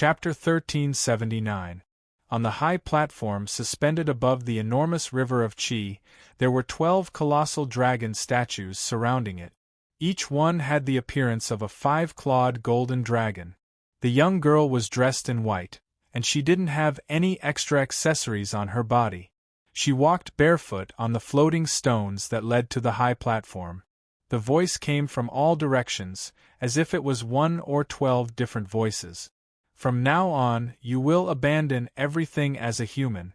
Chapter 1379. On the high platform suspended above the enormous river of Qi, there were 12 colossal dragon statues surrounding it. Each one had the appearance of a 5-clawed golden dragon. The young girl was dressed in white, and she didn't have any extra accessories on her body. She walked barefoot on the floating stones that led to the high platform. The voice came from all directions, as if it was 1 or 12 different voices. From now on, you will abandon everything as a human.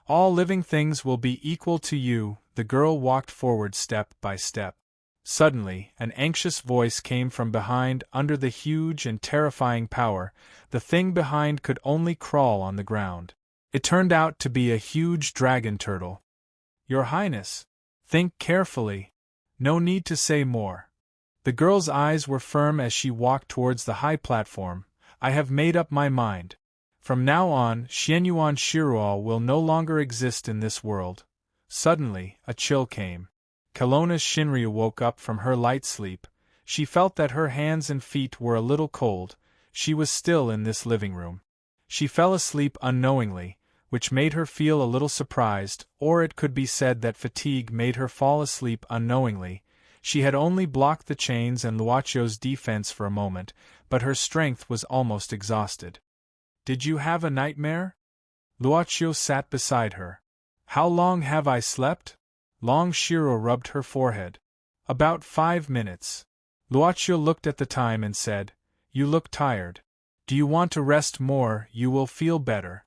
All living things will be equal to you. The girl walked forward step by step. Suddenly, an anxious voice came from behind. Under the huge and terrifying power, the thing behind could only crawl on the ground. It turned out to be a huge dragon turtle. Your Highness, think carefully. No need to say more. The girl's eyes were firm as she walked towards the high platform. I have made up my mind. From now on, Xianyuan Shiruo will no longer exist in this world. Suddenly, a chill came. Kelowna's Shinryu woke up from her light sleep. She felt that her hands and feet were a little cold. She was still in this living room. She fell asleep unknowingly, which made her feel a little surprised, or it could be said that fatigue made her fall asleep unknowingly. She had only blocked the chains and Luochio's defense for a moment, but her strength was almost exhausted. Did you have a nightmare? Luochio sat beside her. How long have I slept? Long Shiro rubbed her forehead. About 5 minutes. Luochio looked at the time and said, You look tired. Do you want to rest more? You will feel better.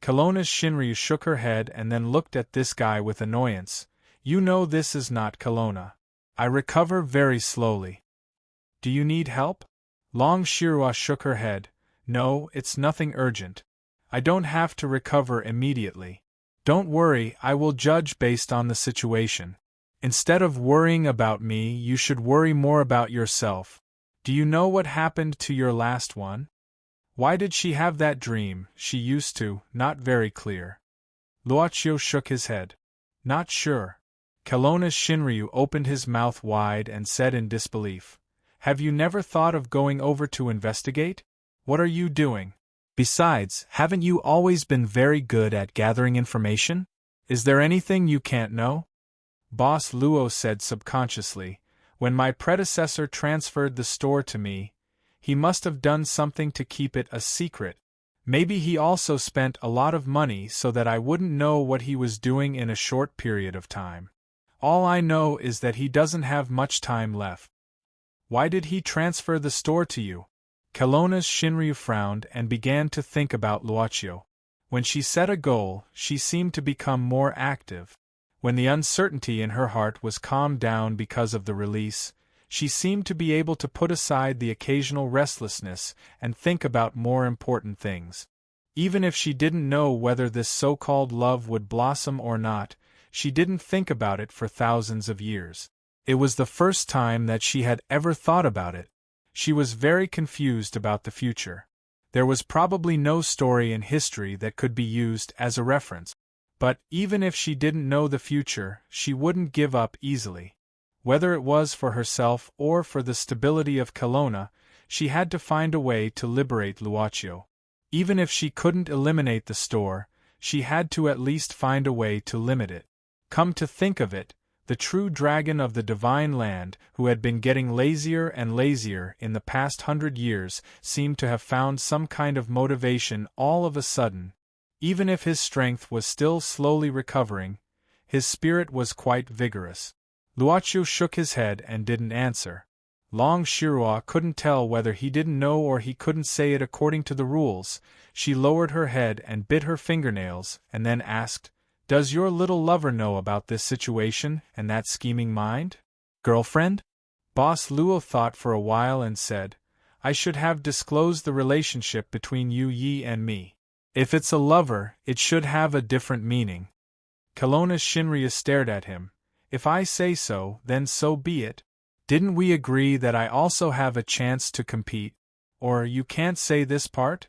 Kelowna's Shinryu shook her head and then looked at this guy with annoyance. You know this is not Kelowna. I recover very slowly. Do you need help? Long Shirua shook her head. No, it's nothing urgent. I don't have to recover immediately. Don't worry, I will judge based on the situation. Instead of worrying about me, you should worry more about yourself. Do you know what happened to your last one? Why did she have that dream? She used to, not very clear. Luochio shook his head. Not sure. Kelowna's Shinryu opened his mouth wide and said in disbelief. Have you never thought of going over to investigate? What are you doing? Besides, haven't you always been very good at gathering information? Is there anything you can't know? Boss Luo said subconsciously, when my predecessor transferred the store to me, he must have done something to keep it a secret. Maybe he also spent a lot of money so that I wouldn't know what he was doing in a short period of time. All I know is that he doesn't have much time left. Why did he transfer the store to you? Kelowna's Shinryu frowned and began to think about Luochio. When she set a goal, she seemed to become more active. When the uncertainty in her heart was calmed down because of the release, she seemed to be able to put aside the occasional restlessness and think about more important things. Even if she didn't know whether this so-called love would blossom or not, she didn't think about it for thousands of years. It was the first time that she had ever thought about it. She was very confused about the future. There was probably no story in history that could be used as a reference. But even if she didn't know the future, she wouldn't give up easily. Whether it was for herself or for the stability of Kelowna, she had to find a way to liberate Luochio. Even if she couldn't eliminate the store, she had to at least find a way to limit it. Come to think of it, the true dragon of the divine land, who had been getting lazier and lazier in the past 100 years, seemed to have found some kind of motivation all of a sudden. Even if his strength was still slowly recovering, his spirit was quite vigorous. Luochio shook his head and didn't answer. Long Shirua couldn't tell whether he didn't know or he couldn't say it according to the rules. She lowered her head and bit her fingernails, and then asked, Does your little lover know about this situation and that scheming mind? Girlfriend? Boss Luo thought for a while and said, I should have disclosed the relationship between you Yi and me. If it's a lover, it should have a different meaning. Kelowna's Shinryu stared at him. If I say so, then so be it. Didn't we agree that I also have a chance to compete? Or you can't say this part?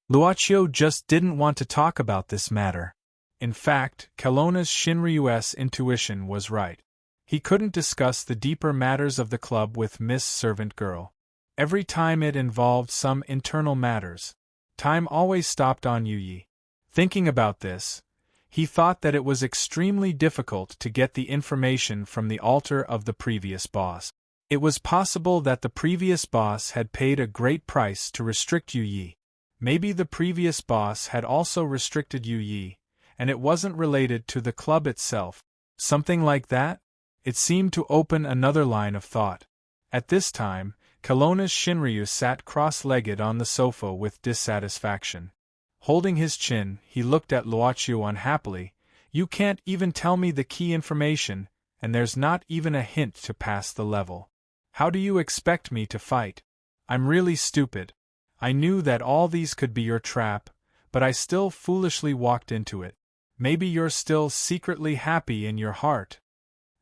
Luochio just didn't want to talk about this matter. In fact, Kelowna's Shinryu's intuition was right. He couldn't discuss the deeper matters of the club with Miss Servant Girl. Every time it involved some internal matters. Time always stopped on Yi. Thinking about this, he thought that it was extremely difficult to get the information from the altar of the previous boss. It was possible that the previous boss had paid a great price to restrict Yi. Maybe the previous boss had also restricted Yi, and it wasn't related to the club itself. Something like that? It seemed to open another line of thought. At this time, Kelowna's Shinryu sat cross-legged on the sofa with dissatisfaction. Holding his chin, he looked at Luoqiu unhappily. You can't even tell me the key information, and there's not even a hint to pass the level. How do you expect me to fight? I'm really stupid. I knew that all these could be your trap, but I still foolishly walked into it. Maybe you're still secretly happy in your heart.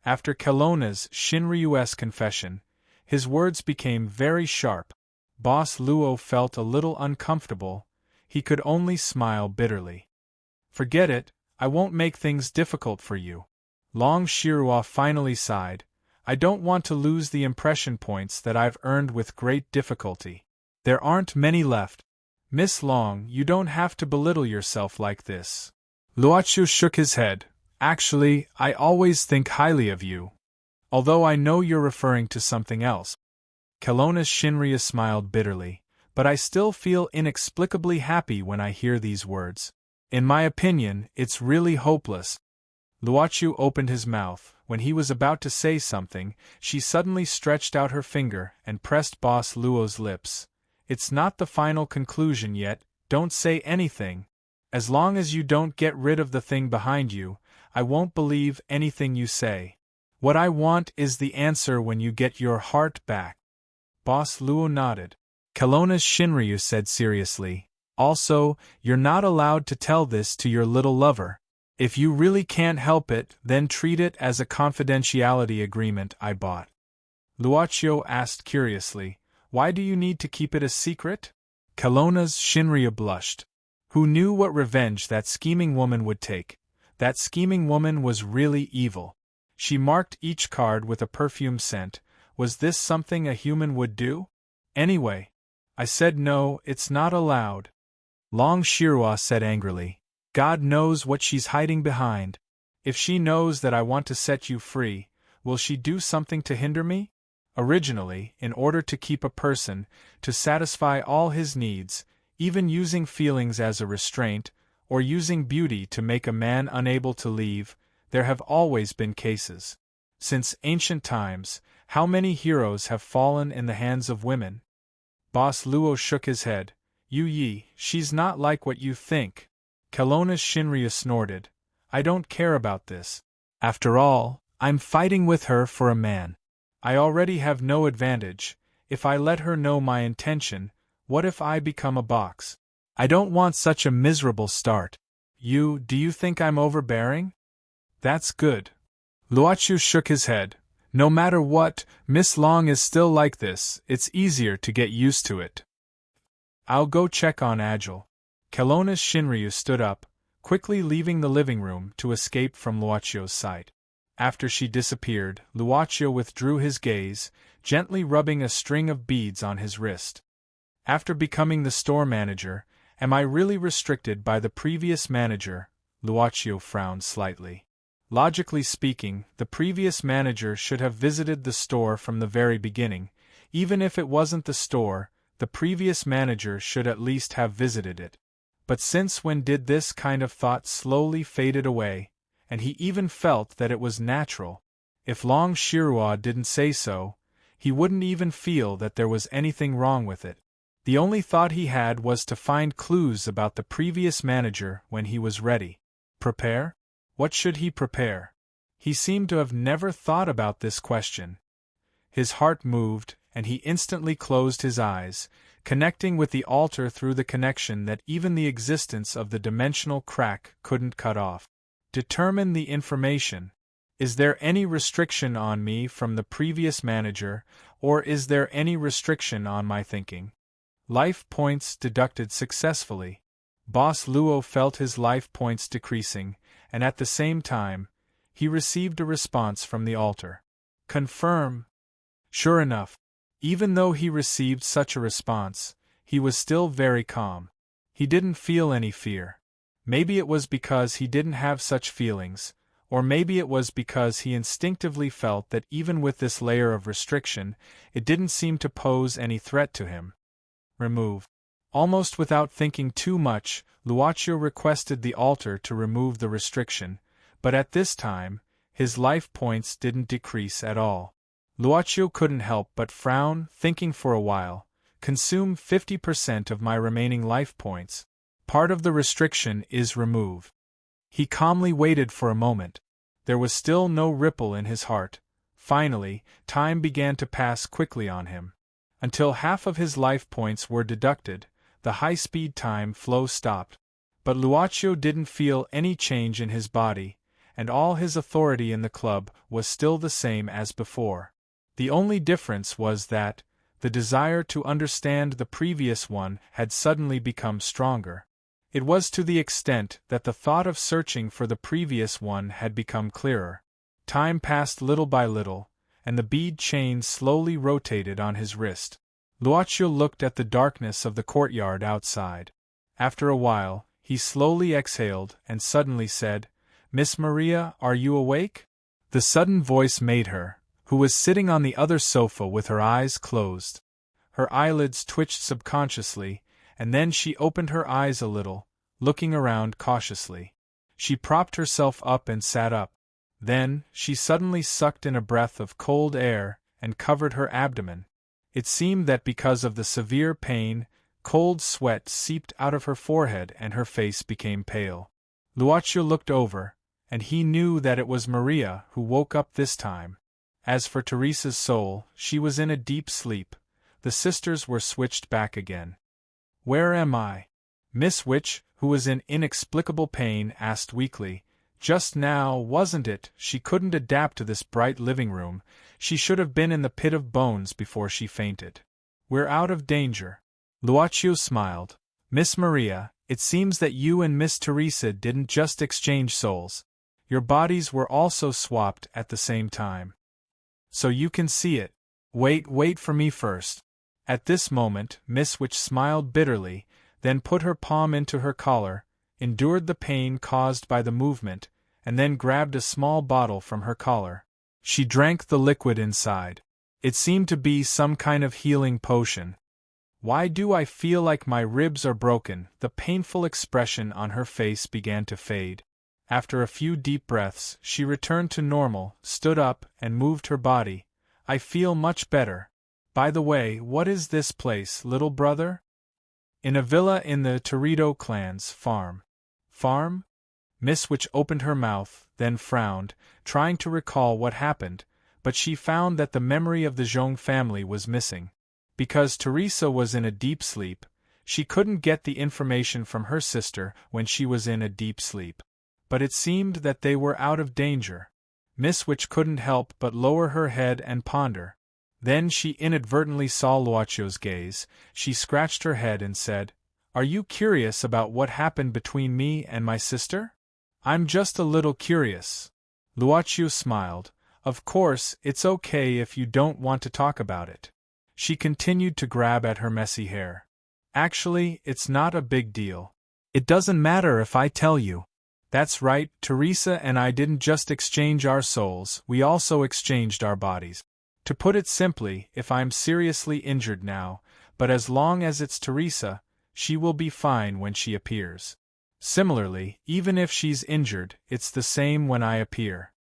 After Kelowna's Shinryu's confession, his words became very sharp. Boss Luo felt a little uncomfortable. He could only smile bitterly. Forget it, I won't make things difficult for you. Long Shirua finally sighed. I don't want to lose the impression points that I've earned with great difficulty. There aren't many left. Miss Long, you don't have to belittle yourself like this. Luoqiu shook his head. Actually, I always think highly of you. Although I know you're referring to something else. Kelowna's Shinryu smiled bitterly, but I still feel inexplicably happy when I hear these words. In my opinion, it's really hopeless. Luoqiu opened his mouth. When he was about to say something, she suddenly stretched out her finger and pressed Boss Luo's lips. It's not the final conclusion yet, don't say anything. As long as you don't get rid of the thing behind you, I won't believe anything you say. What I want is the answer when you get your heart back. Boss Luo nodded. Kelowna's Shinryu said seriously, also, you're not allowed to tell this to your little lover. If you really can't help it, then treat it as a confidentiality agreement I bought. Luoqiu asked curiously, why do you need to keep it a secret? Kelowna's Shinryu blushed. Who knew what revenge that scheming woman would take? That scheming woman was really evil. She marked each card with a perfume scent. Was this something a human would do? Anyway, I said no, it's not allowed. Long Shirua said angrily. God knows what she's hiding behind. If she knows that I want to set you free, will she do something to hinder me? Originally, in order to keep a person, to satisfy all his needs, even using feelings as a restraint, or using beauty to make a man unable to leave, there have always been cases. Since ancient times, how many heroes have fallen in the hands of women? Boss Luo shook his head. Yi, she's not like what you think. Kelowna's Shinryu snorted. I don't care about this. After all, I'm fighting with her for a man. I already have no advantage. If I let her know my intention, what if I become a box? I don't want such a miserable start. Do you think I'm overbearing? That's good. Luoqiu shook his head. No matter what, Miss Long is still like this, it's easier to get used to it. I'll go check on Agile. Kelowna's Shinryu stood up, quickly leaving the living room to escape from Luoqiu's sight. After she disappeared, Luoqiu withdrew his gaze, gently rubbing a string of beads on his wrist. After becoming the store manager, am I really restricted by the previous manager? Luoqiu frowned slightly. Logically speaking, the previous manager should have visited the store from the very beginning. Even if it wasn't the store, the previous manager should at least have visited it. But since when did this kind of thought slowly faded away, and he even felt that it was natural. If Long Shirua didn't say so, he wouldn't even feel that there was anything wrong with it. The only thought he had was to find clues about the previous manager when he was ready. Prepare? What should he prepare? He seemed to have never thought about this question. His heart moved, and he instantly closed his eyes, connecting with the altar through the connection that even the existence of the dimensional crack couldn't cut off. Determine the information. Is there any restriction on me from the previous manager, or is there any restriction on my thinking? Life points deducted successfully. Boss Luo felt his life points decreasing, and at the same time, he received a response from the altar. Confirm. Sure enough, even though he received such a response, he was still very calm. He didn't feel any fear. Maybe it was because he didn't have such feelings, or maybe it was because he instinctively felt that even with this layer of restriction, it didn't seem to pose any threat to him. Remove. Almost without thinking too much, Luocio requested the altar to remove the restriction, but at this time, his life points didn't decrease at all. Luocio couldn't help but frown, thinking for a while. Consume 50% of my remaining life points. Part of the restriction is removed. He calmly waited for a moment. There was still no ripple in his heart. Finally, time began to pass quickly on him. Until half of his life points were deducted, the high-speed time flow stopped. But Luocio didn't feel any change in his body, and all his authority in the club was still the same as before. The only difference was that the desire to understand the previous one had suddenly become stronger. It was to the extent that the thought of searching for the previous one had become clearer. Time passed little by little, and the bead chain slowly rotated on his wrist. Luocio looked at the darkness of the courtyard outside. After a while, he slowly exhaled and suddenly said, "Miss Maria, are you awake?" The sudden voice made her, who was sitting on the other sofa with her eyes closed. Her eyelids twitched subconsciously, and then she opened her eyes a little, looking around cautiously. She propped herself up and sat up. Then, she suddenly sucked in a breath of cold air and covered her abdomen. It seemed that because of the severe pain, cold sweat seeped out of her forehead and her face became pale. Luocio looked over, and he knew that it was Maria who woke up this time. As for Teresa's soul, she was in a deep sleep. The sisters were switched back again. "Where am I?" Miss Witch, who was in inexplicable pain, asked weakly. Just now, wasn't it? She couldn't adapt to this bright living room. She should have been in the pit of bones before she fainted. "We're out of danger." Luocio smiled. "Miss Maria, it seems that you and Miss Teresa didn't just exchange souls. Your bodies were also swapped at the same time. So you can see it. Wait for me first." At this moment, Miss Witch smiled bitterly, then put her palm into her collar, endured the pain caused by the movement, and then grabbed a small bottle from her collar. She drank the liquid inside. It seemed to be some kind of healing potion. "Why do I feel like my ribs are broken?" The painful expression on her face began to fade. After a few deep breaths, she returned to normal, stood up, and moved her body. "I feel much better. By the way, what is this place, little brother?" "In a villa in the Torito clan's farm." "Farm?" Miss Witch opened her mouth, then frowned, trying to recall what happened, but she found that the memory of the Zhong family was missing. Because Teresa was in a deep sleep, she couldn't get the information from her sister when she was in a deep sleep. But it seemed that they were out of danger. Miss Witch couldn't help but lower her head and ponder. Then she inadvertently saw Luocio's gaze. She scratched her head and said, "Are you curious about what happened between me and my sister?" "I'm just a little curious." Luocio smiled. "Of course, it's okay if you don't want to talk about it." She continued to grab at her messy hair. "Actually, it's not a big deal. It doesn't matter if I tell you. That's right, Teresa and I didn't just exchange our souls, we also exchanged our bodies. To put it simply, if I'm seriously injured now, but as long as it's Teresa, she will be fine when she appears. Similarly, even if she's injured, it's the same when I appear."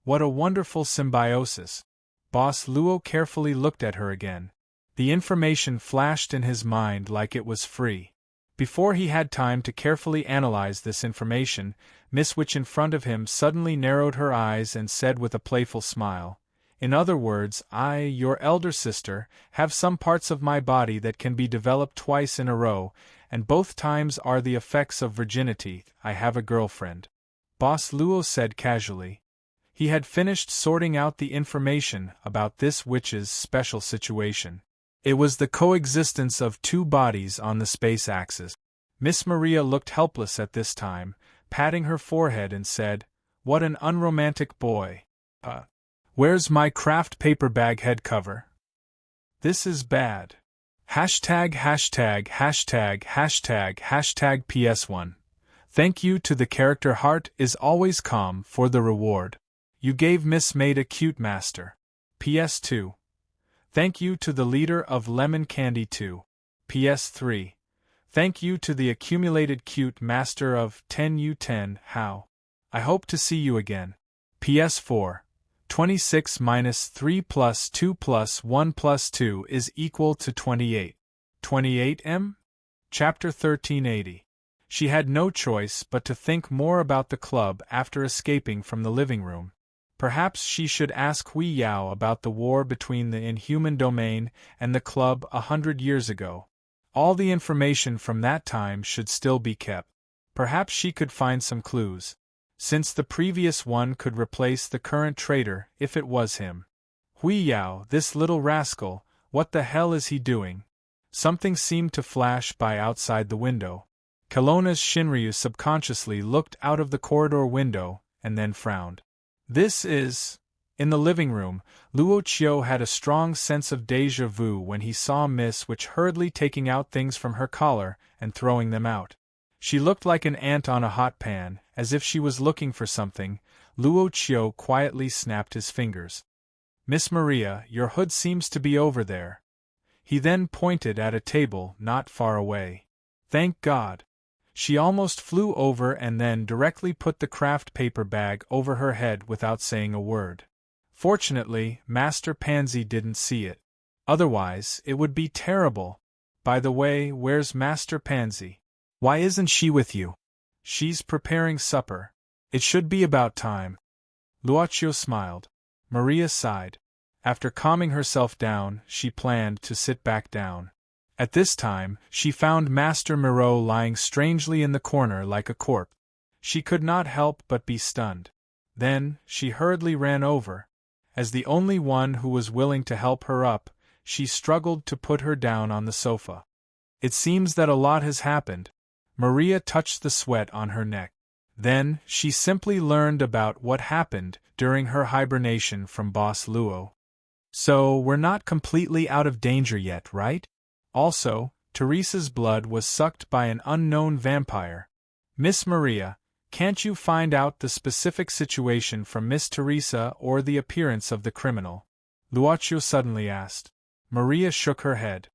What a wonderful symbiosis. Boss Luo carefully looked at her again. The information flashed in his mind like it was free. Before he had time to carefully analyze this information, Miss Witch in front of him suddenly narrowed her eyes and said with a playful smile, "In other words, I, your elder sister, have some parts of my body that can be developed twice in a row, and both times are the effects of virginity. I have a girlfriend." Boss Luo said casually. He had finished sorting out the information about this witch's special situation. It was the coexistence of two bodies on the space axis. Miss Maria looked helpless at this time, patting her forehead and said, "What an unromantic boy. Where's my craft paper bag head cover? This is bad." PS1. Thank you to the character heart is always calm for the reward. You gave Miss Maid a cute master. PS2. Thank you to the leader of Lemon Candy 2. PS3. Thank you to the accumulated cute master of 10U10 how. I hope to see you again. PS4. 26 minus 3 plus 2 plus 1 plus 2 is equal to 28. 28M? Chapter 1380. She had no choice but to think more about the club after escaping from the living room. Perhaps she should ask Hui Yao about the war between the inhuman domain and the club 100 years ago. All the information from that time should still be kept. Perhaps she could find some clues, since the previous one could replace the current traitor if it was him. Hui Yao, this little rascal, what the hell is he doing? Something seemed to flash by outside the window. Kelowna's Shinryu subconsciously looked out of the corridor window and then frowned. This is... In the living room, Luo Qiu had a strong sense of déjà vu when he saw Miss Witch hurriedly taking out things from her collar and throwing them out. She looked like an ant on a hot pan, as if she was looking for something. Luo Qiu quietly snapped his fingers. Miss Maria, your hood seems to be over there. He then pointed at a table not far away. Thank God. She almost flew over and then directly put the craft paper bag over her head without saying a word. Fortunately, Master Pansy didn't see it. Otherwise, it would be terrible. By the way, where's Master Pansy? Why isn't she with you? She's preparing supper. It should be about time. Luoqiu smiled. Maria sighed. After calming herself down, she planned to sit back down. At this time, she found Master Moreau lying strangely in the corner like a corpse. She could not help but be stunned. Then, she hurriedly ran over. As the only one who was willing to help her up, she struggled to put her down on the sofa. It seems that a lot has happened. Maria touched the sweat on her neck. Then, she simply learned about what happened during her hibernation from Boss Luo. So, we're not completely out of danger yet, right? Also, Teresa's blood was sucked by an unknown vampire. Miss Maria, can't you find out the specific situation from Miss Teresa or the appearance of the criminal? Luoqiu suddenly asked. Maria shook her head.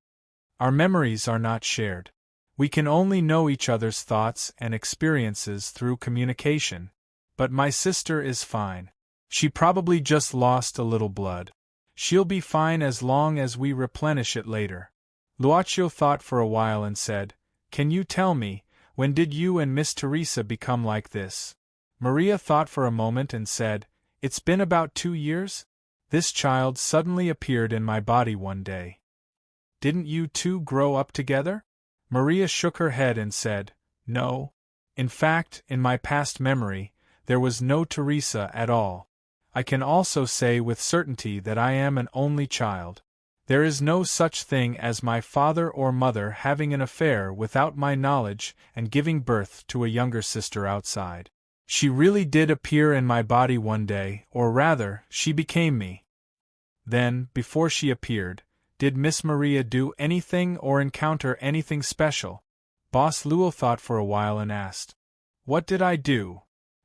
Our memories are not shared. We can only know each other's thoughts and experiences through communication. But my sister is fine. She probably just lost a little blood. She'll be fine as long as we replenish it later. Luoqiu thought for a while and said, Can you tell me, when did you and Miss Teresa become like this? Maria thought for a moment and said, It's been about 2 years? This child suddenly appeared in my body one day. Didn't you two grow up together? Maria shook her head and said, No. In fact, in my past memory, there was no Teresa at all. I can also say with certainty that I am an only child. There is no such thing as my father or mother having an affair without my knowledge and giving birth to a younger sister outside. She really did appear in my body one day, or rather, she became me. Then, before she appeared, did Miss Maria do anything or encounter anything special? Boss Luo thought for a while and asked. What did I do?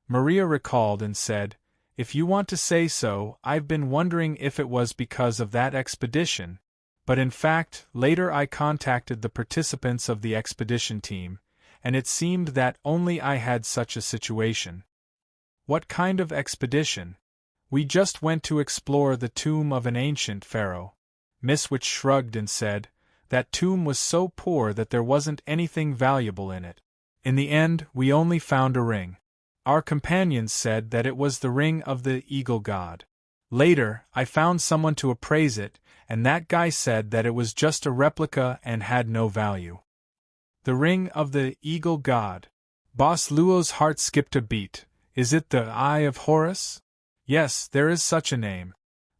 Maria recalled and said, If you want to say so, I've been wondering if it was because of that expedition. But in fact, later I contacted the participants of the expedition team, and it seemed that only I had such a situation. What kind of expedition? We just went to explore the tomb of an ancient pharaoh. Miss Witch shrugged and said, That tomb was so poor that there wasn't anything valuable in it. In the end, we only found a ring. Our companions said that it was the ring of the eagle god. Later, I found someone to appraise it, and that guy said that it was just a replica and had no value. The ring of the eagle god. Boss Luo's heart skipped a beat. Is it the Eye of Horus? Yes, there is such a name.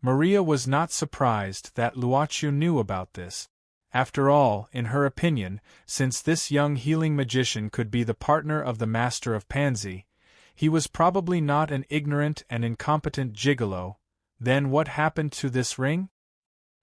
Maria was not surprised that Luoqiu knew about this. After all, in her opinion, since this young healing magician could be the partner of the Master of Pansy, he was probably not an ignorant and incompetent gigolo. Then what happened to this ring?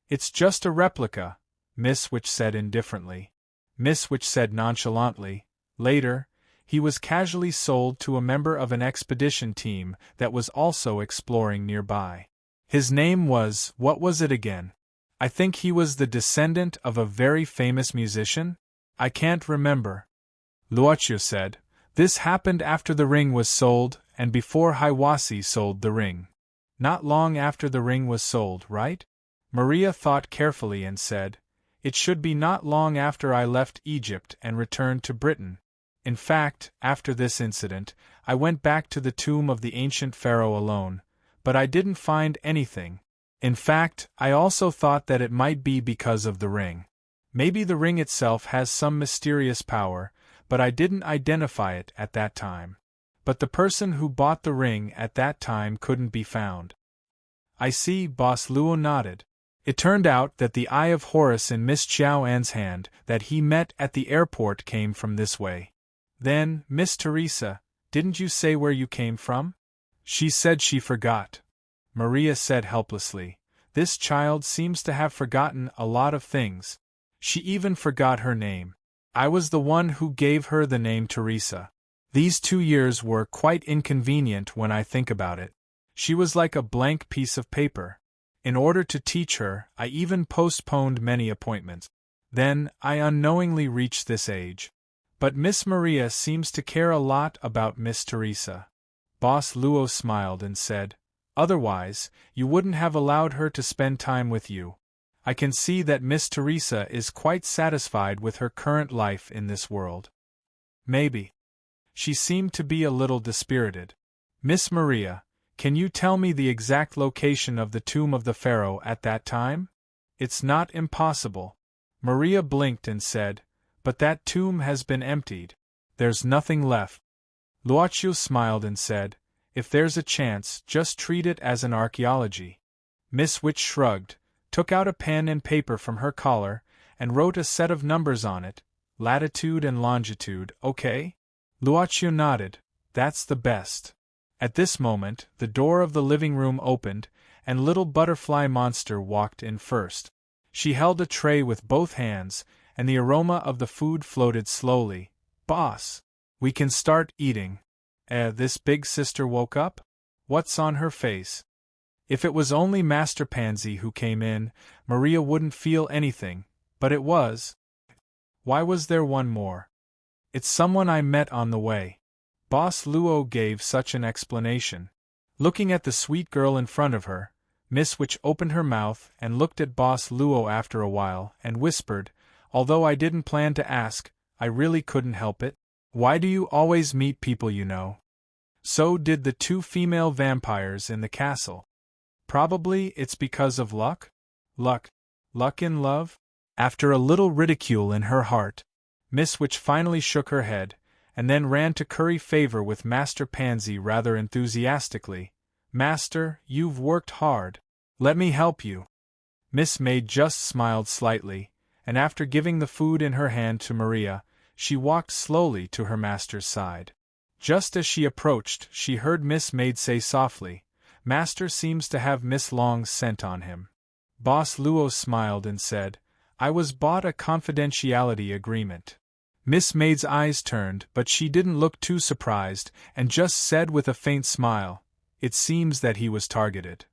It's just a replica. Miss Witch said indifferently. Miss Witch said nonchalantly, later, he was casually sold to a member of an expedition team that was also exploring nearby. His name was, what was it again? I think he was the descendant of a very famous musician? I can't remember. Luochu said, this happened after the ring was sold and before Hiawassee sold the ring. Not long after the ring was sold, right? Maria thought carefully and said, it should be not long after I left Egypt and returned to Britain. In fact, after this incident, I went back to the tomb of the ancient pharaoh alone, but I didn't find anything. In fact, I also thought that it might be because of the ring. Maybe the ring itself has some mysterious power, but I didn't identify it at that time. But the person who bought the ring at that time couldn't be found. I see, Boss Luo nodded. It turned out that the Eye of Horus in Miss Chiao An's hand that he met at the airport came from this way. Then, Miss Teresa, didn't you say where you came from? She said she forgot. Maria said helplessly. This child seems to have forgotten a lot of things. She even forgot her name. I was the one who gave her the name Teresa. These 2 years were quite inconvenient when I think about it. She was like a blank piece of paper. In order to teach her, I even postponed many appointments. Then, I unknowingly reached this age. But Miss Maria seems to care a lot about Miss Teresa. Boss Luo smiled and said, otherwise, you wouldn't have allowed her to spend time with you. I can see that Miss Teresa is quite satisfied with her current life in this world. Maybe. She seemed to be a little dispirited. Miss Maria, can you tell me the exact location of the tomb of the pharaoh at that time? It's not impossible. Maria blinked and said, but that tomb has been emptied. There's nothing left. Luochu smiled and said, if there's a chance, just treat it as an archaeology. Miss Witch shrugged, took out a pen and paper from her collar, and wrote a set of numbers on it, latitude and longitude, okay? Luochu nodded, that's the best. At this moment, the door of the living room opened, and little butterfly monster walked in first. She held a tray with both hands, and the aroma of the food floated slowly. Boss, we can start eating. This big sister woke up? What's on her face? If it was only Master Pansy who came in, Maria wouldn't feel anything, but it was. Why was there one more? It's someone I met on the way. Boss Luo gave such an explanation. Looking at the sweet girl in front of her, Miss Witch opened her mouth and looked at Boss Luo after a while and whispered, although I didn't plan to ask, I really couldn't help it. Why do you always meet people you know? So did the 2 female vampires in the castle. Probably it's because of luck? Luck? Luck in love? After a little ridicule in her heart, Miss Witch finally shook her head, and then ran to curry favor with Master Pansy rather enthusiastically. Master, you've worked hard. Let me help you. Miss Maid just smiled slightly, and after giving the food in her hand to Maria, she walked slowly to her master's side. Just as she approached, she heard Miss Maid say softly, Master seems to have Miss Long's scent on him. Boss Luo smiled and said, I was bought a confidentiality agreement. Miss Maid's eyes turned, but she didn't look too surprised, and just said with a faint smile, it seems that he was targeted.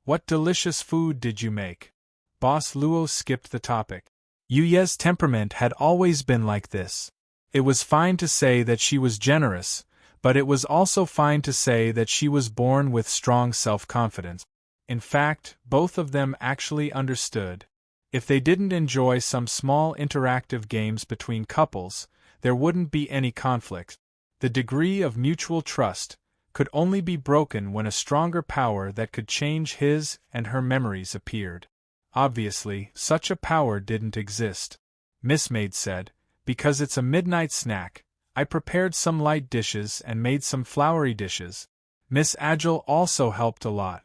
What delicious food did you make? Boss Luo skipped the topic. Yuye's temperament had always been like this. It was fine to say that she was generous, but it was also fine to say that she was born with strong self-confidence. In fact, both of them actually understood. If they didn't enjoy some small interactive games between couples, there wouldn't be any conflict. The degree of mutual trust could only be broken when a stronger power that could change his and her memories appeared. Obviously, such a power didn't exist. Miss Maid said, because it's a midnight snack, I prepared some light dishes and made some floury dishes. Miss Agile also helped a lot.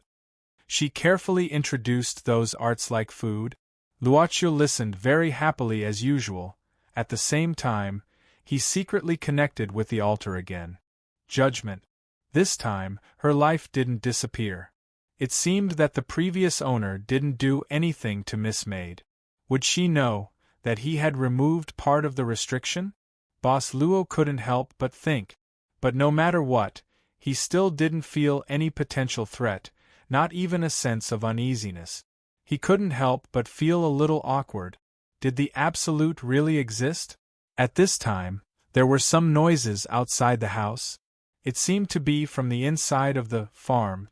She carefully introduced those arts-like food. Luochu listened very happily as usual. At the same time, he secretly connected with the altar again. Judgment. This time, her life didn't disappear. It seemed that the previous owner didn't do anything to Miss Maid. Would she know that he had removed part of the restriction? Boss Luo couldn't help but think. But no matter what, he still didn't feel any potential threat, not even a sense of uneasiness. He couldn't help but feel a little awkward. Did the Absolute really exist? At this time, there were some noises outside the house. It seemed to be from the inside of the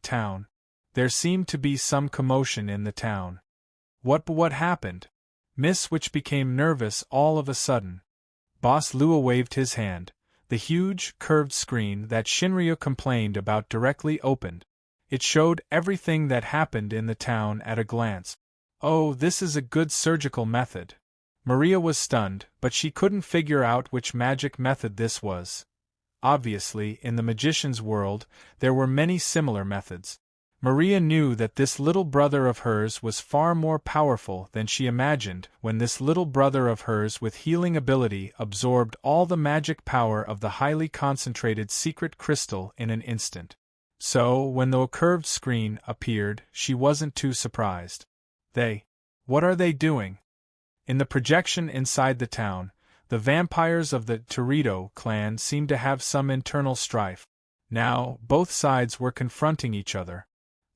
town. There seemed to be some commotion in the town. What happened? Miss Witch became nervous all of a sudden. Boss Luo waved his hand. The huge, curved screen that Shinryu complained about directly opened. It showed everything that happened in the town at a glance. Oh, this is a good surgical method. Maria was stunned, but she couldn't figure out which magic method this was. Obviously, in the magician's world, there were many similar methods. Maria knew that this little brother of hers was far more powerful than she imagined when this little brother of hers with healing ability absorbed all the magic power of the highly concentrated secret crystal in an instant. So, when the curved screen appeared, she wasn't too surprised. What are they doing? In the projection inside the town, the vampires of the Torito clan seemed to have some internal strife. Now, both sides were confronting each other.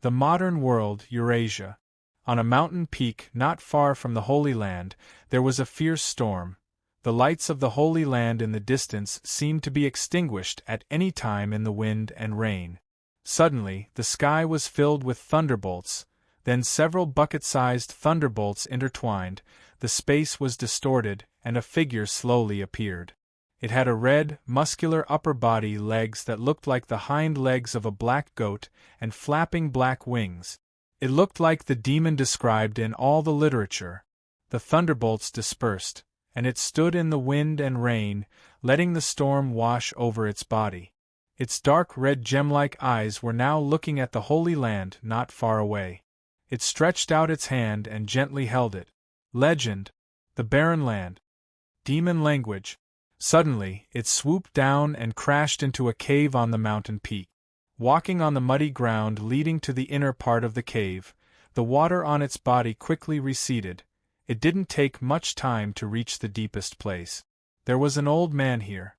The modern world, Eurasia. On a mountain peak not far from the Holy Land, there was a fierce storm. The lights of the Holy Land in the distance seemed to be extinguished at any time in the wind and rain. Suddenly, the sky was filled with thunderbolts, then several bucket-sized thunderbolts intertwined, the space was distorted, and a figure slowly appeared. It had a red, muscular upper body, legs that looked like the hind legs of a black goat, and flapping black wings. It looked like the demon described in all the literature. The thunderbolts dispersed, and it stood in the wind and rain, letting the storm wash over its body. Its dark red gem-like eyes were now looking at the Holy Land not far away. It stretched out its hand and gently held it. Legend. The Barren Land. Demon language. Suddenly, it swooped down and crashed into a cave on the mountain peak. Walking on the muddy ground leading to the inner part of the cave, the water on its body quickly receded. It didn't take much time to reach the deepest place. There was an old man here.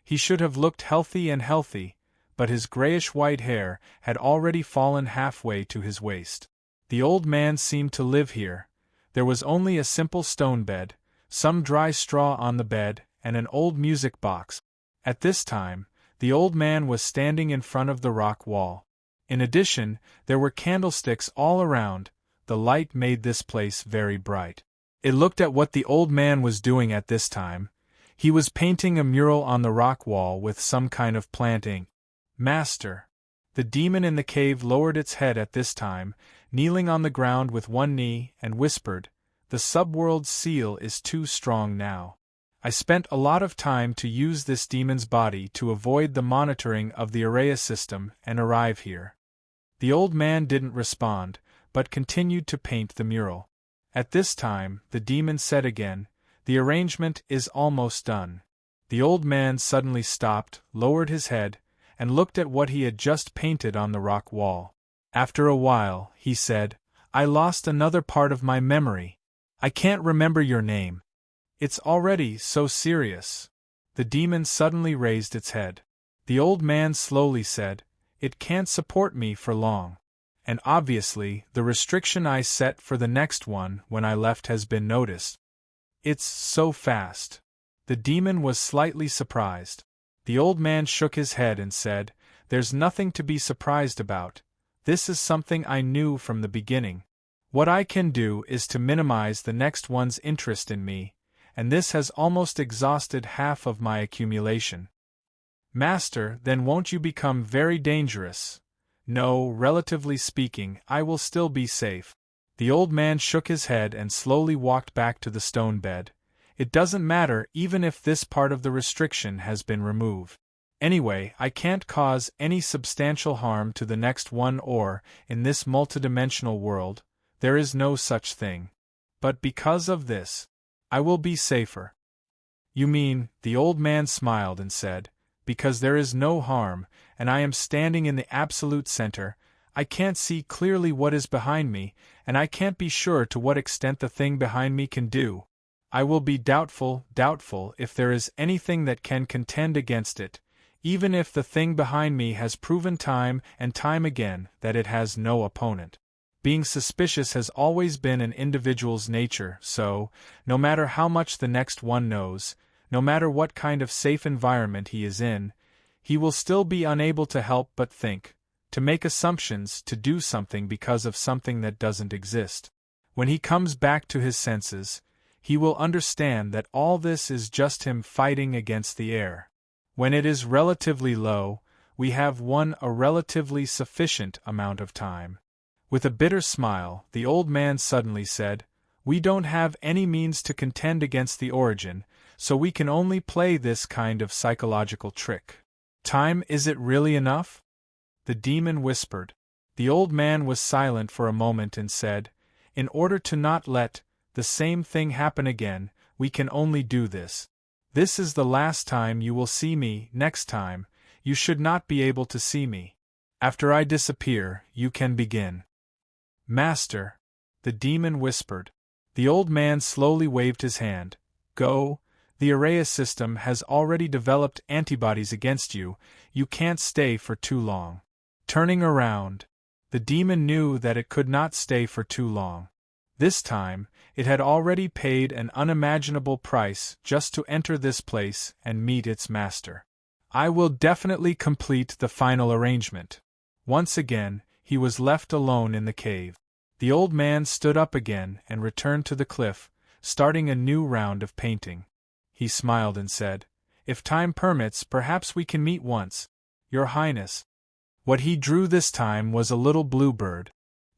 He should have looked healthy, but his grayish-white hair had already fallen halfway to his waist. The old man seemed to live here. There was only a simple stone bed, some dry straw on the bed, and an old music box. At this time, the old man was standing in front of the rock wall. In addition, there were candlesticks all around. The light made this place very bright. It looked at what the old man was doing at this time. He was painting a mural on the rock wall with some kind of planting. Master. The demon in the cave lowered its head at this time, kneeling on the ground with one knee, and whispered, "The subworld seal is too strong now. I spent a lot of time to use this demon's body to avoid the monitoring of the Araya system and arrive here." The old man didn't respond, but continued to paint the mural. At this time, the demon said again, "The arrangement is almost done." The old man suddenly stopped, lowered his head, and looked at what he had just painted on the rock wall. After a while, he said, "I lost another part of my memory. I can't remember your name. It's already so serious." The demon suddenly raised its head. The old man slowly said, "It can't support me for long. And obviously, the restriction I set for the next one when I left has been noticed. It's so fast." The demon was slightly surprised. The old man shook his head and said, "There's nothing to be surprised about. This is something I knew from the beginning. What I can do is to minimize the next one's interest in me, and this has almost exhausted half of my accumulation." "Master, then won't you become very dangerous?" "No, relatively speaking, I will still be safe." The old man shook his head and slowly walked back to the stone bed. "It doesn't matter even if this part of the restriction has been removed. Anyway, I can't cause any substantial harm to the next one or, in this multidimensional world, there is no such thing. But because of this, I will be safer." "You mean," the old man smiled and said, "because there is no harm, and I am standing in the absolute center, I can't see clearly what is behind me, and I can't be sure to what extent the thing behind me can do. I will be doubtful if there is anything that can contend against it, even if the thing behind me has proven time and time again that it has no opponent. Being suspicious has always been an individual's nature, so, no matter how much the next one knows, no matter what kind of safe environment he is in, he will still be unable to help but think, to make assumptions, to do something because of something that doesn't exist. When he comes back to his senses, he will understand that all this is just him fighting against the air. When it is relatively low, we have won a relatively sufficient amount of time. With a bitter smile, the old man suddenly said, "We don't have any means to contend against the origin, so we can only play this kind of psychological trick." "Time, is it really enough?" the demon whispered. The old man was silent for a moment and said, "In order to not let the same thing happen again, we can only do this. This is the last time you will see me. Next time, you should not be able to see me. After I disappear, you can begin." "Master," the demon whispered. The old man slowly waved his hand. "Go. The Araya system has already developed antibodies against you. You can't stay for too long." Turning around, the demon knew that it could not stay for too long. This time, it had already paid an unimaginable price just to enter this place and meet its master. "I will definitely complete the final arrangement." Once again, he was left alone in the cave. The old man stood up again and returned to the cliff, starting a new round of painting. He smiled and said, "If time permits, perhaps we can meet once, Your Highness." What he drew this time was a little bluebird.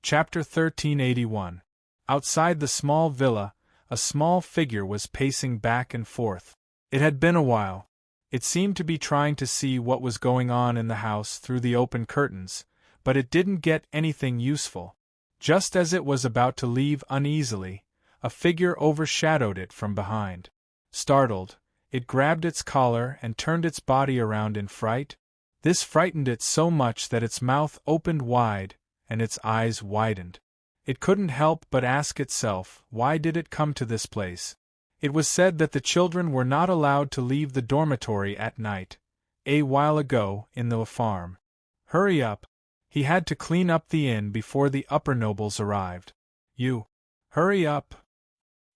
Chapter 1381. Outside the small villa, a small figure was pacing back and forth. It had been a while. It seemed to be trying to see what was going on in the house through the open curtains, but it didn't get anything useful. Just as it was about to leave uneasily, a figure overshadowed it from behind. Startled, it grabbed its collar and turned its body around in fright. This frightened it so much that its mouth opened wide and its eyes widened. It couldn't help but ask itself, why did it come to this place? It was said that the children were not allowed to leave the dormitory at night, a while ago, in the farm. Hurry up! He had to clean up the inn before the upper nobles arrived. Hurry up!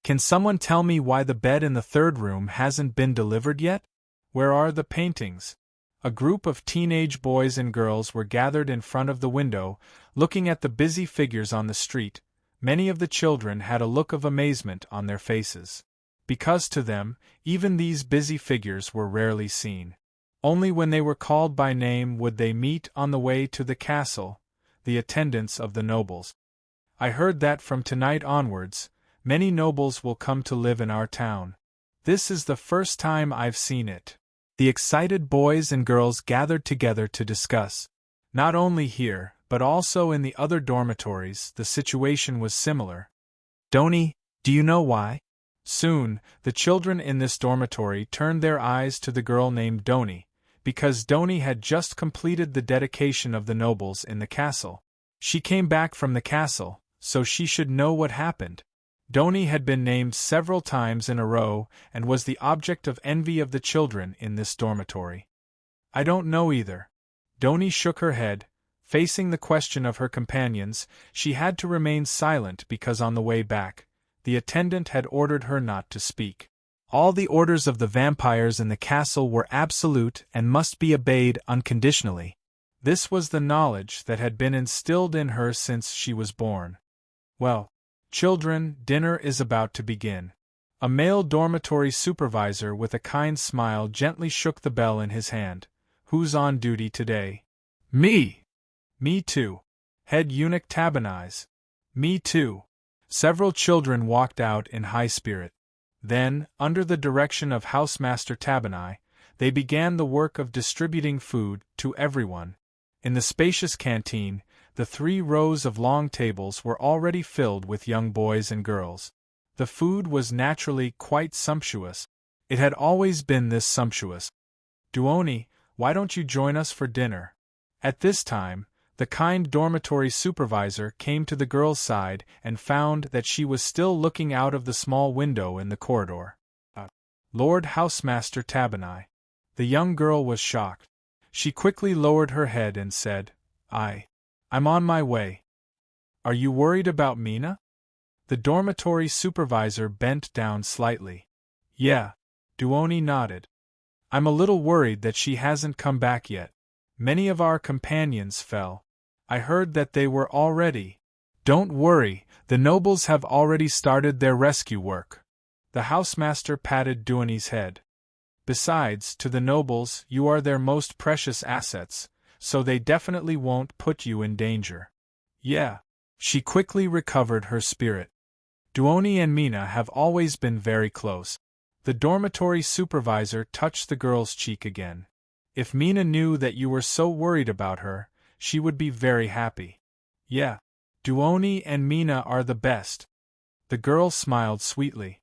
Can someone tell me why the bed in the third room hasn't been delivered yet? Where are the paintings? A group of teenage boys and girls were gathered in front of the window, looking at the busy figures on the street. Many of the children had a look of amazement on their faces. Because to them, even these busy figures were rarely seen. Only when they were called by name would they meet on the way to the castle, the attendants of the nobles. "I heard that from tonight onwards, many nobles will come to live in our town. This is the first time I've seen it." The excited boys and girls gathered together to discuss. Not only here, but also in the other dormitories, the situation was similar. "Doni, do you know why?" Soon, the children in this dormitory turned their eyes to the girl named Doni, because Doni had just completed the dedication of the nobles in the castle. She came back from the castle, so she should know what happened. Doni had been named several times in a row and was the object of envy of the children in this dormitory. "I don't know either." Doni shook her head. Facing the question of her companions, she had to remain silent because on the way back, the attendant had ordered her not to speak. All the orders of the vampires in the castle were absolute and must be obeyed unconditionally. This was the knowledge that had been instilled in her since she was born. "Well, children, dinner is about to begin." A male dormitory supervisor with a kind smile gently shook the bell in his hand. "Who's on duty today?" "Me." "Me too." Head eunuch Tabanais. "Me too." Several children walked out in high spirit. Then, under the direction of housemaster Tabanai, they began the work of distributing food to everyone. In the spacious canteen, the 3 rows of long tables were already filled with young boys and girls. The food was naturally quite sumptuous. It had always been this sumptuous. "Duoni, why don't you join us for dinner?" At this time, The kind dormitory supervisor came to the girl's side and found that she was still looking out of the small window in the corridor. Lord Housemaster Tabani. The young girl was shocked. She quickly lowered her head and said, I'm on my way. Are you worried about Mina? The dormitory supervisor bent down slightly. Yeah, Duoni nodded. I'm a little worried that she hasn't come back yet. Many of our companions fell. I heard that they were already. Don't worry, the nobles have already started their rescue work. The housemaster patted Duoni's head. Besides, to the nobles, you are their most precious assets, so they definitely won't put you in danger. Yeah. She quickly recovered her spirit. Duoni and Mina have always been very close. The dormitory supervisor touched the girl's cheek again. If Mina knew that you were so worried about her, she would be very happy. Yeah. Duoni and Mina are the best. The girl smiled sweetly.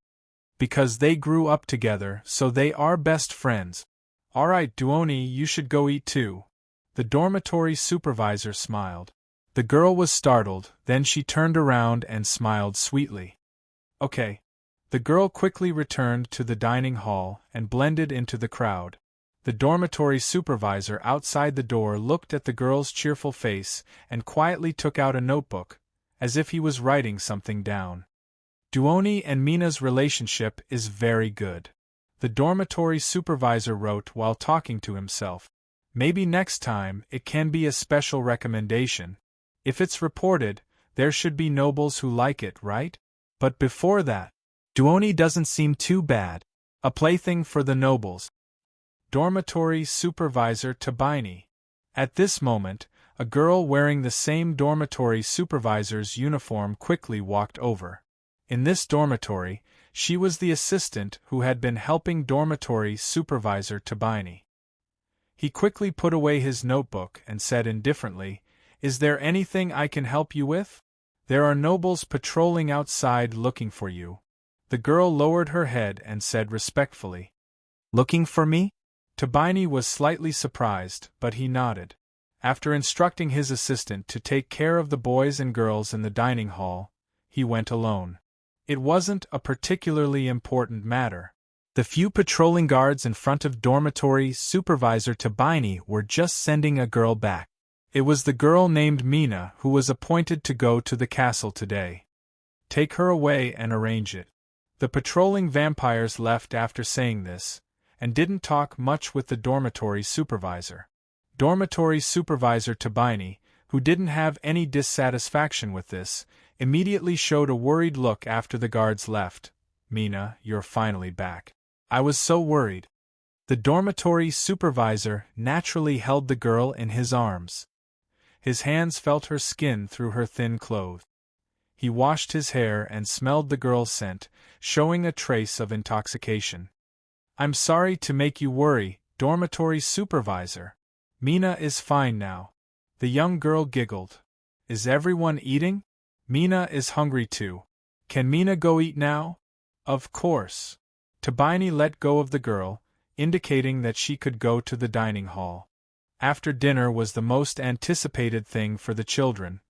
Because they grew up together, so they are best friends. Alright, Duoni, you should go eat too. The dormitory supervisor smiled. The girl was startled, then she turned around and smiled sweetly. Okay. The girl quickly returned to the dining hall and blended into the crowd. The dormitory supervisor outside the door looked at the girl's cheerful face and quietly took out a notebook, as if he was writing something down. Duoni and Mina's relationship is very good. The dormitory supervisor wrote while talking to himself. Maybe next time it can be a special recommendation. If it's reported, there should be nobles who like it, right? But before that, Duoni doesn't seem too bad. A plaything for the nobles. Dormitory Supervisor Tabini. At this moment, a girl wearing the same dormitory supervisor's uniform quickly walked over. In this dormitory, she was the assistant who had been helping Dormitory Supervisor Tabini. He quickly put away his notebook and said indifferently, Is there anything I can help you with? There are nobles patrolling outside looking for you. The girl lowered her head and said respectfully, Looking for me? Tabini was slightly surprised, but he nodded. After instructing his assistant to take care of the boys and girls in the dining hall, he went alone. It wasn't a particularly important matter. The few patrolling guards in front of Dormitory Supervisor Tabini were just sending a girl back. It was the girl named Mina who was appointed to go to the castle today. Take her away and arrange it. The patrolling vampires left after saying this, and didn't talk much with the dormitory supervisor. Dormitory Supervisor Tabini, who didn't have any dissatisfaction with this, immediately showed a worried look after the guards left. Mina, you're finally back. I was so worried. The dormitory supervisor naturally held the girl in his arms. His hands felt her skin through her thin clothes. He washed his hair and smelled the girl's scent, showing a trace of intoxication. I'm sorry to make you worry, dormitory supervisor. Mina is fine now. The young girl giggled. Is everyone eating? Mina is hungry too. Can Mina go eat now? Of course. Tabini let go of the girl, indicating that she could go to the dining hall. After dinner was the most anticipated thing for the children.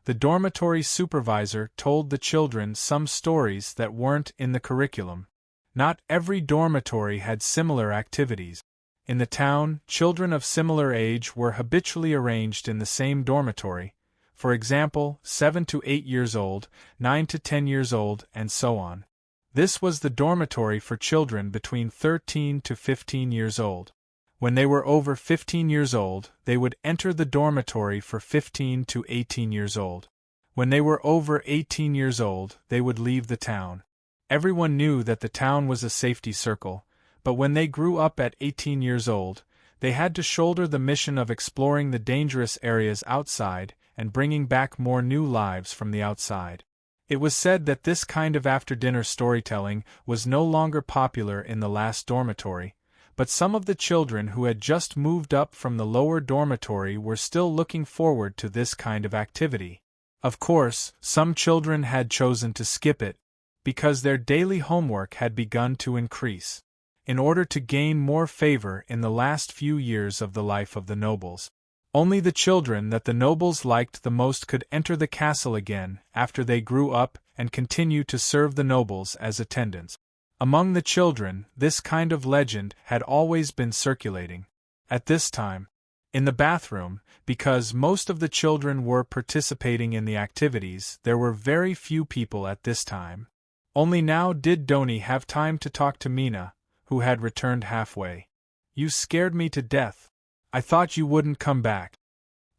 The dormitory supervisor told the children some stories that weren't in the curriculum. Not every dormitory had similar activities. In the town, children of similar age were habitually arranged in the same dormitory, for example, 7 to 8 years old, 9 to 10 years old, and so on. This was the dormitory for children between 13 to 15 years old. When they were over 15 years old, they would enter the dormitory for 15 to 18 years old. When they were over 18 years old, they would leave the town. Everyone knew that the town was a safety circle, but when they grew up at 18 years old, they had to shoulder the mission of exploring the dangerous areas outside and bringing back more new lives from the outside. It was said that this kind of after-dinner storytelling was no longer popular in the last dormitory, but some of the children who had just moved up from the lower dormitory were still looking forward to this kind of activity. Of course, some children had chosen to skip it, because their daily homework had begun to increase, in order to gain more favor in the last few years of the life of the nobles. Only the children that the nobles liked the most could enter the castle again after they grew up and continue to serve the nobles as attendants. Among the children, this kind of legend had always been circulating. At this time, in the bathroom, because most of the children were participating in the activities, there were very few people at this time. Only now did Doni have time to talk to Mina, who had returned halfway. "You scared me to death. I thought you wouldn't come back."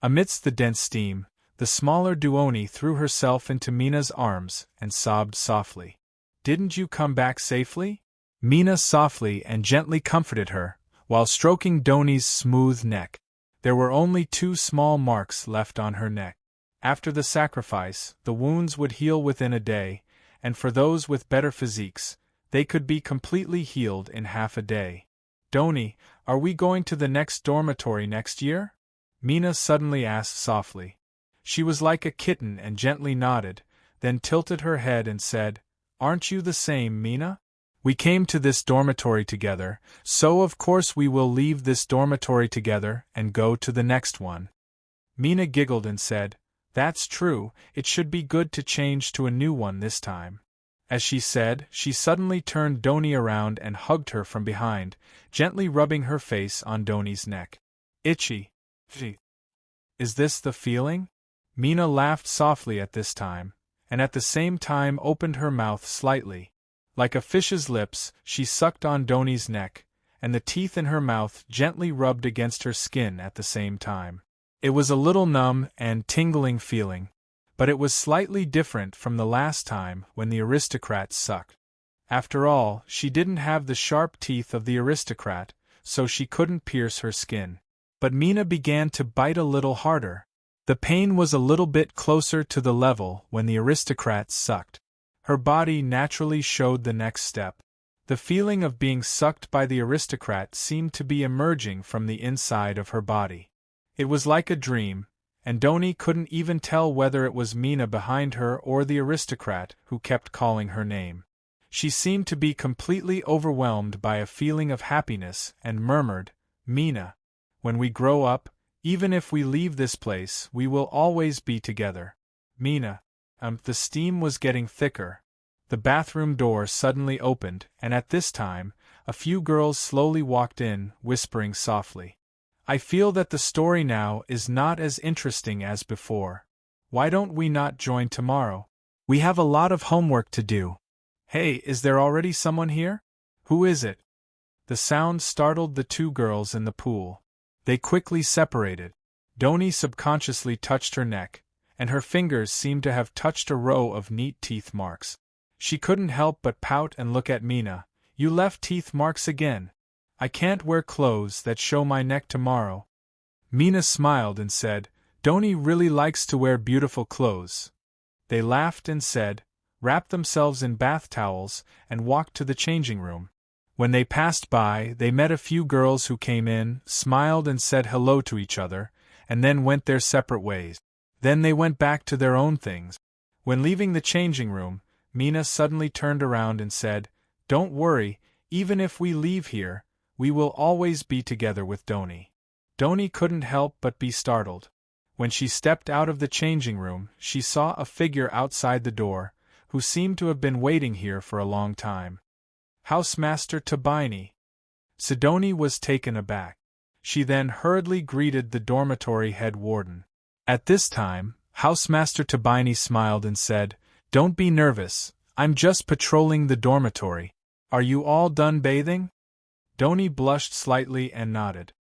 Amidst the dense steam, the smaller Duoni threw herself into Mina's arms and sobbed softly. "Didn't you come back safely?" Mina softly and gently comforted her, while stroking Doni's smooth neck. There were only 2 small marks left on her neck. After the sacrifice, the wounds would heal within a day, and for those with better physiques, they could be completely healed in half a day. "Doni, are we going to the next dormitory next year?" Mina suddenly asked softly. She was like a kitten and gently nodded, then tilted her head and said, "Aren't you the same, Mina? We came to this dormitory together, so of course we will leave this dormitory together and go to the next one." Mina giggled and said, "That's true, it should be good to change to a new one this time." As she said, she suddenly turned Doni around and hugged her from behind, gently rubbing her face on Doni's neck. "Itchy. Is this the feeling?" Mina laughed softly at this time, and at the same time opened her mouth slightly. Like a fish's lips, she sucked on Doni's neck, and the teeth in her mouth gently rubbed against her skin at the same time. It was a little numb and tingling feeling, but it was slightly different from the last time when the aristocrat sucked. After all, she didn't have the sharp teeth of the aristocrat, so she couldn't pierce her skin. But Mina began to bite a little harder. The pain was a little bit closer to the level when the aristocrat sucked. Her body naturally showed the next step. The feeling of being sucked by the aristocrat seemed to be emerging from the inside of her body. It was like a dream, and Doni couldn't even tell whether it was Mina behind her or the aristocrat who kept calling her name. She seemed to be completely overwhelmed by a feeling of happiness and murmured, "Mina, when we grow up, even if we leave this place, we will always be together. Mina." The steam was getting thicker. The bathroom door suddenly opened, and at this time, a few girls slowly walked in, whispering softly. "I feel that the story now is not as interesting as before. Why don't we not join tomorrow? We have a lot of homework to do." "Hey, is there already someone here? Who is it?" The sound startled the 2 girls in the pool. They quickly separated. Doni subconsciously touched her neck, and her fingers seemed to have touched a row of neat teeth marks. She couldn't help but pout and look at Mina. "You left teeth marks again. I can't wear clothes that show my neck tomorrow." Mina smiled and said, "Doni really likes to wear beautiful clothes." They laughed and said, wrapped themselves in bath towels, and walked to the changing room. When they passed by, they met a few girls who came in, smiled and said hello to each other, and then went their separate ways. Then they went back to their own things. When leaving the changing room, Mina suddenly turned around and said, "Don't worry, even if we leave here, we will always be together with Doni." Doni couldn't help but be startled. When she stepped out of the changing room, she saw a figure outside the door, who seemed to have been waiting here for a long time. "Housemaster Tabini." Sidoni was taken aback. She then hurriedly greeted the dormitory head warden. At this time, Housemaster Tabini smiled and said, "Don't be nervous, I'm just patrolling the dormitory. Are you all done bathing?" Doni blushed slightly and nodded.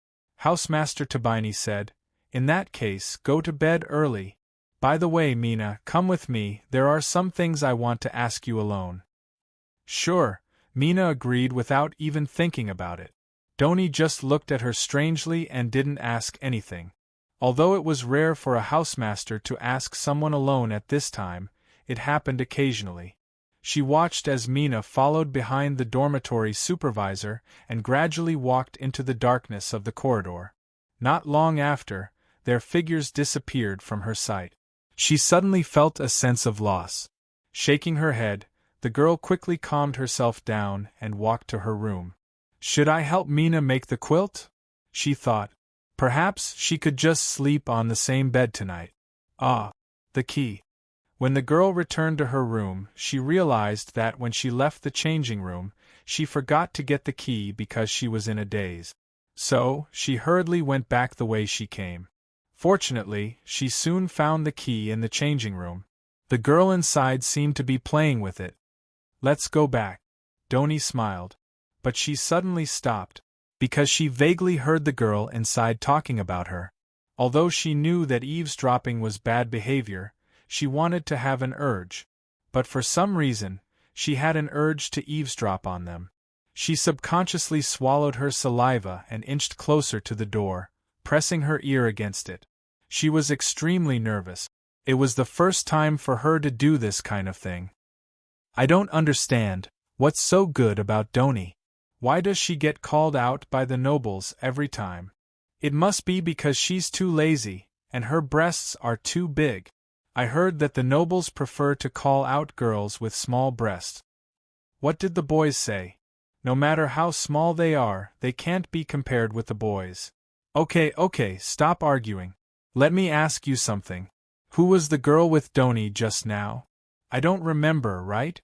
Housemaster Tabini said, "In that case, go to bed early. By the way, Mina, come with me, there are some things I want to ask you alone." "Sure," Mina agreed without even thinking about it. Doni just looked at her strangely and didn't ask anything. Although it was rare for a housemaster to ask someone alone at this time, it happened occasionally. She watched as Mina followed behind the dormitory supervisor and gradually walked into the darkness of the corridor. Not long after, their figures disappeared from her sight. She suddenly felt a sense of loss. Shaking her head, the girl quickly calmed herself down and walked to her room. "Should I help Mina make the quilt?" she thought. Perhaps she could just sleep on the same bed tonight. Ah, the key. When the girl returned to her room, she realized that when she left the changing room, she forgot to get the key because she was in a daze. So, she hurriedly went back the way she came. Fortunately, she soon found the key in the changing room. The girl inside seemed to be playing with it. "Let's go back." Doni smiled. But she suddenly stopped, because she vaguely heard the girl inside talking about her. Although she knew that eavesdropping was bad behavior, she wanted to have an urge. But for some reason, she had an urge to eavesdrop on them. She subconsciously swallowed her saliva and inched closer to the door, pressing her ear against it. She was extremely nervous. It was the first time for her to do this kind of thing. "I don't understand. What's so good about Doni? Why does she get called out by the nobles every time? It must be because she's too lazy, and her breasts are too big. I heard that the nobles prefer to call out girls with small breasts. What did the boys say? No matter how small they are, they can't be compared with the boys." Okay, stop arguing. Let me ask you something. Who was the girl with Doni just now? I don't remember, right?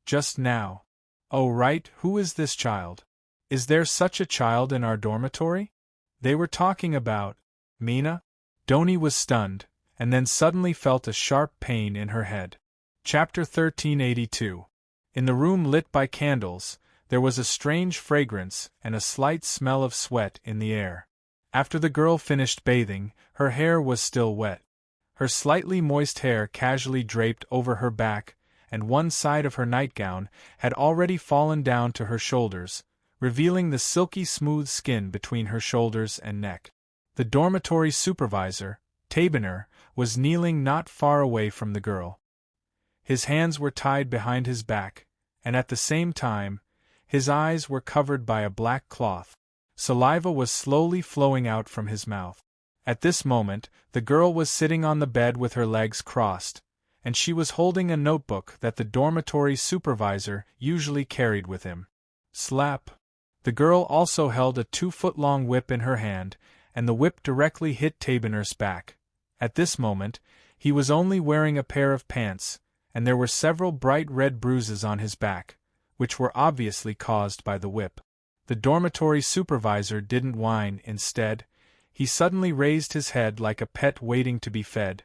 Just now. Oh right, who is this child? Is there such a child in our dormitory? They were talking about Mina? Doni was stunned, and then suddenly felt a sharp pain in her head. Chapter 1382. In the room lit by candles, there was a strange fragrance and a slight smell of sweat in the air. After the girl finished bathing, her hair was still wet. Her slightly moist hair casually draped over her back, and one side of her nightgown had already fallen down to her shoulders, revealing the silky smooth skin between her shoulders and neck. The dormitory supervisor, Tabiner, was kneeling not far away from the girl. His hands were tied behind his back, and at the same time, his eyes were covered by a black cloth. Saliva was slowly flowing out from his mouth. At this moment, the girl was sitting on the bed with her legs crossed, and she was holding a notebook that the dormitory supervisor usually carried with him. Slap! The girl also held a 2-foot-long whip in her hand, and the whip directly hit Tabiner's back. At this moment, he was only wearing a pair of pants, and there were several bright red bruises on his back, which were obviously caused by the whip. The dormitory supervisor didn't whine. Instead, he suddenly raised his head like a pet waiting to be fed.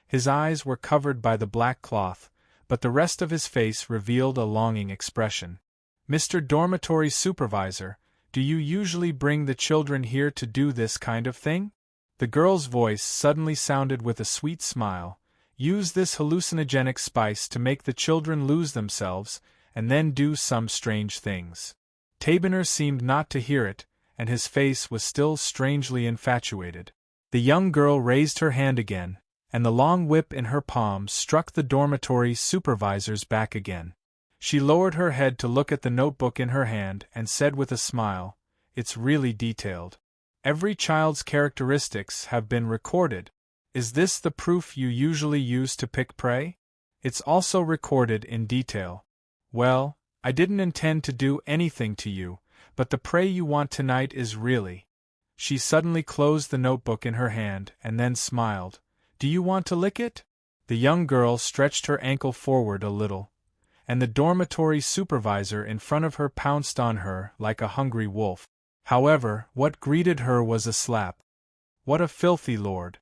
His eyes were covered by the black cloth, but the rest of his face revealed a longing expression. "Mr. Dormitory Supervisor, do you usually bring the children here to do this kind of thing?" The girl's voice suddenly sounded with a sweet smile. "Use this hallucinogenic spice to make the children lose themselves, and then do some strange things." Tabiner seemed not to hear it, and his face was still strangely infatuated. The young girl raised her hand again, and the long whip in her palm struck the dormitory supervisor's back again. She lowered her head to look at the notebook in her hand and said with a smile, "It's really detailed. Every child's characteristics have been recorded. Is this the proof you usually use to pick prey? It's also recorded in detail. Well, I didn't intend to do anything to you, but the prey you want tonight is really—" She suddenly closed the notebook in her hand and then smiled. "Do you want to lick it?" The young girl stretched her ankle forward a little, and the dormitory supervisor in front of her pounced on her like a hungry wolf. However, what greeted her was a slap. "What a filthy lord!"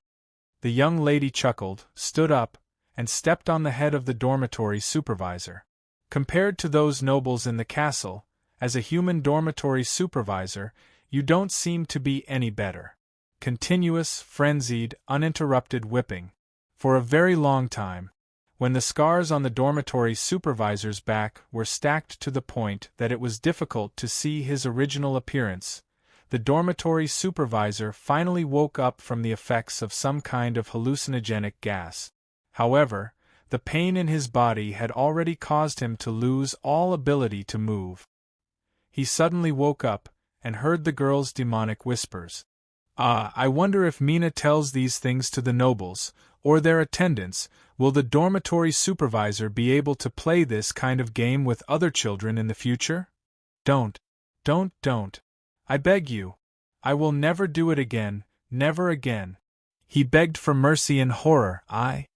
The young lady chuckled, stood up, and stepped on the head of the dormitory supervisor. "Compared to those nobles in the castle, as a human dormitory supervisor, you don't seem to be any better." Continuous, frenzied, uninterrupted whipping. For a very long time. When the scars on the dormitory supervisor's back were stacked to the point that it was difficult to see his original appearance, the dormitory supervisor finally woke up from the effects of some kind of hallucinogenic gas. However, the pain in his body had already caused him to lose all ability to move. He suddenly woke up, and heard the girl's demonic whispers. "Ah, I wonder if Mina tells these things to the nobles, or their attendants. Will the dormitory supervisor be able to play this kind of game with other children in the future? Don't. I beg you. I will never do it again, never again. He begged for mercy in horror. I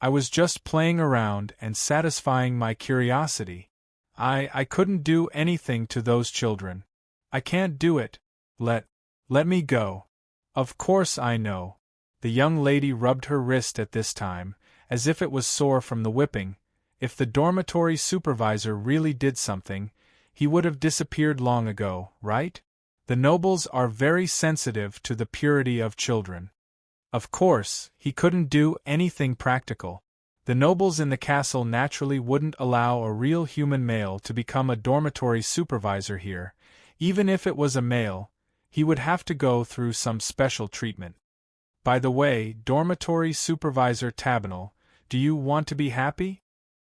was just playing around and satisfying my curiosity. I couldn't do anything to those children. I can't do it. Let me go. Of course I know. The young lady rubbed her wrist at this time, as if it was sore from the whipping. If the dormitory supervisor really did something, he would have disappeared long ago, right? The nobles are very sensitive to the purity of children. Of course, he couldn't do anything practical. The nobles in the castle naturally wouldn't allow a real human male to become a dormitory supervisor here. Even if it was a male, he would have to go through some special treatment. By the way, dormitory supervisor Tabinel, do you want to be happy?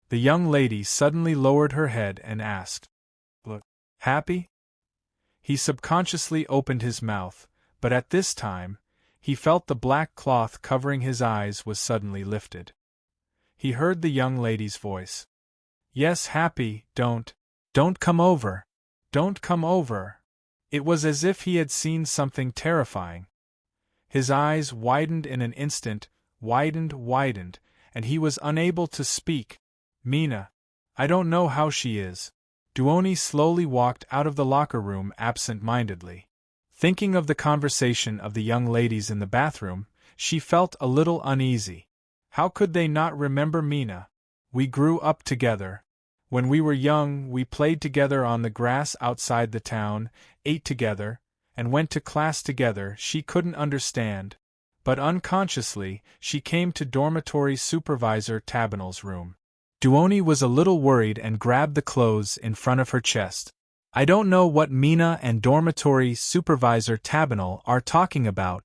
The young lady suddenly lowered her head and asked. Look, happy? He subconsciously opened his mouth, but at this time, he felt the black cloth covering his eyes was suddenly lifted. He heard the young lady's voice. Yes, happy, don't come over. Don't come over. It was as if he had seen something terrifying. His eyes widened in an instant, widened, and he was unable to speak. Mina. I don't know how she is. Duoni slowly walked out of the locker room absent-mindedly. Thinking of the conversation of the young ladies in the bathroom, she felt a little uneasy. How could they not remember Mina? We grew up together. When we were young, we played together on the grass outside the town, ate together, and went to class together. She couldn't understand. But unconsciously, she came to dormitory supervisor Tabinel's room. Duoni was a little worried and grabbed the clothes in front of her chest. I don't know what Mina and dormitory supervisor Tabinel are talking about.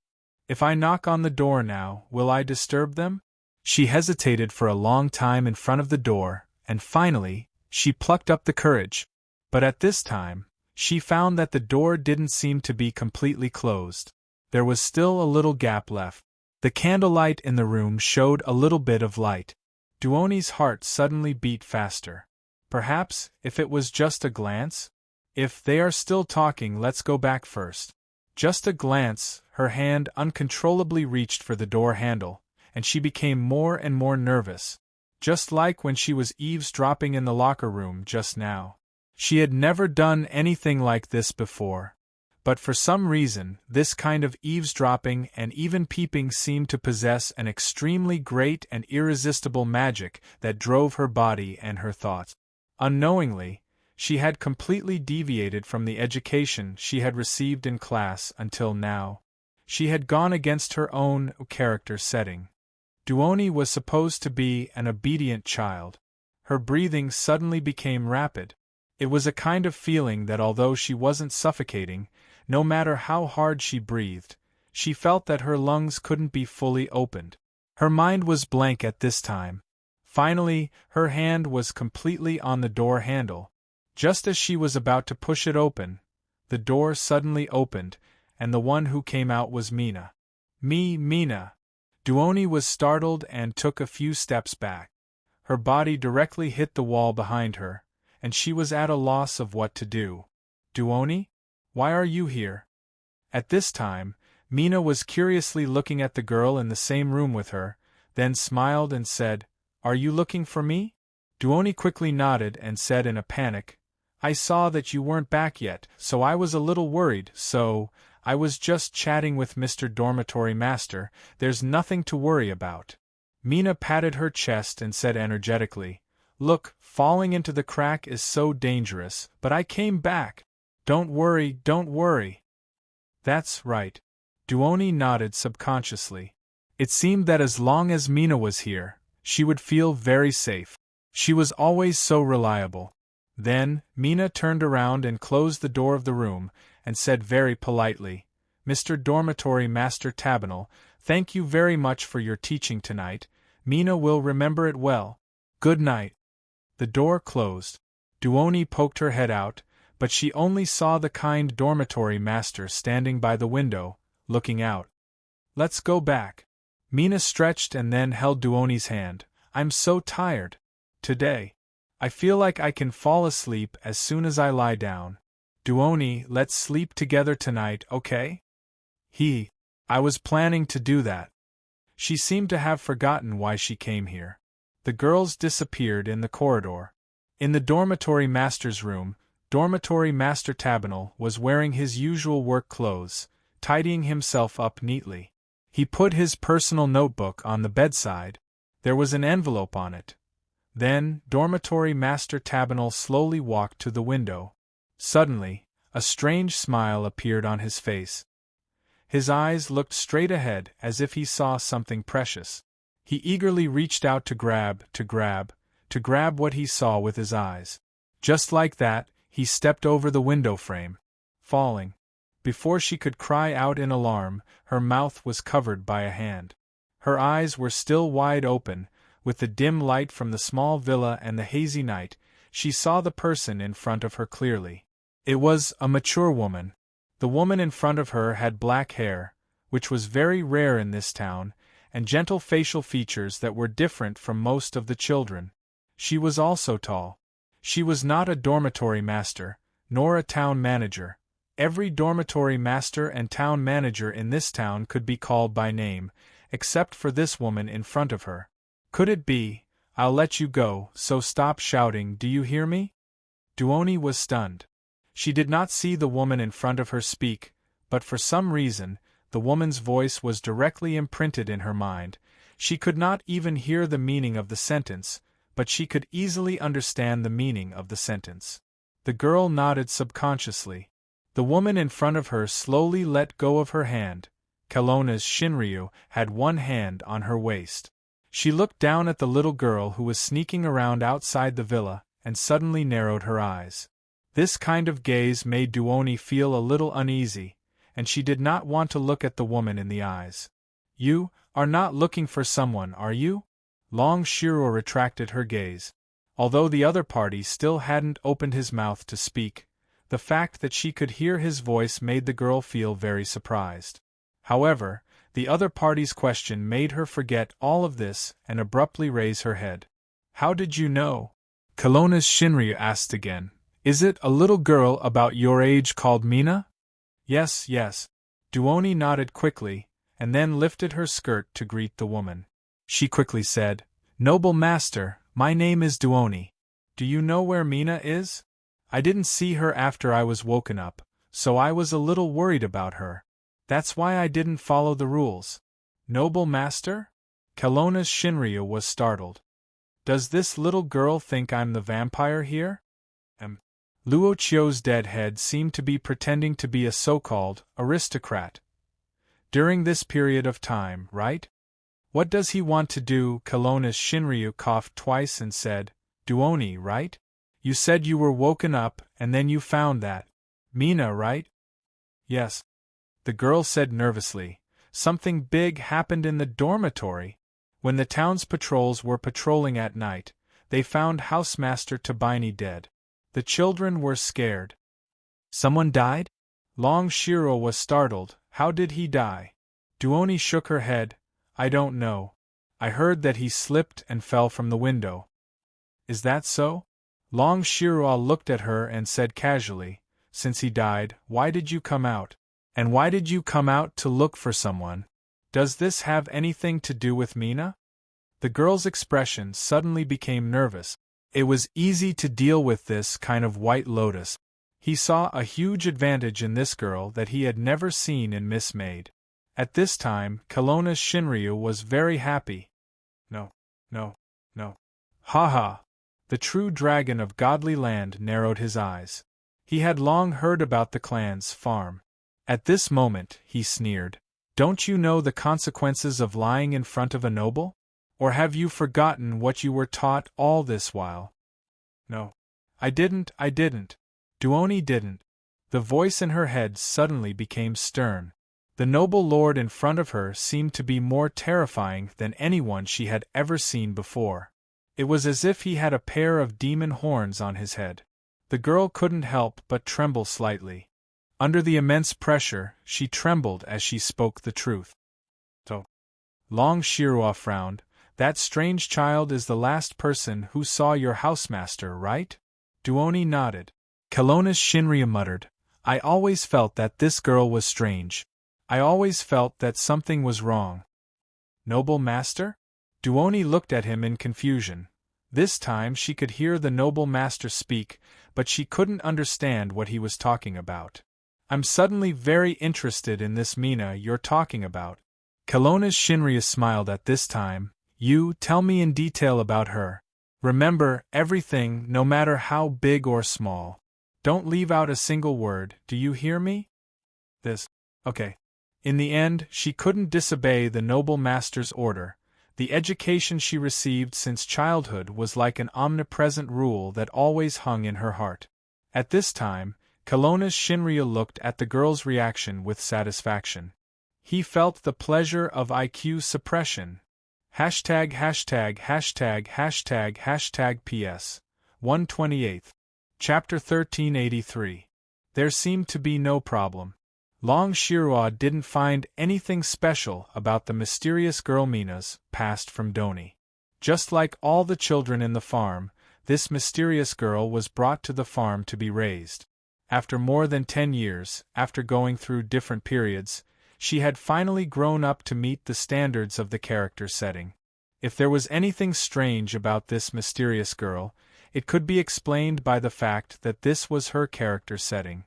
If I knock on the door now, will I disturb them? She hesitated for a long time in front of the door, and finally, she plucked up the courage. But at this time, she found that the door didn't seem to be completely closed. There was still a little gap left. The candlelight in the room showed a little bit of light. Duoni's heart suddenly beat faster. Perhaps, if it was just a glance? If they are still talking, let's go back first. Just a glance, her hand uncontrollably reached for the door handle, and she became more and more nervous. Just like when she was eavesdropping in the locker room just now. She had never done anything like this before. But for some reason, this kind of eavesdropping and even peeping seemed to possess an extremely great and irresistible magic that drove her body and her thoughts. Unknowingly, she had completely deviated from the education she had received in class until now. She had gone against her own character setting. Duoni was supposed to be an obedient child. Her breathing suddenly became rapid. It was a kind of feeling that although she wasn't suffocating, no matter how hard she breathed, she felt that her lungs couldn't be fully opened. Her mind was blank at this time. Finally, her hand was completely on the door handle. Just as she was about to push it open, the door suddenly opened, and the one who came out was Mina. Mina. Duoni was startled and took a few steps back. Her body directly hit the wall behind her, and she was at a loss of what to do. Duoni? Why are you here? At this time, Mina was curiously looking at the girl in the same room with her, then smiled and said, Are you looking for me? Duoni quickly nodded and said in a panic, I saw that you weren't back yet, so I was a little worried, I was just chatting with Mr. Dormitory Master, there's nothing to worry about. Mina patted her chest and said energetically, Look, falling into the crack is so dangerous, but I came back. Don't worry. That's right. Duoni nodded subconsciously. It seemed that as long as Mina was here, she would feel very safe. She was always so reliable. Then, Mina turned around and closed the door of the room, and said very politely, Mr. Dormitory Master Tabinel, thank you very much for your teaching tonight. Mina will remember it well. Good night. The door closed. Duoni poked her head out, but she only saw the kind dormitory master standing by the window, looking out. Let's go back. Mina stretched and then held Duoni's hand. I'm so tired. Today. I feel like I can fall asleep as soon as I lie down. Duoni, let's sleep together tonight, okay? I was planning to do that. She seemed to have forgotten why she came here. The girls disappeared in the corridor. In the dormitory master's room, Dormitory Master Tabinel was wearing his usual work clothes, tidying himself up neatly. He put his personal notebook on the bedside. There was an envelope on it. Then, Dormitory Master Tabinel slowly walked to the window. Suddenly, a strange smile appeared on his face. His eyes looked straight ahead as if he saw something precious. He eagerly reached out to grab what he saw with his eyes. Just like that, he stepped over the window frame, falling. Before she could cry out in alarm, her mouth was covered by a hand. Her eyes were still wide open. With the dim light from the small villa and the hazy night, she saw the person in front of her clearly. It was a mature woman. The woman in front of her had black hair, which was very rare in this town, and gentle facial features that were different from most of the children. She was also tall. She was not a dormitory master, nor a town manager. Every dormitory master and town manager in this town could be called by name, except for this woman in front of her. Could it be, "I'll let you go, so stop shouting, do you hear me?" Duoni was stunned. She did not see the woman in front of her speak, but for some reason, the woman's voice was directly imprinted in her mind. She could not even hear the meaning of the sentence, but she could easily understand the meaning of the sentence. The girl nodded subconsciously. The woman in front of her slowly let go of her hand. Kelowna's Shinryu had one hand on her waist. She looked down at the little girl who was sneaking around outside the villa, and suddenly narrowed her eyes. This kind of gaze made Duoni feel a little uneasy, and she did not want to look at the woman in the eyes. "You are not looking for someone, are you?" Long Shiro retracted her gaze. Although the other party still hadn't opened his mouth to speak, the fact that she could hear his voice made the girl feel very surprised. However, the other party's question made her forget all of this and abruptly raise her head. "How did you know?" Kelowna's Shinryu asked again. "Is it a little girl about your age called Mina?" Yes. Duoni nodded quickly, and then lifted her skirt to greet the woman. She quickly said, "Noble master, my name is Duoni. Do you know where Mina is? I didn't see her after I was woken up, so I was a little worried about her. That's why I didn't follow the rules." "Noble master?" Kelowna's Shinryu was startled. "Does this little girl think I'm the vampire here?" Luo Chio's dead head seemed to be pretending to be a so-called aristocrat. During this period of time, right? "What does he want to do?" Kelowna's Shinryu coughed twice and said, "Duoni, right? You said you were woken up and then you found that Mina, right?" "Yes," the girl said nervously. "Something big happened in the dormitory. When the town's patrols were patrolling at night, they found Housemaster Tabini dead. The children were scared." "Someone died?" Long Shiro was startled. "How did he die?" Duoni shook her head. "I don't know. I heard that he slipped and fell from the window." "Is that so?" Long Shiro looked at her and said casually, "Since he died, why did you come out? And why did you come out to look for someone? Does this have anything to do with Mina?" The girl's expression suddenly became nervous. It was easy to deal with this kind of White Lotus. He saw a huge advantage in this girl that he had never seen in Miss Maid. At this time, Kelowna's Shinryu was very happy. No. Ha. The true dragon of Godly Land narrowed his eyes. He had long heard about the clan's farm. At this moment, he sneered. "Don't you know the consequences of lying in front of a noble? Or have you forgotten what you were taught all this while?" "No. I didn't. Duoni didn't." The voice in her head suddenly became stern. The noble lord in front of her seemed to be more terrifying than anyone she had ever seen before. It was as if he had a pair of demon horns on his head. The girl couldn't help but tremble slightly. Under the immense pressure, she trembled as she spoke the truth. "So." Long Shiro frowned. "That strange child is the last person who saw your housemaster, right?" Duoni nodded. Kelowna's Shinryu muttered, "I always felt that this girl was strange. I always felt that something was wrong. Noble master? Duoni looked at him in confusion. This time she could hear the noble master speak, but she couldn't understand what he was talking about. I'm suddenly very interested in this Mina you're talking about. Kelowna's Shinryu smiled at this time. You tell me in detail about her. Remember, everything, no matter how big or small. Don't leave out a single word, do you hear me? Okay. In the end, she couldn't disobey the noble master's order. The education she received since childhood was like an omnipresent rule that always hung in her heart. At this time, Kelowna's Shinryu looked at the girl's reaction with satisfaction. He felt the pleasure of IQ suppression. ######### PS. 128. Chapter 1383. There seemed to be no problem. Long Shirua didn't find anything special about the mysterious girl Mina's past from Doni. Just like all the children in the farm, this mysterious girl was brought to the farm to be raised. After more than 10 years, after going through different periods, she had finally grown up to meet the standards of the character setting. If there was anything strange about this mysterious girl, it could be explained by the fact that this was her character setting.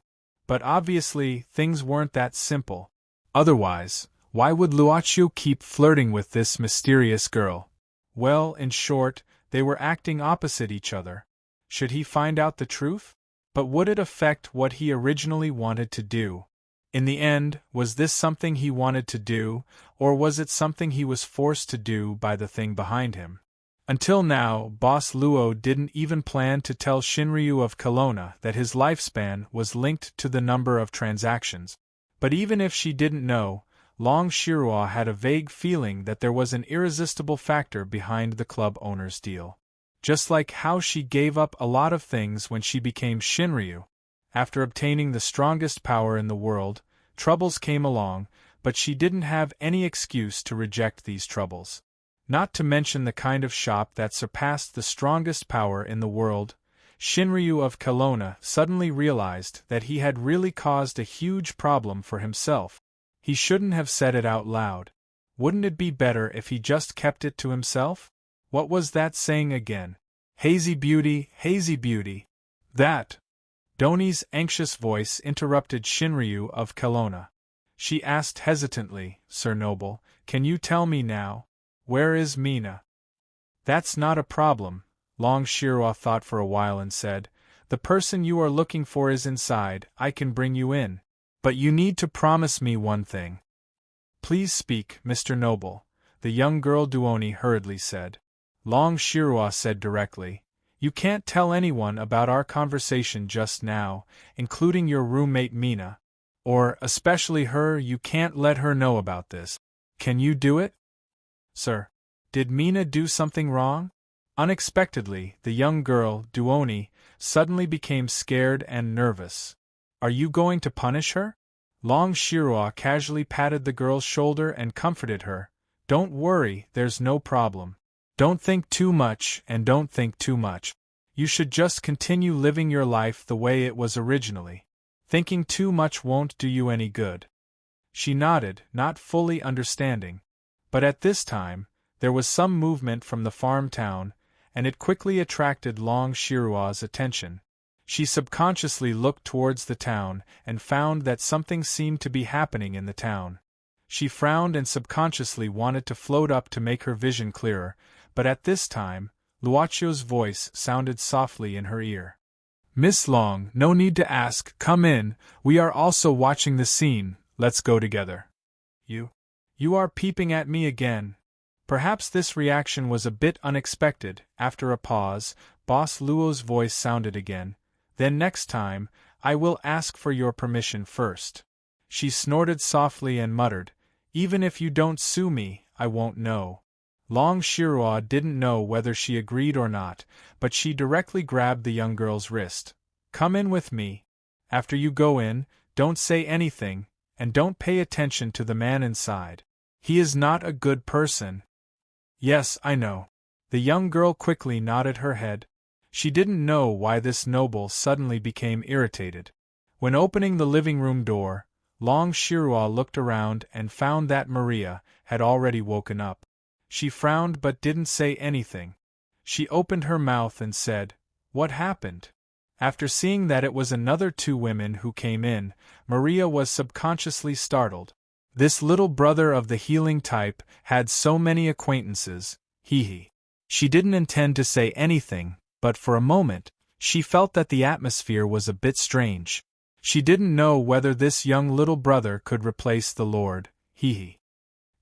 But obviously, things weren't that simple. Otherwise, why would Luochu keep flirting with this mysterious girl? Well, in short, they were acting opposite each other. Should he find out the truth? But would it affect what he originally wanted to do? In the end, was this something he wanted to do, or was it something he was forced to do by the thing behind him? Until now, Boss Luo didn't even plan to tell Shinryu of Kelowna that his lifespan was linked to the number of transactions. But even if she didn't know, Long Shirua had a vague feeling that there was an irresistible factor behind the club owner's deal. Just like how she gave up a lot of things when she became Shinryu. After obtaining the strongest power in the world, troubles came along, but she didn't have any excuse to reject these troubles. Not to mention the kind of shop that surpassed the strongest power in the world, Shinryu of Kelowna suddenly realized that he had really caused a huge problem for himself. He shouldn't have said it out loud. Wouldn't it be better if he just kept it to himself? What was that saying again? Hazy beauty, hazy beauty. That. Doni's anxious voice interrupted Shinryu of Kelowna. She asked hesitantly, Sir Noble, can you tell me now? Where is Mina? That's not a problem, Long Shirua thought for a while and said. The person you are looking for is inside, I can bring you in. But you need to promise me one thing. Please speak, Mr. Noble, the young girl Duoni hurriedly said. Long Shirua said directly, You can't tell anyone about our conversation just now, including your roommate Mina. Or, especially her, you can't let her know about this. Can you do it? Sir, did Mina do something wrong? Unexpectedly, the young girl, Duoni, suddenly became scared and nervous. Are you going to punish her? Long Shirua casually patted the girl's shoulder and comforted her. Don't worry, there's no problem. Don't think too much and don't think too much. You should just continue living your life the way it was originally. Thinking too much won't do you any good. She nodded, not fully understanding. But at this time, there was some movement from the farm town, and it quickly attracted Long Shirua's attention. She subconsciously looked towards the town and found that something seemed to be happening in the town. She frowned and subconsciously wanted to float up to make her vision clearer, but at this time, Luocho's voice sounded softly in her ear. Miss Long, no need to ask, come in, we are also watching the scene, let's go together. You are peeping at me again. Perhaps this reaction was a bit unexpected. After a pause, Boss Luo's voice sounded again. Then next time, I will ask for your permission first. She snorted softly and muttered, Even if you don't sue me, I won't know. Long Shirua didn't know whether she agreed or not, but she directly grabbed the young girl's wrist. Come in with me. After you go in, don't say anything, and don't pay attention to the man inside. He is not a good person. Yes, I know. The young girl quickly nodded her head. She didn't know why this noble suddenly became irritated. When opening the living room door, Long Shirua looked around and found that Maria had already woken up. She frowned but didn't say anything. She opened her mouth and said, "What happened?" After seeing that it was another two women who came in, Maria was subconsciously startled. This little brother of the healing type had so many acquaintances, hee. She didn't intend to say anything, but for a moment, she felt that the atmosphere was a bit strange. She didn't know whether this young little brother could replace the lord, hee.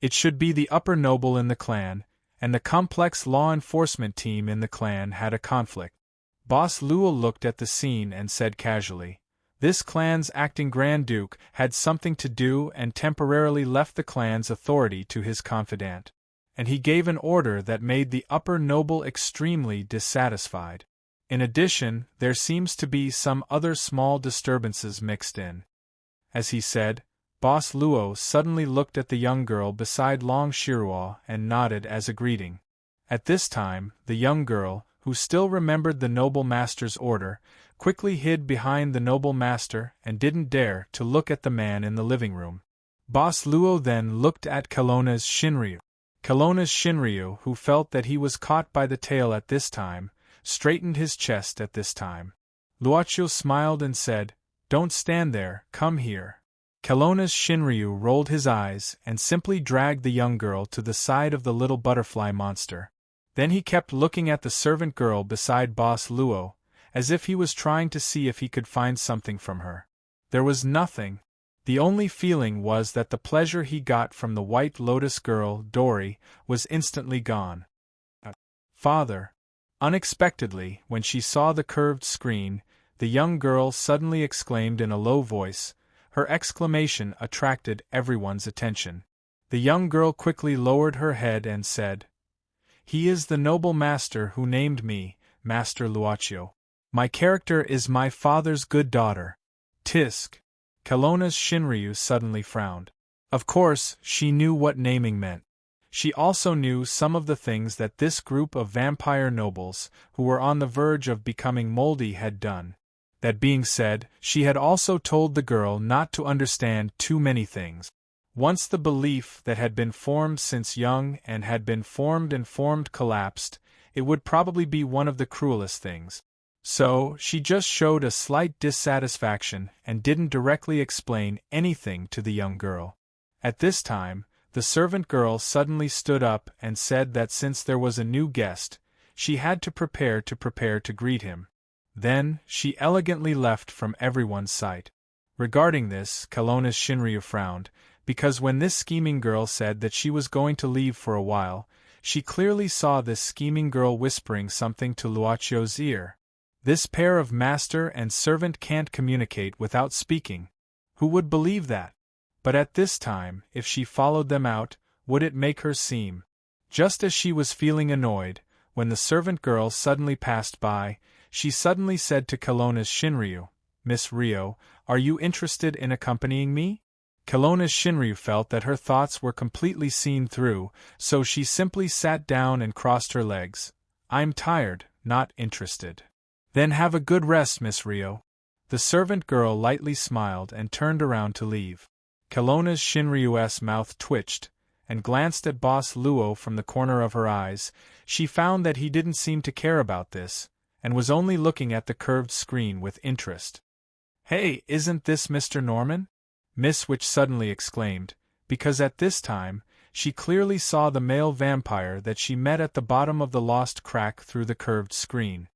It should be the upper noble in the clan, and the complex law enforcement team in the clan had a conflict. Boss Luo looked at the scene and said casually, "This clan's acting Grand Duke had something to do and temporarily left the clan's authority to his confidant. And he gave an order that made the upper noble extremely dissatisfied. In addition, there seems to be some other small disturbances mixed in." As he said, Boss Luo suddenly looked at the young girl beside Long Shirua and nodded as a greeting. At this time, the young girl, who still remembered the noble master's order, quickly hid behind the noble master and didn't dare to look at the man in the living room. Boss Luo then looked at Kelowna's Shinryu. Kelowna's Shinryu, who felt that he was caught by the tail at this time, straightened his chest at this time. Luocho smiled and said, "Don't stand there, come here." Kelowna's Shinryu rolled his eyes and simply dragged the young girl to the side of the little butterfly monster. Then he kept looking at the servant girl beside Boss Luo, as if he was trying to see if he could find something from her. There was nothing. The only feeling was that the pleasure he got from the White Lotus girl, Dory, was instantly gone. "Father." Unexpectedly, when she saw the curved screen, the young girl suddenly exclaimed in a low voice. Her exclamation attracted everyone's attention. The young girl quickly lowered her head and said, "He is the noble master who named me, Master Luocho. My character is my father's good daughter. Tisk." Kelowna's Shinryu suddenly frowned. Of course, she knew what naming meant. She also knew some of the things that this group of vampire nobles, who were on the verge of becoming moldy, had done. That being said, she had also told the girl not to understand too many things. Once the belief that had been formed since young and had been formed and formed collapsed, it would probably be one of the cruelest things. So, she just showed a slight dissatisfaction and didn't directly explain anything to the young girl. At this time, the servant girl suddenly stood up and said that since there was a new guest, she had to prepare to greet him. Then, she elegantly left from everyone's sight. Regarding this, Kelowna's Shinryu frowned, because when this scheming girl said that she was going to leave for a while, she clearly saw this scheming girl whispering something to Luocho's ear. This pair of master and servant can't communicate without speaking. Who would believe that? But at this time, if she followed them out, would it make her seem? Just as she was feeling annoyed, when the servant girl suddenly passed by, she suddenly said to Kelowna's Shinryu, "Miss Rio, are you interested in accompanying me?" Kelowna's Shinryu felt that her thoughts were completely seen through, so she simply sat down and crossed her legs. "I'm tired, not interested." "Then have a good rest, Miss Rio." The servant girl lightly smiled and turned around to leave. Kelowna's Shinryu's mouth twitched, and glanced at Boss Luo from the corner of her eyes. She found that he didn't seem to care about this, and was only looking at the curved screen with interest. "Hey, isn't this Mr. Norman?" Miss Witch suddenly exclaimed, because at this time, she clearly saw the male vampire that she met at the bottom of the lost crack through the curved screen.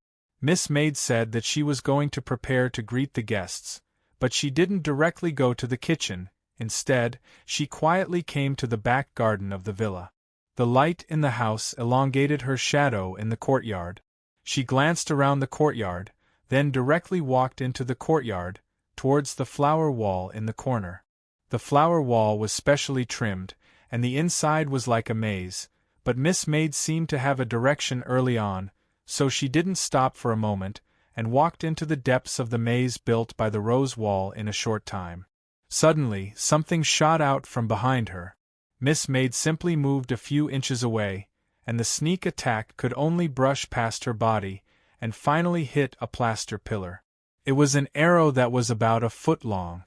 Miss Maid said that she was going to prepare to greet the guests, but she didn't directly go to the kitchen. Instead, she quietly came to the back garden of the villa. The light in the house elongated her shadow in the courtyard. She glanced around the courtyard, then directly walked into the courtyard, towards the flower wall in the corner. The flower wall was specially trimmed, and the inside was like a maze, but Miss Maid seemed to have a direction early on, so she didn't stop for a moment, and walked into the depths of the maze built by the rose wall in a short time. Suddenly, something shot out from behind her. Miss Maid simply moved a few inches away, and the sneak attack could only brush past her body, and finally hit a plaster pillar. It was an arrow that was about a foot long.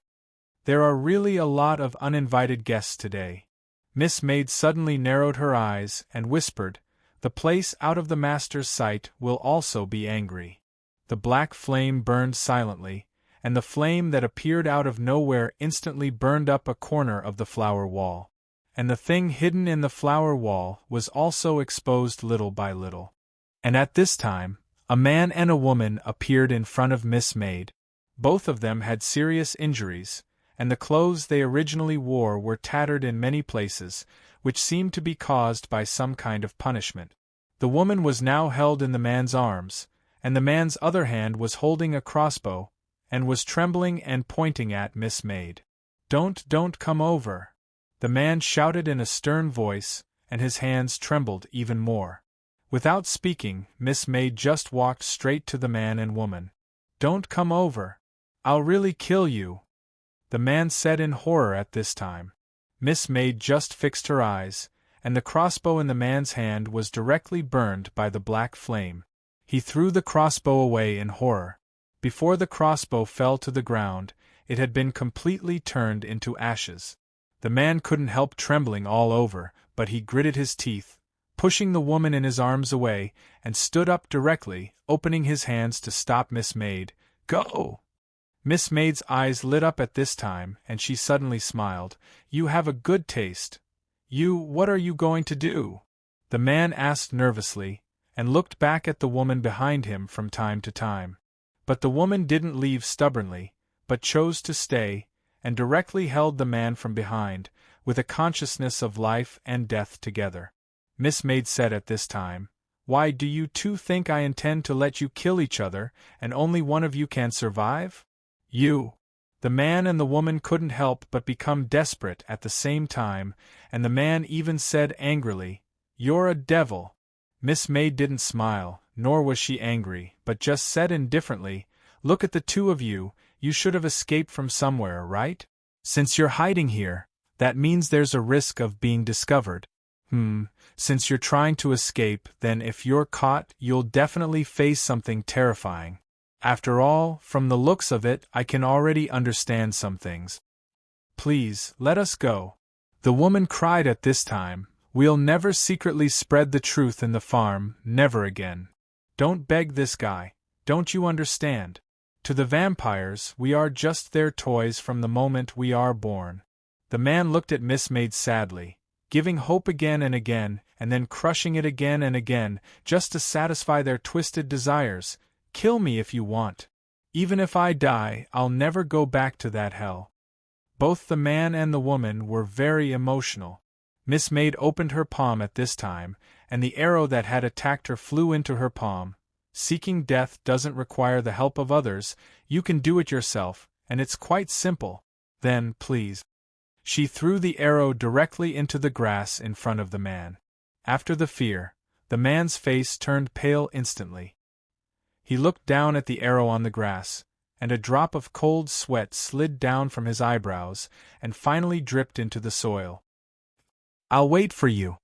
There are really a lot of uninvited guests today. Miss Maid suddenly narrowed her eyes and whispered, "The place out of the master's sight will also be angry." The black flame burned silently, and the flame that appeared out of nowhere instantly burned up a corner of the flower wall. And the thing hidden in the flower wall was also exposed little by little. And at this time, a man and a woman appeared in front of Miss Maid. Both of them had serious injuries, and the clothes they originally wore were tattered in many places, which seemed to be caused by some kind of punishment. The woman was now held in the man's arms, and the man's other hand was holding a crossbow, and was trembling and pointing at Miss Maid. Don't come over!" the man shouted in a stern voice, and his hands trembled even more. Without speaking, Miss Maid just walked straight to the man and woman. "Don't come over! I'll really kill you!" the man said in horror at this time. Miss Maid just fixed her eyes, and the crossbow in the man's hand was directly burned by the black flame. He threw the crossbow away in horror. Before the crossbow fell to the ground, it had been completely turned into ashes. The man couldn't help trembling all over, but he gritted his teeth, pushing the woman in his arms away, and stood up directly, opening his hands to stop Miss Maid. "Go!" Miss Maid's eyes lit up at this time, and she suddenly smiled. "You have a good taste. What are you going to do?" the man asked nervously, and looked back at the woman behind him from time to time. But the woman didn't leave stubbornly, but chose to stay, and directly held the man from behind, with a consciousness of life and death together. Miss Maid said at this time, "Why do you two think I intend to let you kill each other, and only one of you can survive?" The man and the woman couldn't help but become desperate at the same time, and the man even said angrily, "You're a devil." Miss Maid didn't smile, nor was she angry, but just said indifferently, "Look at the two of you, you should have escaped from somewhere, right? Since you're hiding here, that means there's a risk of being discovered. Since you're trying to escape, then if you're caught, you'll definitely face something terrifying. After all, from the looks of it, I can already understand some things. Please, let us go." The woman cried at this time, "We'll never secretly spread the truth in the farm, never again. Don't beg this guy, don't you understand? To the vampires, we are just their toys from the moment we are born." The man looked at Miss Maid sadly, giving hope again and again, and then crushing it again and again, just to satisfy their twisted desires. "Kill me if you want. Even if I die, I'll never go back to that hell." Both the man and the woman were very emotional. Miss Maid opened her palm at this time, and the arrow that had attacked her flew into her palm. Seeking death doesn't require the help of others, you can do it yourself, and it's quite simple. Then, please. She threw the arrow directly into the grass in front of the man. After the fear, the man's face turned pale instantly. He looked down at the arrow on the grass, and a drop of cold sweat slid down from his eyebrows, and finally dripped into the soil. "I'll wait for you."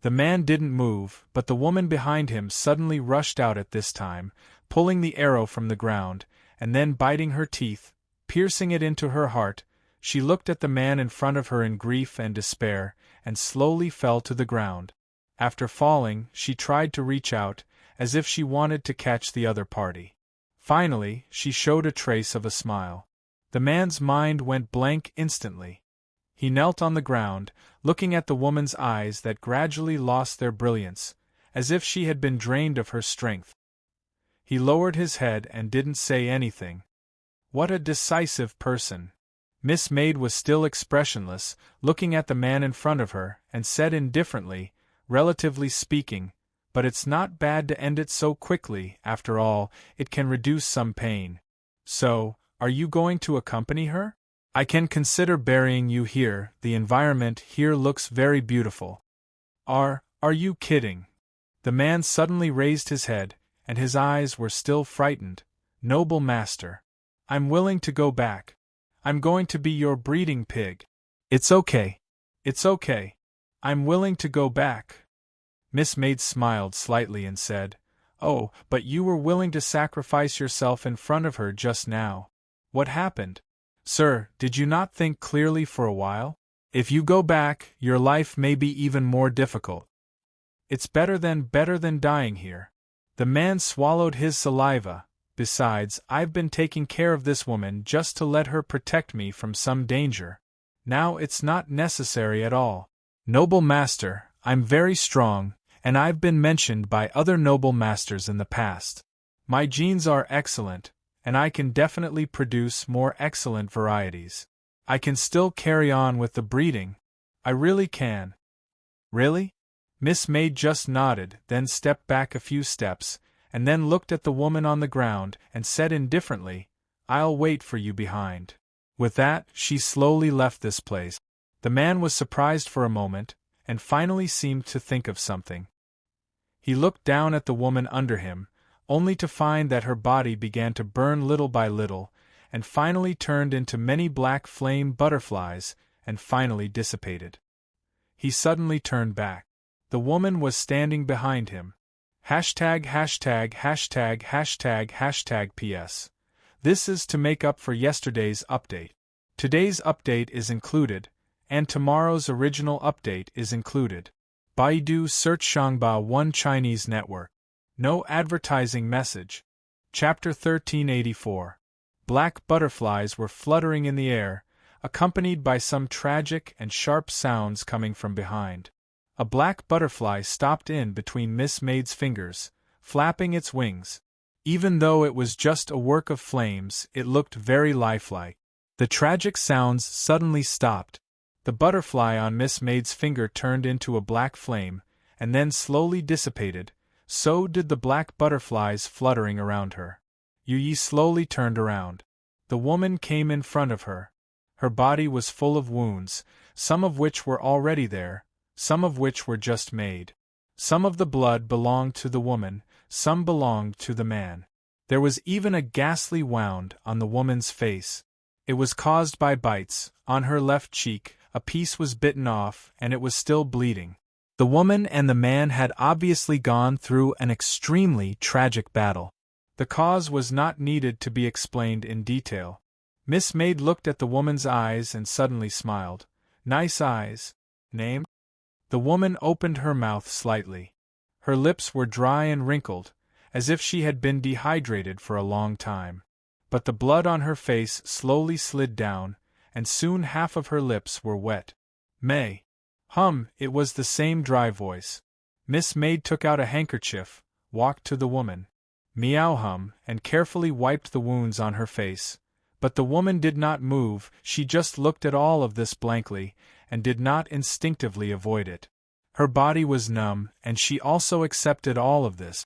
The man didn't move, but the woman behind him suddenly rushed out at this time, pulling the arrow from the ground, and then biting her teeth, piercing it into her heart. She looked at the man in front of her in grief and despair, and slowly fell to the ground. After falling, she tried to reach out, as if she wanted to catch the other party. Finally, she showed a trace of a smile. The man's mind went blank instantly. He knelt on the ground, looking at the woman's eyes that gradually lost their brilliance, as if she had been drained of her strength. He lowered his head and didn't say anything. What a decisive person! Miss Maid was still expressionless, looking at the man in front of her, and said indifferently, "Relatively speaking, but it's not bad to end it so quickly. After all, it can reduce some pain. So, are you going to accompany her? I can consider burying you here. The environment here looks very beautiful." Are you kidding?" The man suddenly raised his head, and his eyes were still frightened. "Noble master, I'm willing to go back. I'm going to be your breeding pig." It's okay. I'm willing to go back." Miss Maid smiled slightly and said, "Oh, but you were willing to sacrifice yourself in front of her just now. What happened?" Sir, did you not think clearly for a while? If you go back, your life may be even more difficult. It's better than dying here. The man swallowed his saliva. Besides, I've been taking care of this woman just to let her protect me from some danger. Now it's not necessary at all. Noble master, I'm very strong, and I've been mentioned by other noble masters in the past. My genes are excellent, and I can definitely produce more excellent varieties. I can still carry on with the breeding. I really can. Really? Miss Maid just nodded, then stepped back a few steps, and then looked at the woman on the ground and said indifferently, "I'll wait for you behind." With that, she slowly left this place. The man was surprised for a moment, and finally seemed to think of something. He looked down at the woman under him, only to find that her body began to burn little by little, and finally turned into many black flame butterflies, and finally dissipated. He suddenly turned back. The woman was standing behind him. ######PS. This is to make up for yesterday's update. Today's update is included, and tomorrow's original update is included. Baidu Search Shanghba 1 Chinese Network. No advertising message. Chapter 1384. Black butterflies were fluttering in the air, accompanied by some tragic and sharp sounds coming from behind. A black butterfly stopped in between Miss Maid's fingers, flapping its wings. Even though it was just a work of flames, it looked very lifelike. The tragic sounds suddenly stopped. The butterfly on Miss Maid's finger turned into a black flame, and then slowly dissipated. So did the black butterflies fluttering around her. Yi slowly turned around. The woman came in front of her. Her body was full of wounds, some of which were already there, some of which were just made. Some of the blood belonged to the woman, some belonged to the man. There was even a ghastly wound on the woman's face. It was caused by bites. On her left cheek, a piece was bitten off, and it was still bleeding. The woman and the man had obviously gone through an extremely tragic battle. The cause was not needed to be explained in detail. Miss Maid looked at the woman's eyes and suddenly smiled. "Nice eyes. Name?" The woman opened her mouth slightly. Her lips were dry and wrinkled, as if she had been dehydrated for a long time. But the blood on her face slowly slid down, and soon half of her lips were wet. "May." It was the same dry voice. Miss Maid took out a handkerchief, walked to the woman. Meow and carefully wiped the wounds on her face. But the woman did not move, she just looked at all of this blankly, and did not instinctively avoid it. Her body was numb, and she also accepted all of this.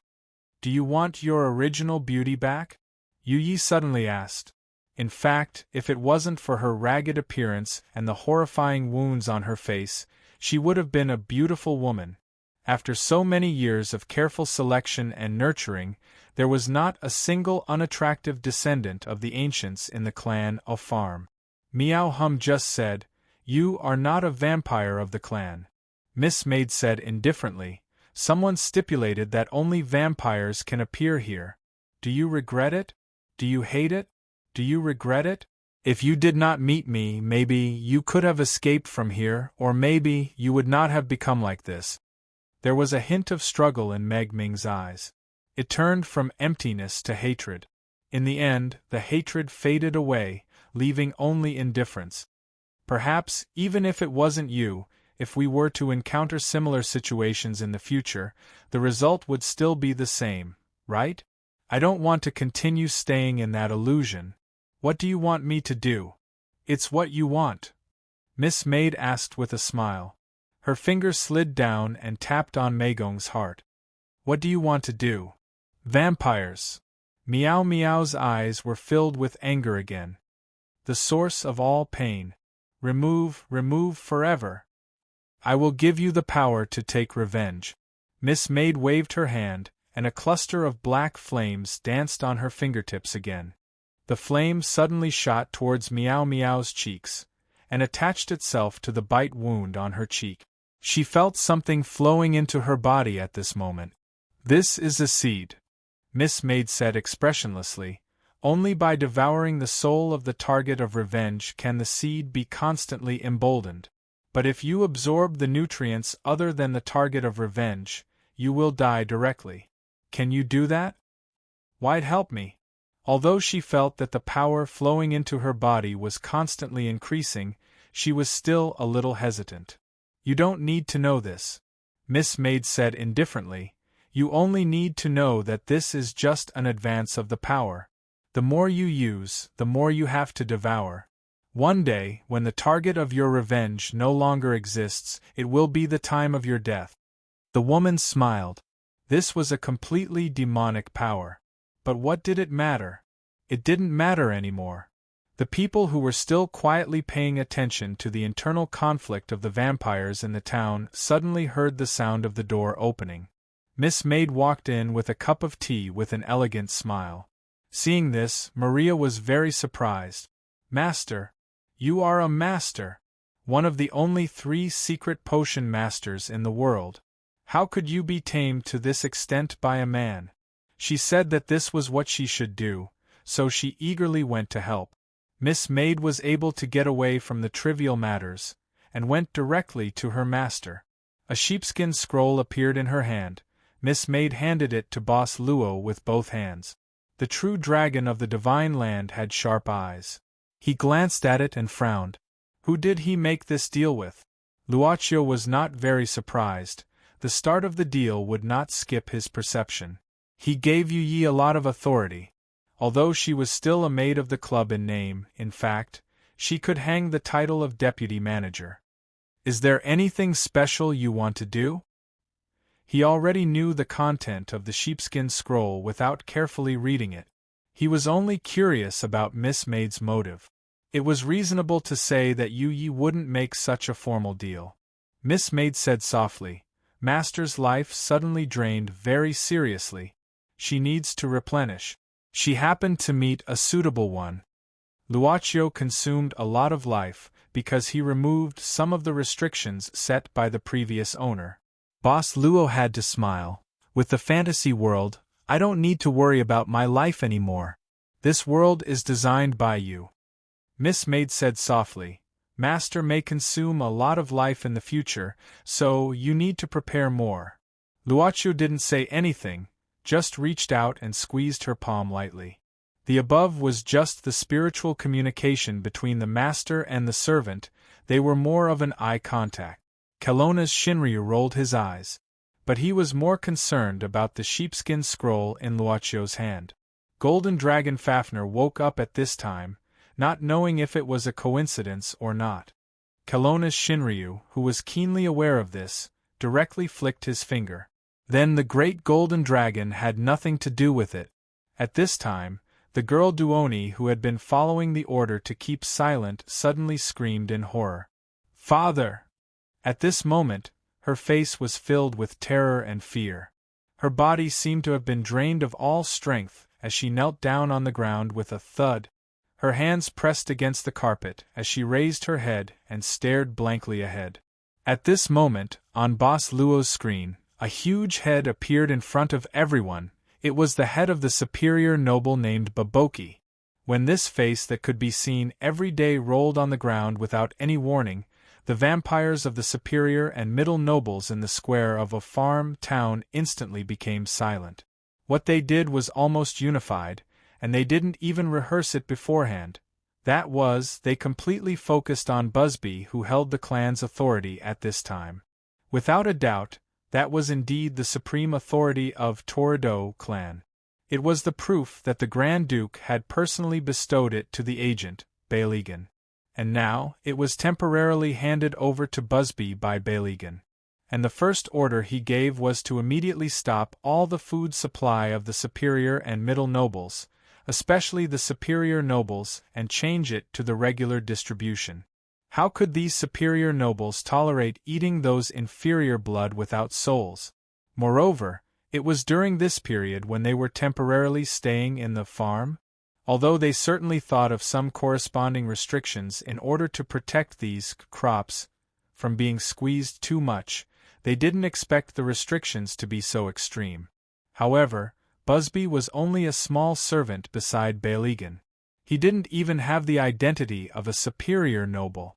"Do you want your original beauty back?" Yi suddenly asked. In fact, if it wasn't for her ragged appearance and the horrifying wounds on her face, she would have been a beautiful woman. After so many years of careful selection and nurturing, there was not a single unattractive descendant of the ancients in the clan of Farm. Meow just said, "You are not a vampire of the clan." Miss Maid said indifferently, "Someone stipulated that only vampires can appear here. Do you regret it? Do you hate it? Do you regret it? If you did not meet me, maybe you could have escaped from here, or maybe you would not have become like this." There was a hint of struggle in Meg Ming's eyes. It turned from emptiness to hatred. In the end, the hatred faded away, leaving only indifference. "Perhaps, even if it wasn't you, if we were to encounter similar situations in the future, the result would still be the same, right? I don't want to continue staying in that illusion. What do you want me to do?" "It's what you want," Miss Maid asked with a smile. Her finger slid down and tapped on Meigong's heart. "What do you want to do?" "Vampires." Meow's eyes were filled with anger again. "The source of all pain. Remove forever. I will give you the power to take revenge." Miss Maid waved her hand, and a cluster of black flames danced on her fingertips again. The flame suddenly shot towards Meow's cheeks, and attached itself to the bite wound on her cheek. She felt something flowing into her body at this moment. "This is a seed," Miss Maid said expressionlessly, Only by devouring the soul of the target of revenge can the seed be constantly emboldened. But if you absorb the nutrients other than the target of revenge, you will die directly. Can you do that? Why'd help me? Although she felt that the power flowing into her body was constantly increasing, she was still a little hesitant. You don't need to know this, Miss Maid said indifferently. You only need to know that this is just an advance of the power. The more you use, the more you have to devour. One day, when the target of your revenge no longer exists, it will be the time of your death. The woman smiled. This was a completely demonic power. But what did it matter? It didn't matter anymore. The people who were still quietly paying attention to the internal conflict of the vampires in the town suddenly heard the sound of the door opening. Miss Maid walked in with a cup of tea with an elegant smile. Seeing this, Maria was very surprised. Master! You are a master! One of the only 3 secret potion masters in the world. How could you be tamed to this extent by a man? She said that this was what she should do, so she eagerly went to help. Miss Maid was able to get away from the trivial matters, and went directly to her master. A sheepskin scroll appeared in her hand. Miss Maid handed it to Boss Luo with both hands. The true dragon of the divine land had sharp eyes. He glanced at it and frowned. Who did he make this deal with? Luocio was not very surprised. The start of the deal would not skip his perception. He gave Yu Yi a lot of authority. Although she was still a maid of the club in name, in fact, she could hang the title of deputy manager. Is there anything special you want to do? He already knew the content of the sheepskin scroll without carefully reading it. He was only curious about Miss Maid's motive. It was reasonable to say that Yu Yi wouldn't make such a formal deal. Miss Maid said softly, Master's life suddenly drained very seriously. She needs to replenish. She happened to meet a suitable one. Luocio consumed a lot of life because he removed some of the restrictions set by the previous owner. Boss Luo had to smile. With the fantasy world, I don't need to worry about my life anymore. This world is designed by you. Miss Maid said softly, Master may consume a lot of life in the future, so you need to prepare more. Luocio didn't say anything, just reached out and squeezed her palm lightly. The above was just the spiritual communication between the master and the servant. They were more of an eye contact. Kelowna's Shinryu rolled his eyes. But he was more concerned about the sheepskin scroll in Luocio's hand. Golden Dragon Fafnir woke up at this time, not knowing if it was a coincidence or not. Kelowna's Shinryu, who was keenly aware of this, directly flicked his finger. Then the great golden dragon had nothing to do with it. At this time, the girl Duoni, who had been following the order to keep silent, suddenly screamed in horror. Father! At this moment, her face was filled with terror and fear. Her body seemed to have been drained of all strength as she knelt down on the ground with a thud. Her hands pressed against the carpet as she raised her head and stared blankly ahead. At this moment, on Boss Luo's screen, a huge head appeared in front of everyone. It was the head of the superior noble named Baboki. When this face that could be seen every day rolled on the ground without any warning, the vampires of the superior and middle nobles in the square of a farm town instantly became silent. What they did was almost unified, and they didn't even rehearse it beforehand. That was, they completely focused on Busby, who held the clan's authority at this time. Without a doubt, that was indeed the supreme authority of Toredo clan. It was the proof that the Grand Duke had personally bestowed it to the agent, Balegan. And now, it was temporarily handed over to Busby by Balegan. And the first order he gave was to immediately stop all the food supply of the superior and middle nobles, especially the superior nobles, and change it to the regular distribution. How could these superior nobles tolerate eating those inferior blood without souls? Moreover, it was during this period when they were temporarily staying in the farm. Although they certainly thought of some corresponding restrictions in order to protect these crops from being squeezed too much, they didn't expect the restrictions to be so extreme. However, Busby was only a small servant beside Balegan. He didn't even have the identity of a superior noble.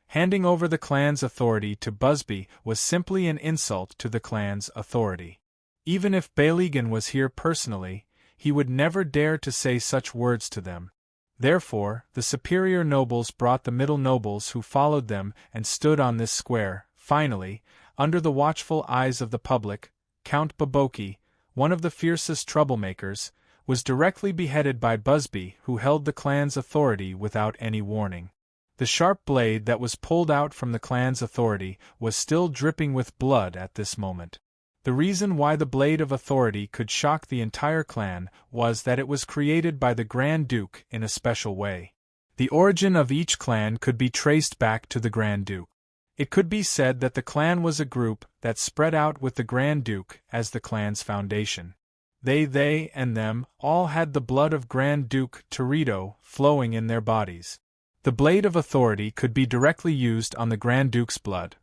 Handing over the clan's authority to Busby was simply an insult to the clan's authority. Even if Balegan was here personally, he would never dare to say such words to them. Therefore, the superior nobles brought the middle nobles who followed them and stood on this square. Finally, under the watchful eyes of the public, Count Baboki, one of the fiercest troublemakers, was directly beheaded by Busby, who held the clan's authority without any warning. The sharp blade that was pulled out from the clan's authority was still dripping with blood at this moment. The reason why the blade of authority could shock the entire clan was that it was created by the Grand Duke in a special way. The origin of each clan could be traced back to the Grand Duke. It could be said that the clan was a group that spread out with the Grand Duke as the clan's foundation. They and them all had the blood of Grand Duke Torito flowing in their bodies. The blade of authority could be directly used on the Grand Duke's blood.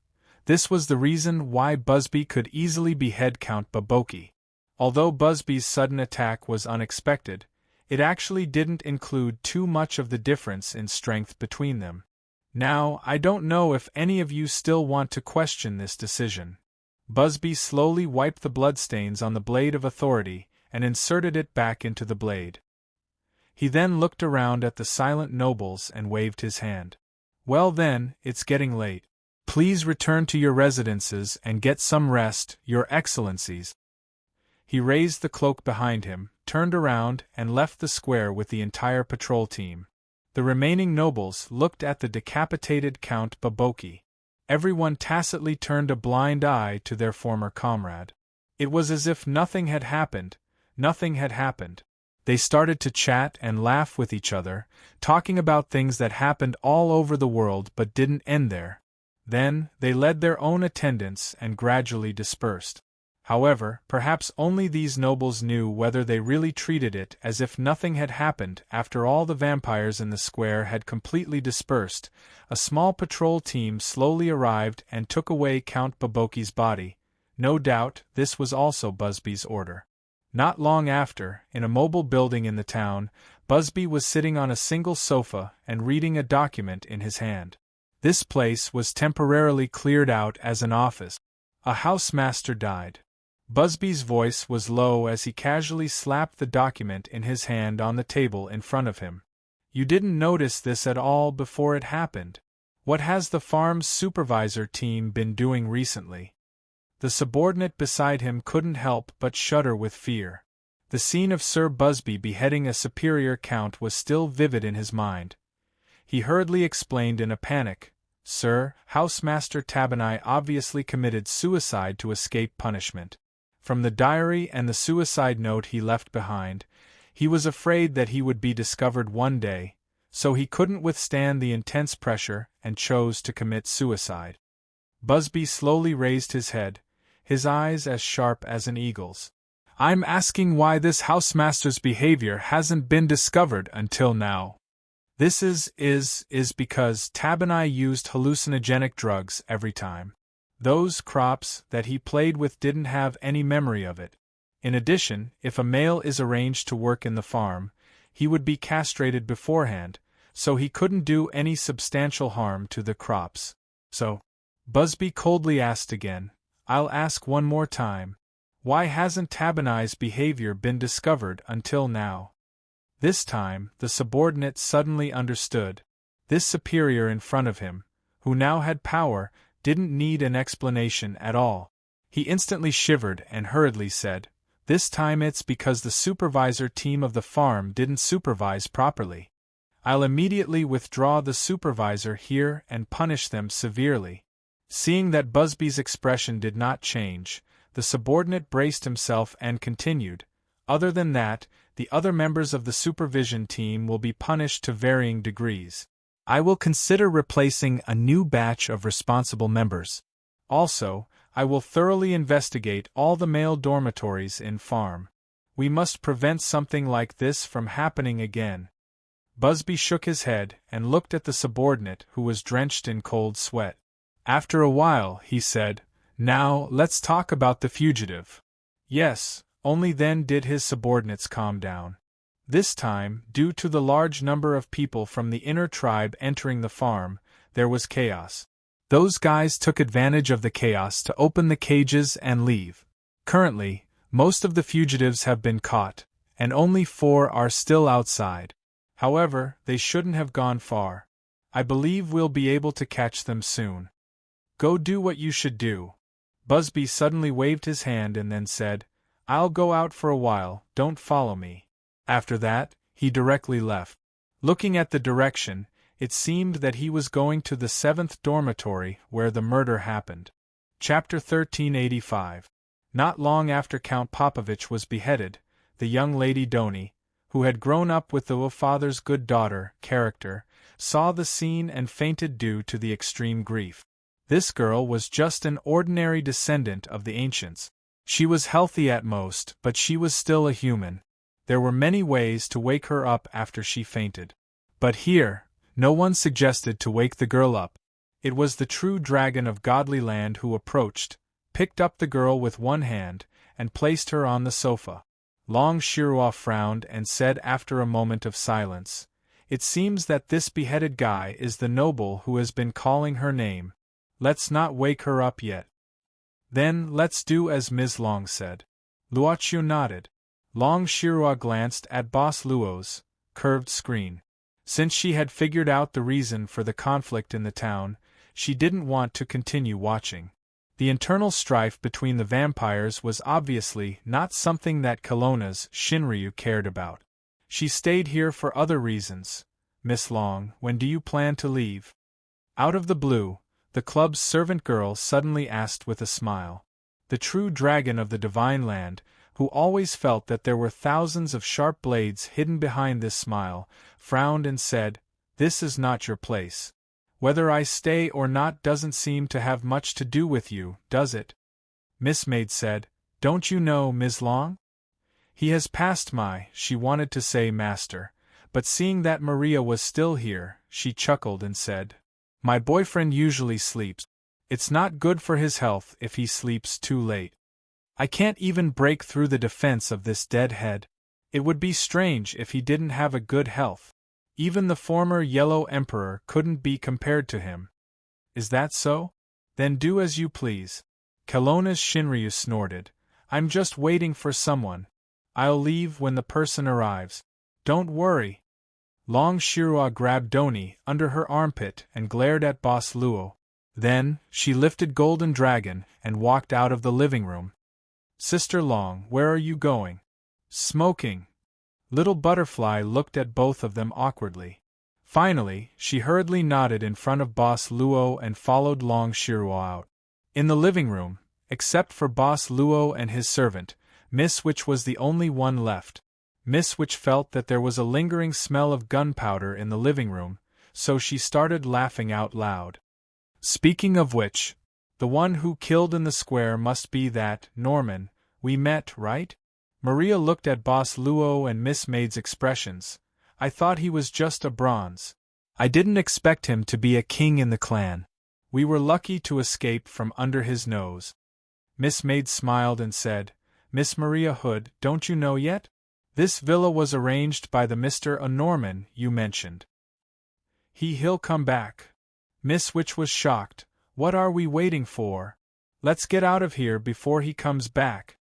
This was the reason why Busby could easily behead Count Baboki. Although Busby's sudden attack was unexpected, it actually didn't include too much of the difference in strength between them. Now, I don't know if any of you still want to question this decision. Busby slowly wiped the bloodstains on the blade of authority and inserted it back into the blade. He then looked around at the silent nobles and waved his hand. Well then, it's getting late. Please return to your residences and get some rest, your excellencies. He raised the cloak behind him, turned around, and left the square with the entire patrol team. The remaining nobles looked at the decapitated Count Baboki. Everyone tacitly turned a blind eye to their former comrade. It was as if nothing had happened. They started to chat and laugh with each other, talking about things that happened all over the world but didn't end there. Then, they led their own attendants and gradually dispersed. However, perhaps only these nobles knew whether they really treated it as if nothing had happened. After all the vampires in the square had completely dispersed, a small patrol team slowly arrived and took away Count Baboki's body. No doubt, this was also Busby's order. Not long after, in a mobile building in the town, Busby was sitting on a single sofa and reading a document in his hand. This place was temporarily cleared out as an office. A housemaster died. Busby's voice was low as he casually slapped the document in his hand on the table in front of him. You didn't notice this at all before it happened. What has the farm's supervisor team been doing recently? The subordinate beside him couldn't help but shudder with fear. The scene of Sir Busby beheading a superior count was still vivid in his mind. He hurriedly explained in a panic, "Sir, Housemaster Tabanai obviously committed suicide to escape punishment. From the diary and the suicide note he left behind, he was afraid that he would be discovered one day, so he couldn't withstand the intense pressure and chose to commit suicide." Busby slowly raised his head, his eyes as sharp as an eagle's. "I'm asking why this housemaster's behavior hasn't been discovered until now. This is because Tabanai used hallucinogenic drugs every time. Those crops that he played with didn't have any memory of it. In addition, if a male is arranged to work in the farm, he would be castrated beforehand, so he couldn't do any substantial harm to the crops. So," Busby coldly asked again, "I'll ask one more time. Why hasn't Tabanai's behavior been discovered until now?" This time, the subordinate suddenly understood. This superior in front of him, who now had power, didn't need an explanation at all. He instantly shivered and hurriedly said, "This time it's because the supervisor team of the farm didn't supervise properly. I'll immediately withdraw the supervisor here and punish them severely." Seeing that Busby's expression did not change, the subordinate braced himself and continued, "Other than that, the other members of the supervision team will be punished to varying degrees. I will consider replacing a new batch of responsible members. Also, I will thoroughly investigate all the male dormitories in farm. We must prevent something like this from happening again." Busby shook his head and looked at the subordinate who was drenched in cold sweat. After a while, he said, "Now, let's talk about the fugitive." "Yes, Only then did his subordinates calm down. This time, due to the large number of people from the inner tribe entering the farm, there was chaos. Those guys took advantage of the chaos to open the cages and leave. Currently, most of the fugitives have been caught, and only 4 are still outside. However, they shouldn't have gone far. I believe we'll be able to catch them soon. Go do what you should do. Busby suddenly waved his hand and then said, I'll go out for a while, don't follow me. After that, he directly left. Looking at the direction, it seemed that he was going to the 7th dormitory where the murder happened. Chapter 1385. Not long after Count Popovich was beheaded, the young Lady Doni, who had grown up with the father's good daughter character, saw the scene and fainted due to the extreme grief. This girl was just an ordinary descendant of the ancients. She was healthy at most, but she was still a human. There were many ways to wake her up after she fainted. But here, no one suggested to wake the girl up. It was the true dragon of godly land who approached, picked up the girl with one hand, and placed her on the sofa. Long Shirua frowned and said after a moment of silence, It seems that this beheaded guy is the noble who has been calling her name. Let's not wake her up yet. Then let's do as Ms. Long said. Luochu nodded. Long Shirua glanced at Boss Luo's curved screen. Since she had figured out the reason for the conflict in the town, she didn't want to continue watching. The internal strife between the vampires was obviously not something that Kelowna's Shinryu cared about. She stayed here for other reasons. Miss Long, when do you plan to leave? Out of the blue, the club's servant girl suddenly asked with a smile. The true dragon of the divine land, who always felt that there were thousands of sharp blades hidden behind this smile, frowned and said, This is not your place. Whether I stay or not doesn't seem to have much to do with you, does it? Miss Maid said, Don't you know Ms. Long? He has passed she wanted to say master, but seeing that Maria was still here, she chuckled and said, My boyfriend usually sleeps. It's not good for his health if he sleeps too late. I can't even break through the defense of this dead head. It would be strange if he didn't have a good health. Even the former Yellow Emperor couldn't be compared to him. Is that so? Then do as you please. Kelowna's Shinryu snorted. I'm just waiting for someone. I'll leave when the person arrives. Don't worry. Long Shirua grabbed Doni under her armpit and glared at Boss Luo. Then, she lifted Golden Dragon and walked out of the living room. Sister Long, where are you going? Smoking. Little Butterfly looked at both of them awkwardly. Finally, she hurriedly nodded in front of Boss Luo and followed Long Shirua out. In the living room, except for Boss Luo and his servant, Miss Witch was the only one left. Miss Witch felt that there was a lingering smell of gunpowder in the living room, so she started laughing out loud. Speaking of which, the one who killed in the square must be that Norman we met, right? Maria looked at Boss Luo and Miss Maid's expressions. I thought he was just a bronze. I didn't expect him to be a king in the clan. We were lucky to escape from under his nose. Miss Maid smiled and said, Miss Maria Hood, don't you know yet? This villa was arranged by the Mr. Norman you mentioned. He'll come back. Miss Witch was shocked. What are we waiting for? Let's get out of here before he comes back.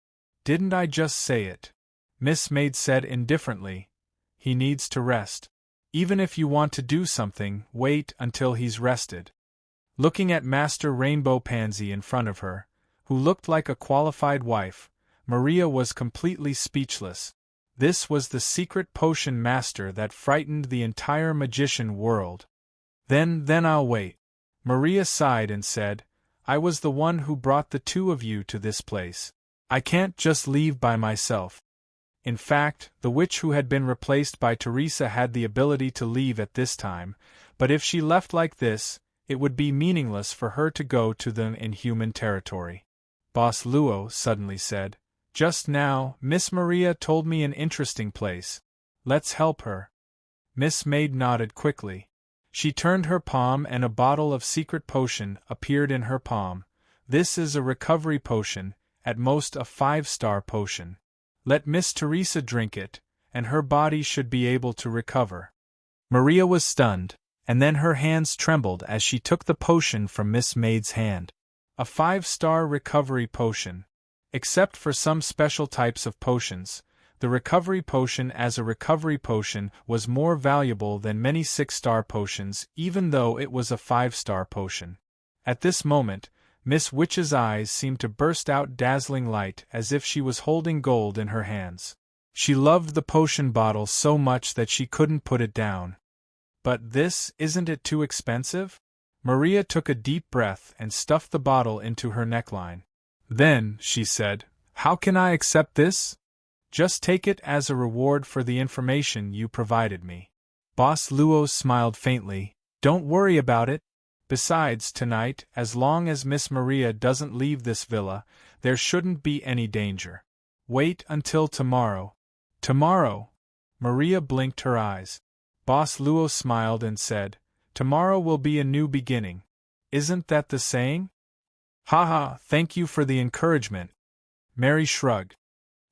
Didn't I just say it? Miss Maid said indifferently. He needs to rest. Even if you want to do something, wait until he's rested. Looking at Master Rainbow Pansy in front of her, who looked like a qualified wife, Maria was completely speechless. This was the secret potion master that frightened the entire magician world. Then I'll wait. Maria sighed and said, I was the one who brought the two of you to this place. I can't just leave by myself. In fact, the witch who had been replaced by Teresa had the ability to leave at this time, but if she left like this, it would be meaningless for her to go to the inhuman territory. Boss Luo suddenly said, Just now, Miss Maria told me an interesting place. Let's help her. Miss Maid nodded quickly. She turned her palm and a bottle of secret potion appeared in her palm. This is a recovery potion, at most a 5-star potion. Let Miss Teresa drink it, and her body should be able to recover. Maria was stunned, and then her hands trembled as she took the potion from Miss Maid's hand. A 5-star recovery potion. Except for some special types of potions, the recovery potion as a recovery potion was more valuable than many 6-star potions, even though it was a 5-star potion. At this moment, Miss Witch's eyes seemed to burst out dazzling light as if she was holding gold in her hands. She loved the potion bottle so much that she couldn't put it down. But isn't it too expensive? Maria took a deep breath and stuffed the bottle into her neckline. Then, she said, how can I accept this? Just take it as a reward for the information you provided me. Boss Luo smiled faintly. Don't worry about it. Besides, tonight, as long as Miss Maria doesn't leave this villa, there shouldn't be any danger. Wait until tomorrow. Tomorrow? Maria blinked her eyes. Boss Luo smiled and said, tomorrow will be a new beginning. Isn't that the saying? Haha, thank you for the encouragement. Mary shrugged.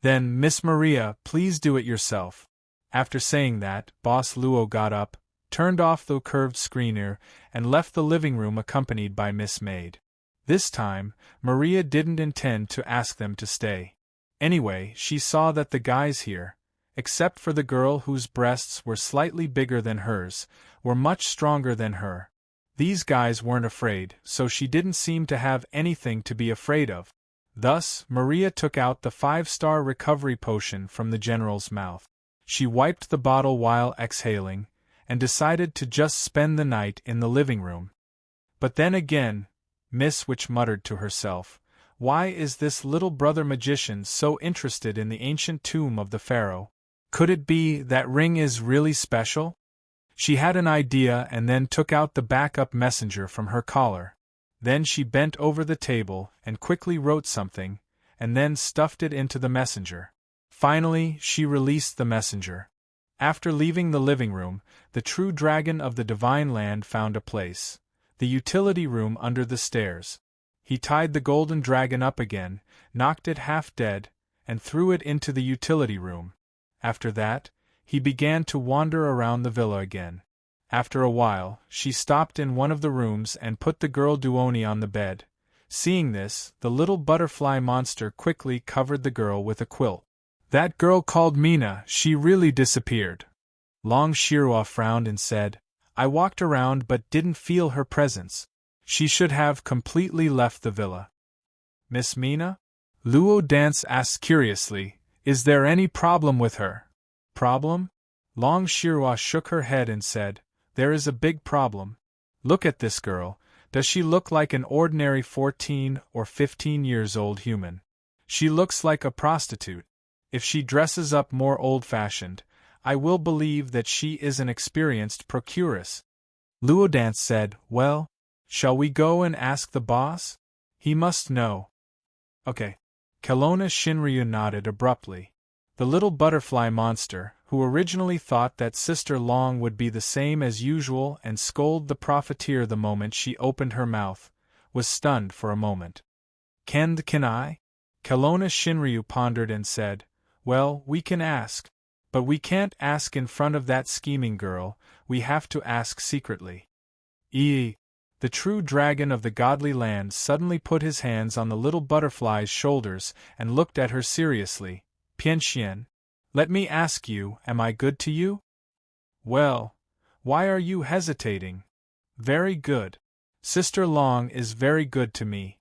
Then, Miss Maria, please do it yourself. After saying that, Boss Luo got up, turned off the curved screener, and left the living room accompanied by Miss Maid. This time, Maria didn't intend to ask them to stay. Anyway, she saw that the guys here, except for the girl whose breasts were slightly bigger than hers, were much stronger than her. These guys weren't afraid, so she didn't seem to have anything to be afraid of. Thus, Maria took out the 5-star recovery potion from the general's mouth. She wiped the bottle while exhaling, and decided to just spend the night in the living room. But then again, Miss Witch muttered to herself, why is this little brother magician so interested in the ancient tomb of the pharaoh? Could it be that ring is really special? She had an idea and then took out the backup messenger from her collar. Then she bent over the table and quickly wrote something, and then stuffed it into the messenger. Finally, she released the messenger. After leaving the living room, the true dragon of the divine land found a place, the utility room under the stairs. He tied the golden dragon up again, knocked it half dead, and threw it into the utility room. After that, he began to wander around the villa again. After a while, she stopped in one of the rooms and put the girl Duoni on the bed. Seeing this, the little butterfly monster quickly covered the girl with a quilt. That girl called Mina, she really disappeared. Long Shirua frowned and said, I walked around but didn't feel her presence. She should have completely left the villa. Miss Mina? Luo Dance asked curiously, is there any problem with her? Problem? Long Shirua shook her head and said, there is a big problem. Look at this girl. Does she look like an ordinary 14 or 15 years old human? She looks like a prostitute. If she dresses up more old-fashioned, I will believe that she is an experienced procuress. Luo Dance said, well, shall we go and ask the boss? He must know. Okay. Kelowna Shinryu nodded abruptly. The little butterfly monster, who originally thought that Sister Long would be the same as usual and scold the profiteer the moment she opened her mouth, was stunned for a moment. Can I? Kelowna Shinryu pondered and said, well, we can ask. But we can't ask in front of that scheming girl, we have to ask secretly. The true dragon of the godly land suddenly put his hands on the little butterfly's shoulders and looked at her seriously. Pianxian, let me ask you, am I good to you? Well, why are you hesitating? Very good. Sister Long is very good to me.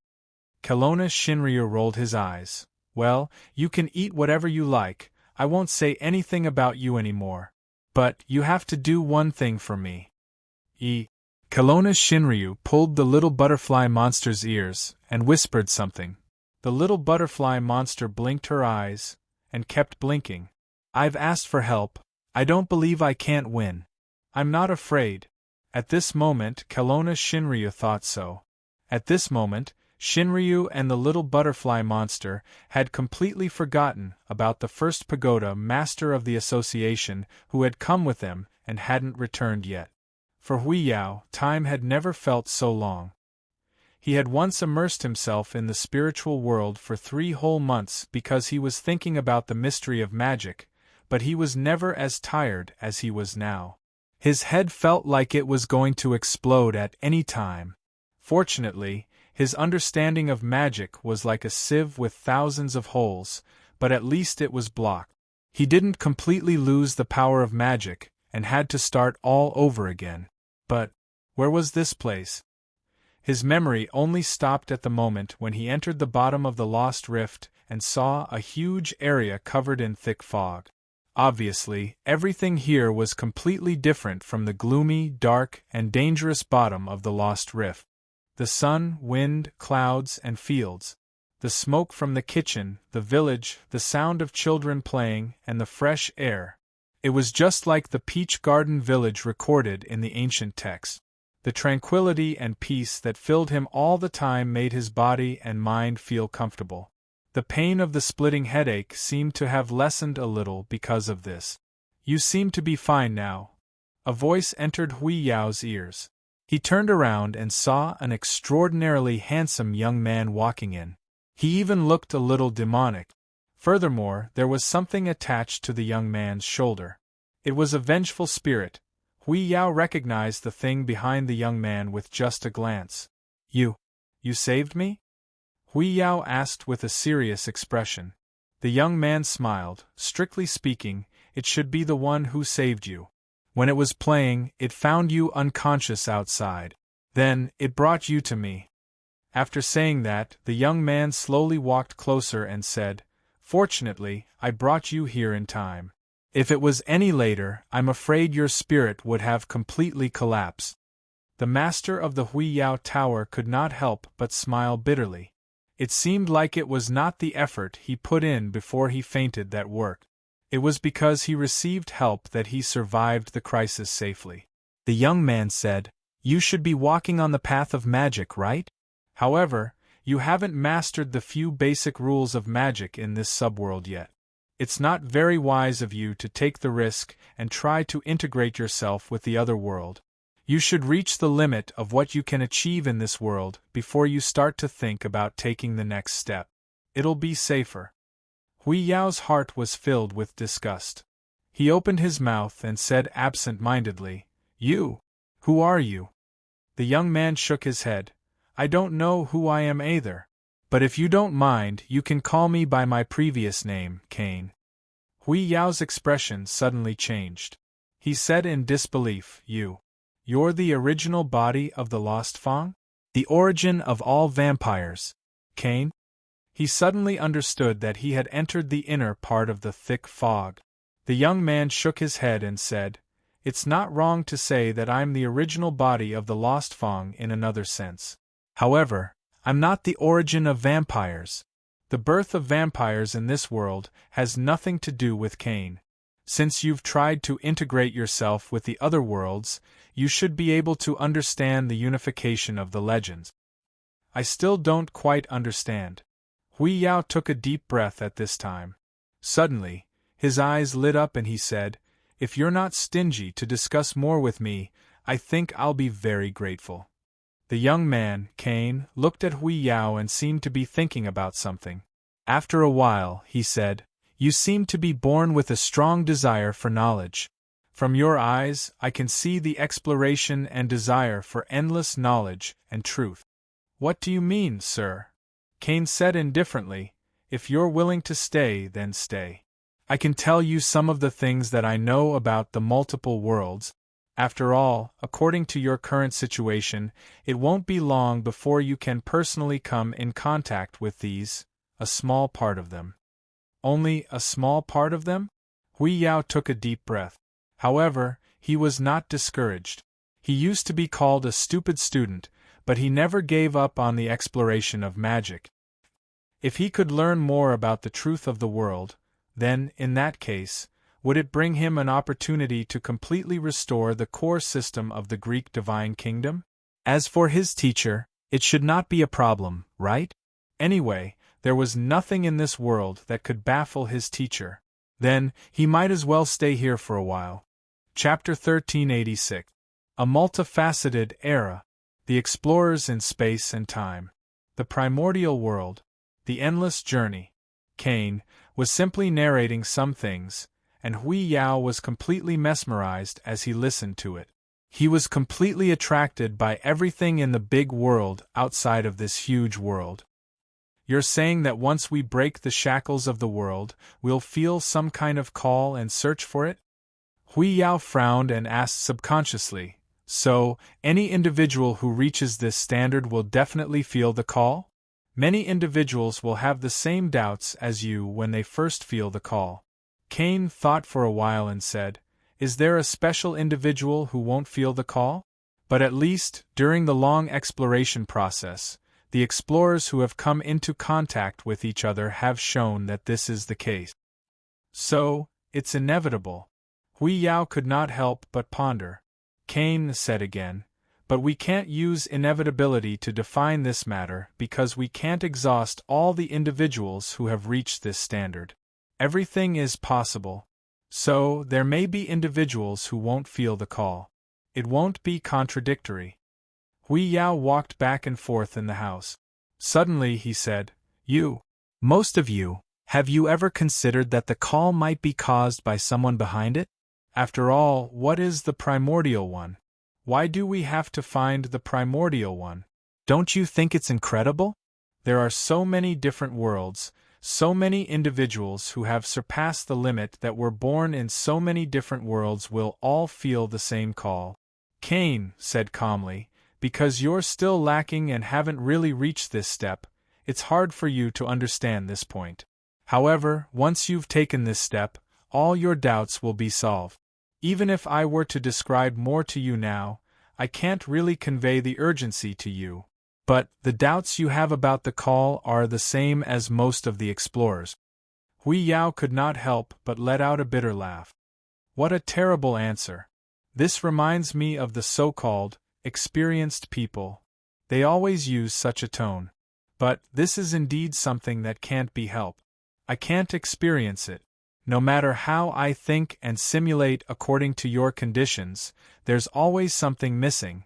Kelowna Shinryu rolled his eyes. Well, you can eat whatever you like, I won't say anything about you anymore. But, you have to do one thing for me. Kelowna Shinryu pulled the little butterfly monster's ears and whispered something. The little butterfly monster blinked her eyes, and kept blinking. I've asked for help, I don't believe I can't win. I'm not afraid. At this moment, Kelowna Shinryu thought so. At this moment, Shinryu and the little butterfly monster had completely forgotten about the first pagoda master of the association who had come with them and hadn't returned yet. For Hui Yao, time had never felt so long. He had once immersed himself in the spiritual world for 3 whole months because he was thinking about the mystery of magic, but he was never as tired as he was now. His head felt like it was going to explode at any time. Fortunately, his understanding of magic was like a sieve with thousands of holes, but at least it was blocked. He didn't completely lose the power of magic, and had to start all over again. But where was this place? His memory only stopped at the moment when he entered the bottom of the lost rift and saw a huge area covered in thick fog. Obviously, everything here was completely different from the gloomy, dark, and dangerous bottom of the lost rift. The sun, wind, clouds, and fields, the smoke from the kitchen, the village, the sound of children playing, and the fresh air. It was just like the peach garden village recorded in the ancient text. The tranquility and peace that filled him all the time made his body and mind feel comfortable. The pain of the splitting headache seemed to have lessened a little because of this. "You seem to be fine now." A voice entered Hui Yao's ears. He turned around and saw an extraordinarily handsome young man walking in. He even looked a little demonic. Furthermore, there was something attached to the young man's shoulder. It was a vengeful spirit. Hui Yao recognized the thing behind the young man with just a glance. You saved me?" Hui Yao asked with a serious expression. The young man smiled. "Strictly speaking, it should be the one who saved you. When it was playing, it found you unconscious outside. Then, it brought you to me." After saying that, the young man slowly walked closer and said, "Fortunately, I brought you here in time. If it was any later, I'm afraid your spirit would have completely collapsed." The master of the Hui Yao Tower could not help but smile bitterly. It seemed like it was not the effort he put in before he fainted that worked. It was because he received help that he survived the crisis safely. The young man said, "You should be walking on the path of magic, right? However, you haven't mastered the few basic rules of magic in this subworld yet. It's not very wise of you to take the risk and try to integrate yourself with the other world. You should reach the limit of what you can achieve in this world before you start to think about taking the next step. It'll be safer." Hui Yao's heart was filled with disgust. He opened his mouth and said absent-mindedly, "You? Who are you?" The young man shook his head. "I don't know who I am either. But if you don't mind, you can call me by my previous name, Cain." Hui Yao's expression suddenly changed. He said in disbelief, You're the original body of the Lost Fang? The origin of all vampires, Cain?" He suddenly understood that he had entered the inner part of the thick fog. The young man shook his head and said, "It's not wrong to say that I'm the original body of the Lost Fang in another sense. However, I'm not the origin of vampires. The birth of vampires in this world has nothing to do with Cain. Since you've tried to integrate yourself with the other worlds, you should be able to understand the unification of the legends." "I still don't quite understand." Hui Yao took a deep breath at this time. Suddenly, his eyes lit up and he said, "If you're not stingy to discuss more with me, I think I'll be very grateful." The young man, Cain, looked at Hui Yao and seemed to be thinking about something. After a while, he said, "You seem to be born with a strong desire for knowledge. From your eyes, I can see the exploration and desire for endless knowledge and truth." "What do you mean, sir?" Cain said indifferently, "If you're willing to stay, then stay. I can tell you some of the things that I know about the multiple worlds. After all, according to your current situation, it won't be long before you can personally come in contact with these, a small part of them." "Only a small part of them?" Hui Yao took a deep breath. However, he was not discouraged. He used to be called a stupid student, but he never gave up on the exploration of magic. If he could learn more about the truth of the world, then, in that case, would it bring him an opportunity to completely restore the core system of the Greek divine kingdom? As for his teacher, it should not be a problem, right? Anyway, there was nothing in this world that could baffle his teacher. Then, he might as well stay here for a while. Chapter 1386. A multifaceted era. The explorers in space and time. The primordial world. The endless journey. Kane was simply narrating some things, and Hui Yao was completely mesmerized as he listened to it. He was completely attracted by everything in the big world outside of this huge world. You're saying that once we break the shackles of the world, we'll feel some kind of call and search for it? Hui Yao frowned and asked subconsciously, so, any individual who reaches this standard will definitely feel the call? Many individuals will have the same doubts as you when they first feel the call. Kane thought for a while and said, is there a special individual who won't feel the call? But at least, during the long exploration process, the explorers who have come into contact with each other have shown that this is the case. So, it's inevitable. Hui Yao could not help but ponder. Kane said again, but we can't use inevitability to define this matter because we can't exhaust all the individuals who have reached this standard. Everything is possible. So, there may be individuals who won't feel the call. It won't be contradictory. Hui Yao walked back and forth in the house. Suddenly he said, most of you, have you ever considered that the call might be caused by someone behind it? After all, what is the primordial one? Why do we have to find the primordial one? Don't you think it's incredible? There are so many different worlds, so many individuals who have surpassed the limit that were born in so many different worlds will all feel the same call. Kane said calmly, because you're still lacking and haven't really reached this step, it's hard for you to understand this point. However, once you've taken this step, all your doubts will be solved. Even if I were to describe more to you now, I can't really convey the urgency to you. But, the doubts you have about the call are the same as most of the explorers. Hui Yao could not help but let out a bitter laugh. What a terrible answer. This reminds me of the so-called, experienced people. They always use such a tone. But, this is indeed something that can't be helped. I can't experience it. No matter how I think and simulate according to your conditions, there's always something missing.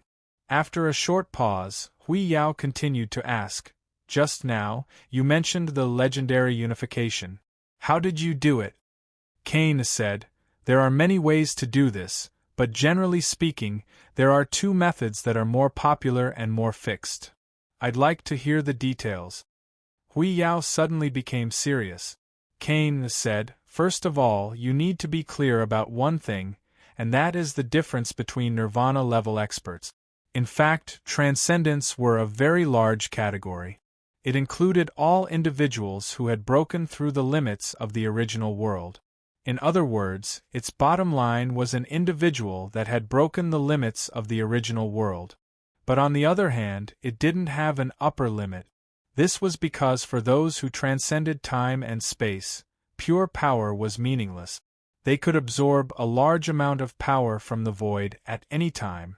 After a short pause, Hui Yao continued to ask, just now, you mentioned the legendary unification. How did you do it? Kane said, there are many ways to do this, but generally speaking, there are two methods that are more popular and more fixed. I'd like to hear the details. Hui Yao suddenly became serious. Kane said, first of all, you need to be clear about one thing, and that is the difference between nirvana-level experts. In fact, transcendents were a very large category. It included all individuals who had broken through the limits of the original world. In other words, its bottom line was an individual that had broken the limits of the original world. But on the other hand, it didn't have an upper limit. This was because for those who transcended time and space, pure power was meaningless. They could absorb a large amount of power from the void at any time.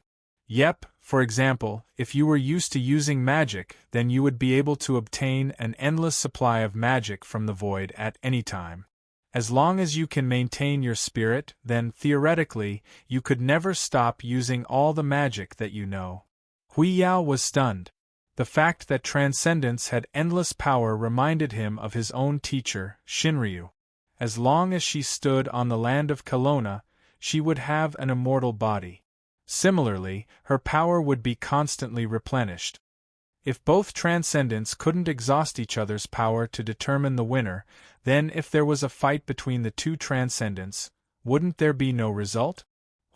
Yep, for example, if you were used to using magic, then you would be able to obtain an endless supply of magic from the void at any time. As long as you can maintain your spirit, then, theoretically, you could never stop using all the magic that you know. Hui Yao was stunned. The fact that transcendence had endless power reminded him of his own teacher, Shinryu. As long as she stood on the land of Kelowna, she would have an immortal body. Similarly, her power would be constantly replenished. If both transcendents couldn't exhaust each other's power to determine the winner, then if there was a fight between the two transcendents, wouldn't there be no result?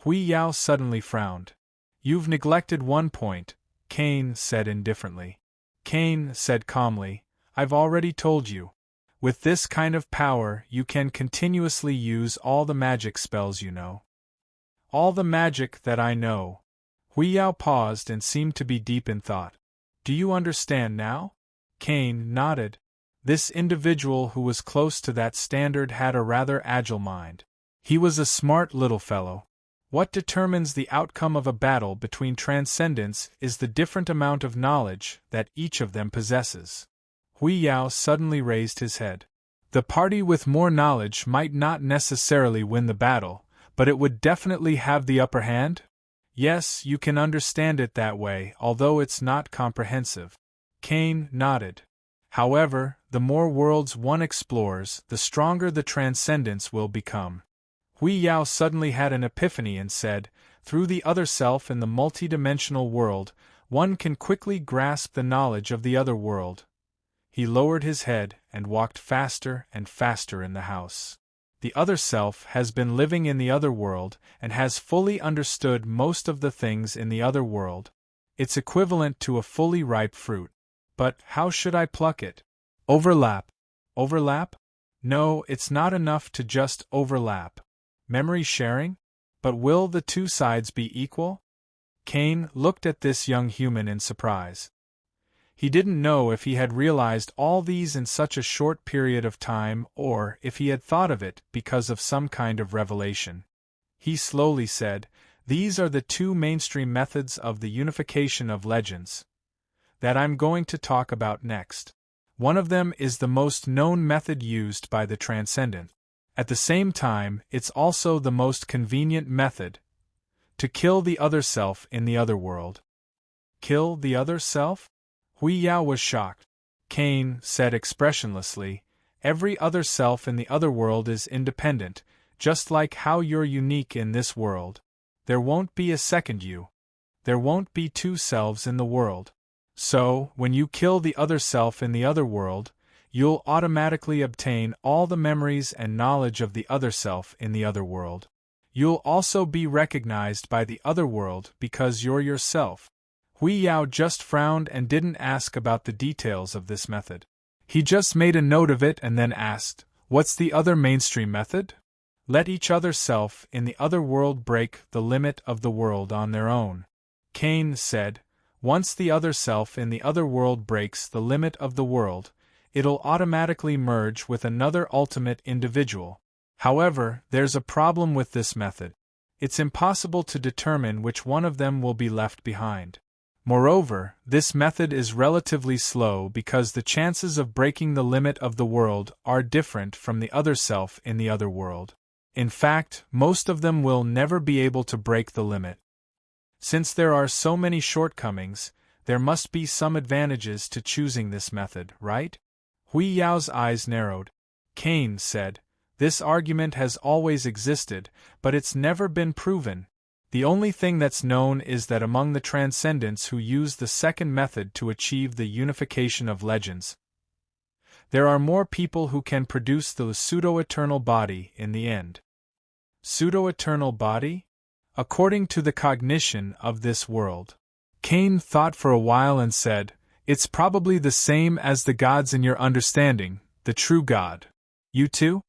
Hui Yao suddenly frowned. You've neglected one point, Kane said indifferently. Kane said calmly, I've already told you. With this kind of power, you can continuously use all the magic spells you know. All the magic that I know. Hui Yao paused and seemed to be deep in thought. Do you understand now? Kane nodded. This individual who was close to that standard had a rather agile mind. He was a smart little fellow. What determines the outcome of a battle between transcendents is the different amount of knowledge that each of them possesses. Hui Yao suddenly raised his head. The party with more knowledge might not necessarily win the battle, but it would definitely have the upper hand? Yes, you can understand it that way, although it's not comprehensive. Cain nodded. However, the more worlds one explores, the stronger the transcendence will become. Hui Yao suddenly had an epiphany and said, through the other self in the multidimensional world, one can quickly grasp the knowledge of the other world. He lowered his head and walked faster and faster in the house. The other self has been living in the other world and has fully understood most of the things in the other world. It's equivalent to a fully ripe fruit. But how should I pluck it? Overlap. Overlap? No, it's not enough to just overlap. Memory sharing? But will the two sides be equal? Cain looked at this young human in surprise. He didn't know if he had realized all these in such a short period of time or if he had thought of it because of some kind of revelation. He slowly said, "These are the two mainstream methods of the unification of legends that I'm going to talk about next. One of them is the most known method used by the Transcendent. At the same time, it's also the most convenient method to kill the other self in the other world." Kill the other self? Hui Yao was shocked. Cain said expressionlessly, "Every other self in the other world is independent, just like how you're unique in this world. There won't be a second you. There won't be two selves in the world. So, when you kill the other self in the other world, you'll automatically obtain all the memories and knowledge of the other self in the other world. You'll also be recognized by the other world because you're yourself." Hui Yao just frowned and didn't ask about the details of this method. He just made a note of it and then asked, "What's the other mainstream method?" Let each other self in the other world break the limit of the world on their own. Cain said, "Once the other self in the other world breaks the limit of the world, it'll automatically merge with another ultimate individual. However, there's a problem with this method. It's impossible to determine which one of them will be left behind. Moreover, this method is relatively slow because the chances of breaking the limit of the world are different from the other self in the other world. In fact, most of them will never be able to break the limit. Since there are so many shortcomings, there must be some advantages to choosing this method, right?" Hui Yao's eyes narrowed. Cain said, "This argument has always existed, but it's never been proven. The only thing that's known is that among the Transcendents who use the second method to achieve the unification of legends, there are more people who can produce the pseudo-eternal body in the end." Pseudo-eternal body? According to the cognition of this world. Cain thought for a while and said, "It's probably the same as the gods in your understanding, the true God. You too?"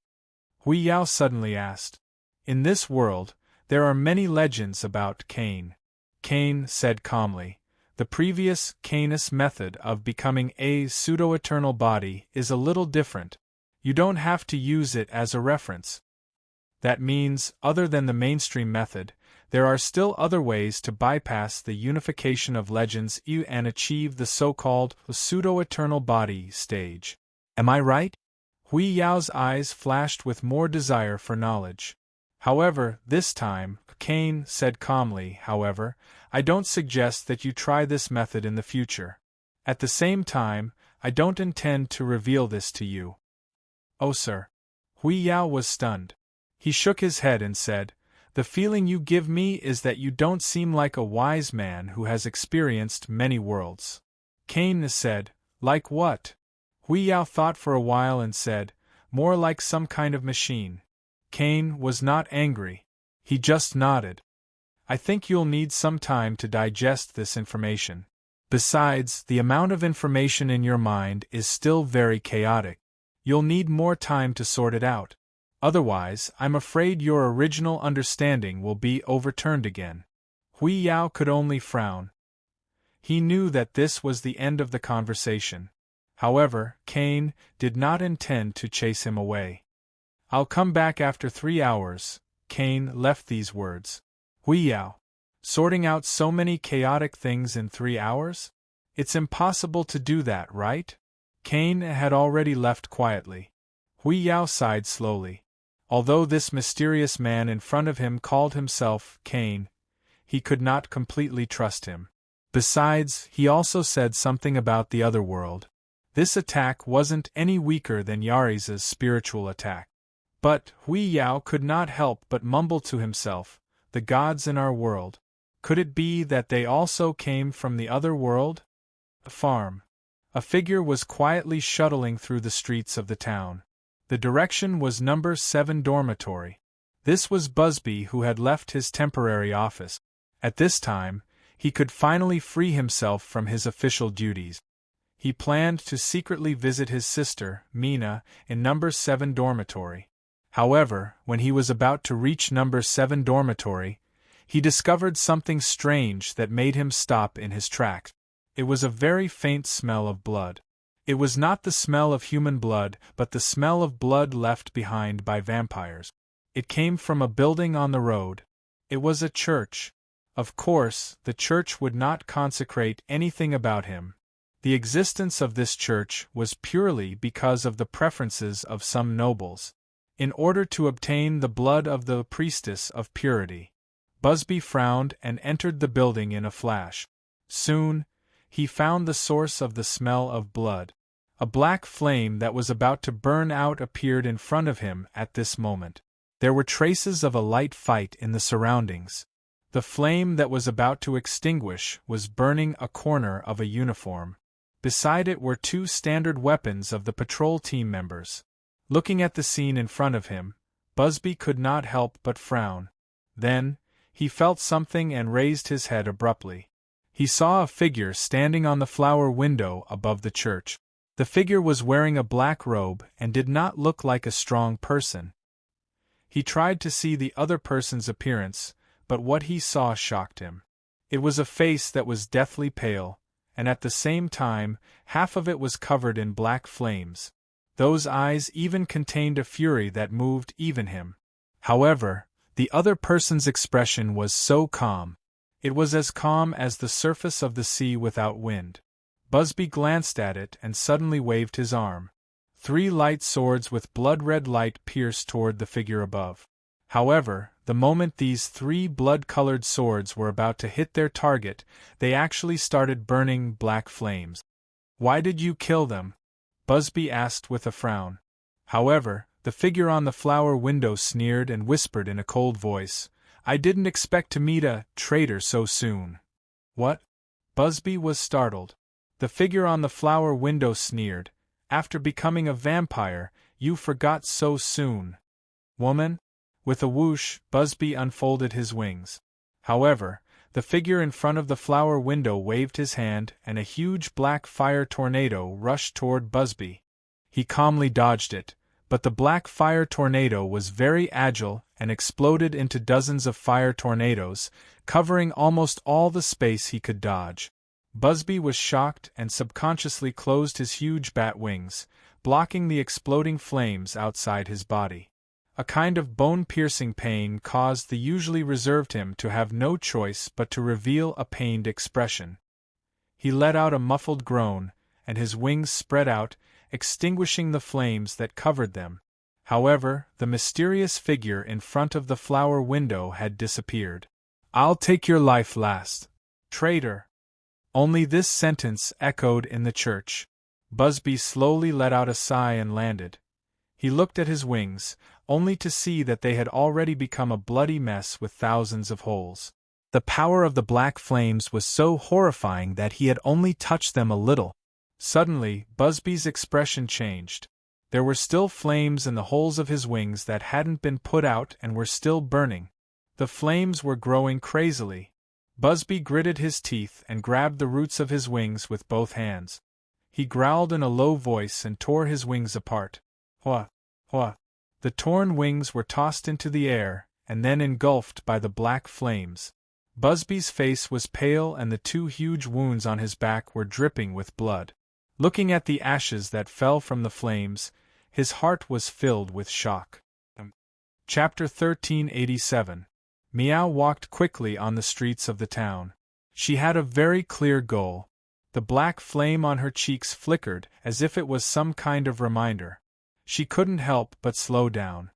Hui Yao suddenly asked. "In this world, there are many legends about Cain." Cain said calmly, "The previous Cainus method of becoming a pseudo-eternal body is a little different. You don't have to use it as a reference. That means, other than the mainstream method, there are still other ways to bypass the unification of legends and achieve the so-called pseudo-eternal body stage. Am I right?" Hui Yao's eyes flashed with more desire for knowledge. "However, this time," Cain said calmly, "however, I don't suggest that you try this method in the future. At the same time, I don't intend to reveal this to you." "Oh, sir." Hui Yao was stunned. He shook his head and said, "The feeling you give me is that you don't seem like a wise man who has experienced many worlds." Cain said, "Like what?" Hui Yao thought for a while and said, "More like some kind of machine." Cain was not angry. He just nodded. "I think you'll need some time to digest this information. Besides, the amount of information in your mind is still very chaotic. You'll need more time to sort it out. Otherwise, I'm afraid your original understanding will be overturned again." Hui Yao could only frown. He knew that this was the end of the conversation. However, Cain did not intend to chase him away. "I'll come back after 3 hours." Cain left these words. Hui Yao. Sorting out so many chaotic things in 3 hours? It's impossible to do that, right? Cain had already left quietly. Hui Yao sighed slowly. Although this mysterious man in front of him called himself Cain, he could not completely trust him. Besides, he also said something about the other world. This attack wasn't any weaker than Yari's spiritual attack. But Hui Yao could not help but mumble to himself, the gods in our world. Could it be that they also came from the other world? A farm. A figure was quietly shuttling through the streets of the town. The direction was number 7 dormitory. This was Busby, who had left his temporary office. At this time, he could finally free himself from his official duties. He planned to secretly visit his sister, Mina, in number 7 dormitory. However, when he was about to reach number 7 dormitory, he discovered something strange that made him stop in his tracks. It was a very faint smell of blood. It was not the smell of human blood, but the smell of blood left behind by vampires. It came from a building on the road. It was a church. Of course, the church would not consecrate anything about him. The existence of this church was purely because of the preferences of some nobles. In order to obtain the blood of the priestess of purity, Busby frowned and entered the building in a flash. Soon, he found the source of the smell of blood. A black flame that was about to burn out appeared in front of him at this moment. There were traces of a light fight in the surroundings. The flame that was about to extinguish was burning a corner of a uniform. Beside it were 2 standard weapons of the patrol team members. Looking at the scene in front of him, Busby could not help but frown. Then, he felt something and raised his head abruptly. He saw a figure standing on the flower window above the church. The figure was wearing a black robe and did not look like a strong person. He tried to see the other person's appearance, but what he saw shocked him. It was a face that was deathly pale, and at the same time, half of it was covered in black flames. Those eyes even contained a fury that moved even him. However, the other person's expression was so calm. It was as calm as the surface of the sea without wind. Busby glanced at it and suddenly waved his arm. 3 light swords with blood-red light pierced toward the figure above. However, the moment these 3 blood-colored swords were about to hit their target, they actually started burning black flames. "Why did you kill them?" Busby asked with a frown. However, the figure on the flower window sneered and whispered in a cold voice, "I didn't expect to meet a traitor so soon." "What?" Busby was startled. The figure on the flower window sneered, "After becoming a vampire, you forgot so soon." "Woman?" With a whoosh, Busby unfolded his wings. However, the figure in front of the flower window waved his hand and a huge black fire tornado rushed toward Busby. He calmly dodged it, but the black fire tornado was very agile and exploded into dozens of fire tornadoes, covering almost all the space he could dodge. Busby was shocked and subconsciously closed his huge bat wings, blocking the exploding flames outside his body. A kind of bone-piercing pain caused the usually reserved him to have no choice but to reveal a pained expression. He let out a muffled groan, and his wings spread out, extinguishing the flames that covered them. However, the mysterious figure in front of the flower window had disappeared. "I'll take your life last, traitor." Only this sentence echoed in the church. Busby slowly let out a sigh and landed. He looked at his wings, only to see that they had already become a bloody mess with thousands of holes. The power of the black flames was so horrifying that he had only touched them a little. Suddenly, Busby's expression changed. There were still flames in the holes of his wings that hadn't been put out and were still burning. The flames were growing crazily. Busby gritted his teeth and grabbed the roots of his wings with both hands. He growled in a low voice and tore his wings apart. "Hua! Hua!" The torn wings were tossed into the air, and then engulfed by the black flames. Busby's face was pale and the 2 huge wounds on his back were dripping with blood. Looking at the ashes that fell from the flames, his heart was filled with shock. Chapter 1387. Meow walked quickly on the streets of the town. She had a very clear goal. The black flame on her cheeks flickered as if it was some kind of reminder. She couldn't help but slow down.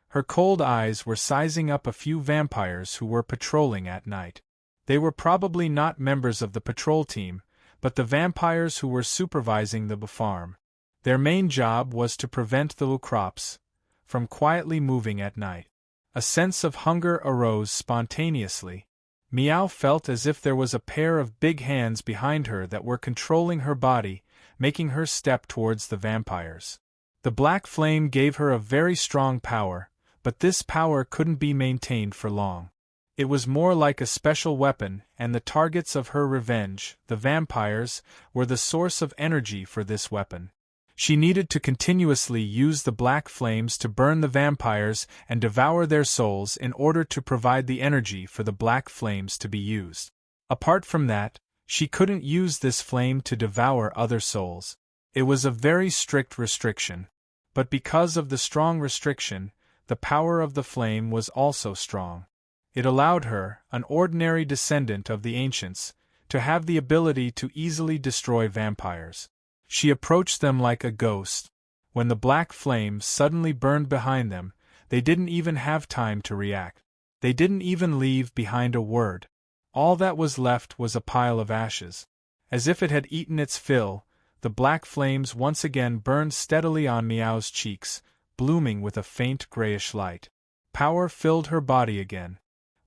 Her cold eyes were sizing up a few vampires who were patrolling at night. They were probably not members of the patrol team, but the vampires who were supervising the farm. Their main job was to prevent the crops from quietly moving at night. A sense of hunger arose spontaneously. Meow felt as if there was a pair of big hands behind her that were controlling her body, making her step towards the vampires. The black flame gave her a very strong power, but this power couldn't be maintained for long. It was more like a special weapon, and the targets of her revenge, the vampires, were the source of energy for this weapon. She needed to continuously use the black flames to burn the vampires and devour their souls in order to provide the energy for the black flames to be used. Apart from that, she couldn't use this flame to devour other souls. It was a very strict restriction. But because of the strong restriction, the power of the flame was also strong. It allowed her, an ordinary descendant of the ancients, to have the ability to easily destroy vampires. She approached them like a ghost. When the black flame suddenly burned behind them, they didn't even have time to react. They didn't even leave behind a word. All that was left was a pile of ashes. As if it had eaten its fill, the black flames once again burned steadily on Meow's cheeks, blooming with a faint grayish light. Power filled her body again.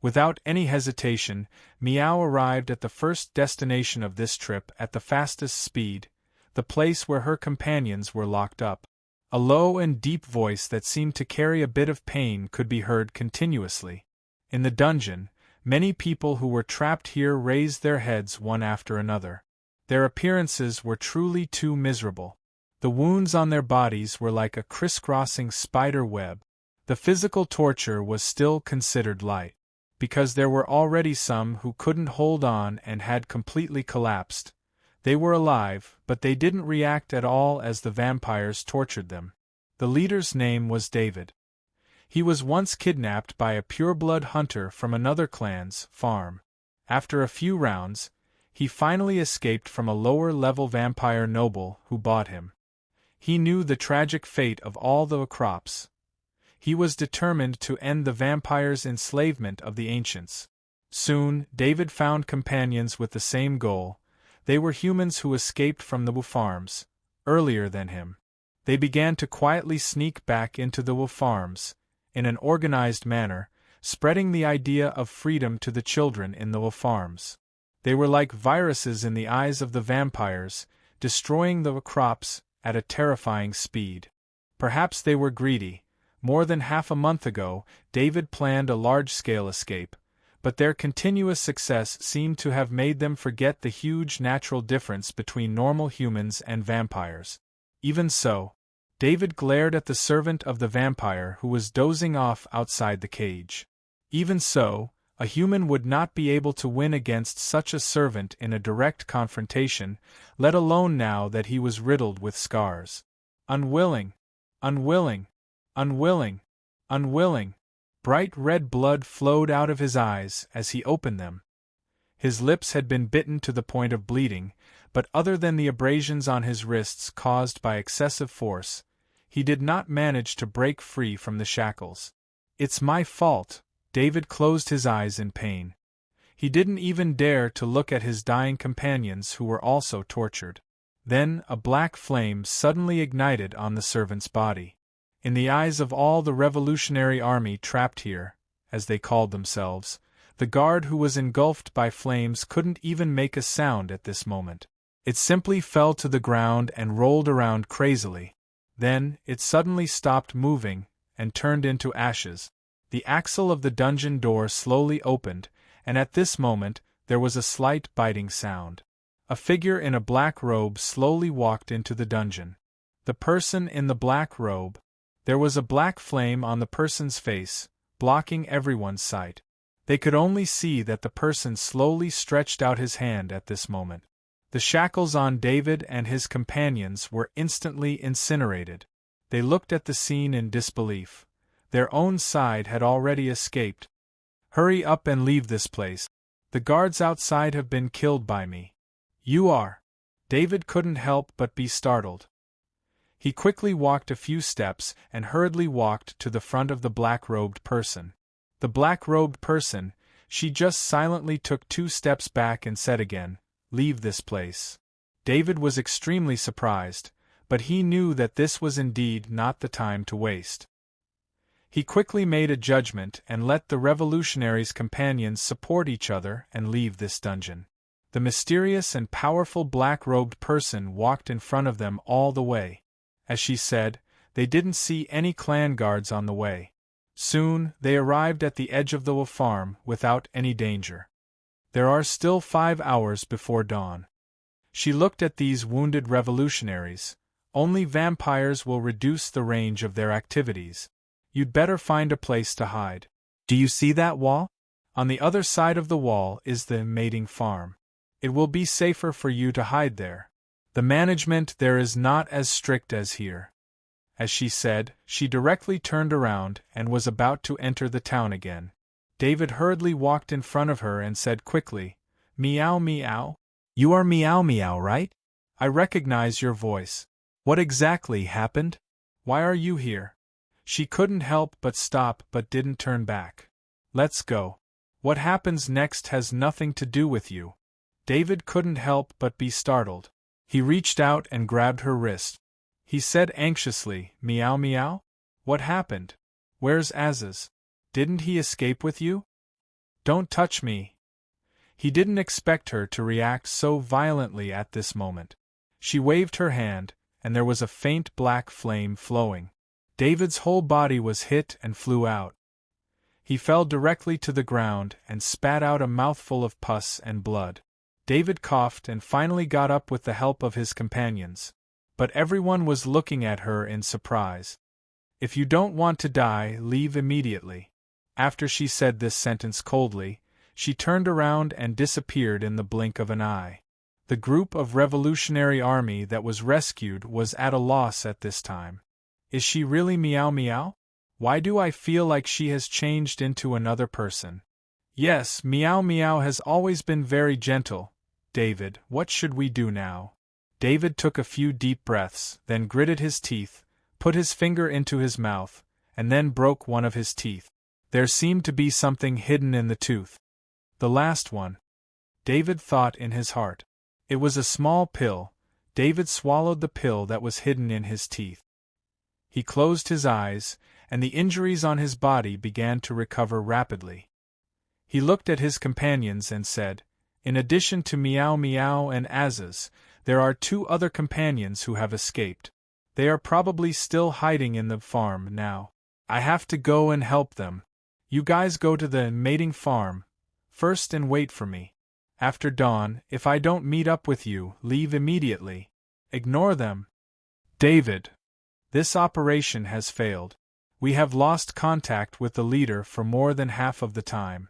Without any hesitation, Meow arrived at the first destination of this trip at the fastest speed, the place where her companions were locked up. A low and deep voice that seemed to carry a bit of pain could be heard continuously. In the dungeon, many people who were trapped here raised their heads one after another. Their appearances were truly too miserable. The wounds on their bodies were like a crisscrossing spider web. The physical torture was still considered light, because there were already some who couldn't hold on and had completely collapsed. They were alive, but they didn't react at all as the vampires tortured them. The leader's name was David. He was once kidnapped by a pureblood hunter from another clan's farm. After a few rounds, he finally escaped from a lower-level vampire noble who bought him. He knew the tragic fate of all the crops. He was determined to end the vampires' enslavement of the ancients. Soon, David found companions with the same goal. They were humans who escaped from the farms, earlier than him. They began to quietly sneak back into the farms, in an organized manner, spreading the idea of freedom to the children in the farms. They were like viruses in the eyes of the vampires, destroying the crops at a terrifying speed. Perhaps they were greedy. More than half a month ago, David planned a large-scale escape, but their continuous success seemed to have made them forget the huge natural difference between normal humans and vampires. Even so, David glared at the servant of the vampire who was dozing off outside the cage. Even so, a human would not be able to win against such a servant in a direct confrontation, let alone now that he was riddled with scars. Unwilling, unwilling, unwilling, unwilling. Bright red blood flowed out of his eyes as he opened them. His lips had been bitten to the point of bleeding, but other than the abrasions on his wrists caused by excessive force, he did not manage to break free from the shackles. "It's my fault." David closed his eyes in pain. He didn't even dare to look at his dying companions who were also tortured. Then a black flame suddenly ignited on the servant's body. In the eyes of all the revolutionary army trapped here, as they called themselves, the guard who was engulfed by flames couldn't even make a sound at this moment. It simply fell to the ground and rolled around crazily. Then, it suddenly stopped moving, and turned into ashes. The axle of the dungeon door slowly opened, and at this moment, there was a slight biting sound. A figure in a black robe slowly walked into the dungeon. The person in the black robe. There was a black flame on the person's face, blocking everyone's sight. They could only see that the person slowly stretched out his hand at this moment. The shackles on David and his companions were instantly incinerated. They looked at the scene in disbelief. Their own side had already escaped. "Hurry up and leave this place. The guards outside have been killed by me." "You are." David couldn't help but be startled. He quickly walked a few steps and hurriedly walked to the front of the black-robed person. The black-robed person, She just silently took 2 steps back and said again, "Leave this place." David was extremely surprised, but he knew that this was indeed not the time to waste. He quickly made a judgment and let the revolutionary's companions support each other and leave this dungeon. The mysterious and powerful black-robed person walked in front of them all the way. As she said, they didn't see any clan guards on the way. Soon, they arrived at the edge of the farm without any danger. There are still 5 hours before dawn. She looked at these wounded revolutionaries. Only vampires will reduce the range of their activities. You'd better find a place to hide. Do you see that wall? On the other side of the wall is the mating farm. It will be safer for you to hide there. The management there is not as strict as here. As she said, she directly turned around and was about to enter the town again. David hurriedly walked in front of her and said quickly, "Meow meow? You are Meow Meow, right? I recognize your voice. What exactly happened? Why are you here?" She couldn't help but stop but didn't turn back. "Let's go. What happens next has nothing to do with you." David couldn't help but be startled. He reached out and grabbed her wrist. He said anxiously, "Meow meow? What happened? Where's Aziz? Didn't he escape with you? Don't touch me." He didn't expect her to react so violently at this moment. She waved her hand, and there was a faint black flame flowing. David's whole body was hit and flew out. He fell directly to the ground and spat out a mouthful of pus and blood. David coughed and finally got up with the help of his companions. But everyone was looking at her in surprise. "If you don't want to die, leave immediately." After she said this sentence coldly, she turned around and disappeared in the blink of an eye. The group of revolutionary army that was rescued was at a loss at this time. Is she really Meow Meow? Why do I feel like she has changed into another person? Yes, Meow Meow has always been very gentle. David, what should we do now? David took a few deep breaths, then gritted his teeth, put his finger into his mouth, and then broke one of his teeth. There seemed to be something hidden in the tooth. The last one. David thought in his heart. It was a small pill. David swallowed the pill that was hidden in his teeth. He closed his eyes, and the injuries on his body began to recover rapidly. He looked at his companions and said, "In addition to Meow Meow and Aziz, there are 2 other companions who have escaped. They are probably still hiding in the farm now. I have to go and help them. You guys go to the mating farm first and wait for me. After dawn, if I don't meet up with you, leave immediately. Ignore them." David. This operation has failed. We have lost contact with the leader for more than half of the time.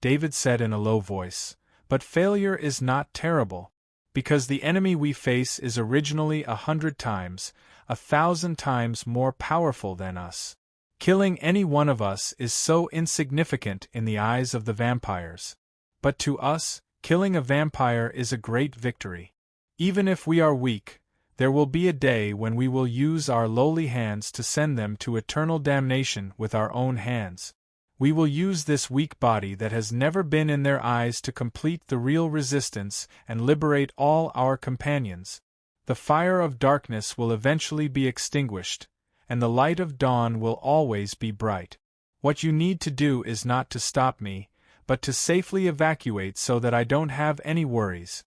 David said in a low voice, "But failure is not terrible. Because the enemy we face is originally 100 times, 1,000 times more powerful than us. Killing any one of us is so insignificant in the eyes of the vampires. But to us, killing a vampire is a great victory. Even if we are weak, there will be a day when we will use our lowly hands to send them to eternal damnation with our own hands. We will use this weak body that has never been in their eyes to complete the real resistance and liberate all our companions. The fire of darkness will eventually be extinguished, and the light of dawn will always be bright. What you need to do is not to stop me, but to safely evacuate so that I don't have any worries.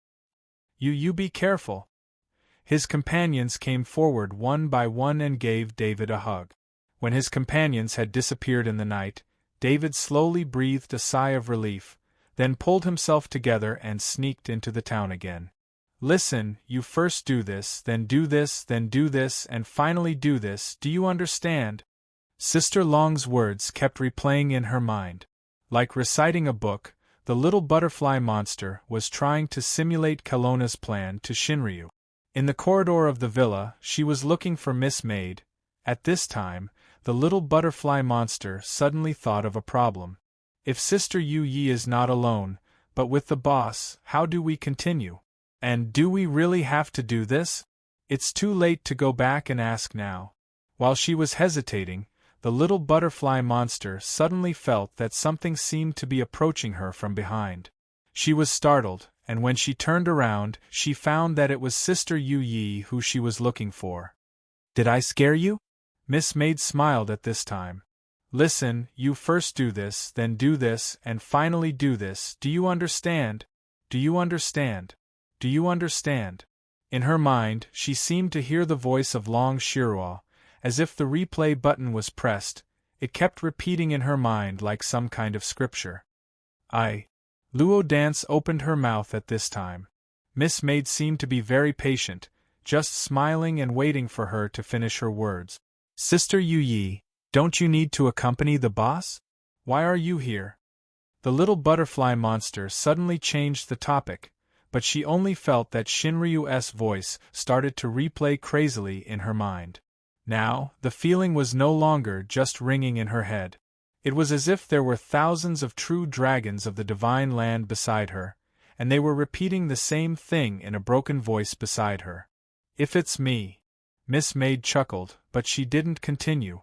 You be careful." His companions came forward one by one and gave David a hug. When his companions had disappeared in the night, David slowly breathed a sigh of relief, then pulled himself together and sneaked into the town again. "Listen, you first do this, then do this, then do this, and finally do this, do you understand?" Sister Long's words kept replaying in her mind. Like reciting a book, the little butterfly monster was trying to simulate Kelowna's plan to Shinryu. In the corridor of the villa, she was looking for Miss Maid. At this time, the little butterfly monster suddenly thought of a problem. If Sister Yu Yi is not alone, but with the boss, how do we continue? And do we really have to do this? It's too late to go back and ask now. While she was hesitating, the little butterfly monster suddenly felt that something seemed to be approaching her from behind. She was startled, and when she turned around, she found that it was Sister Yu Yi who she was looking for. "Did I scare you?" Miss Maid smiled at this time. "Listen, you first do this, then do this, and finally do this. Do you understand? Do you understand? Do you understand?" In her mind, she seemed to hear the voice of Long Shirua. As if the replay button was pressed, it kept repeating in her mind like some kind of scripture. Luo Dance opened her mouth at this time. Miss Maid seemed to be very patient, just smiling and waiting for her to finish her words. "Sister Yu Yi, don't you need to accompany the boss? Why are you here?" The little butterfly monster suddenly changed the topic, but she only felt that Shinryu's voice started to replay crazily in her mind. Now, the feeling was no longer just ringing in her head. It was as if there were thousands of true dragons of the divine land beside her, and they were repeating the same thing in a broken voice beside her. "If it's me." Miss Maid chuckled, but she didn't continue.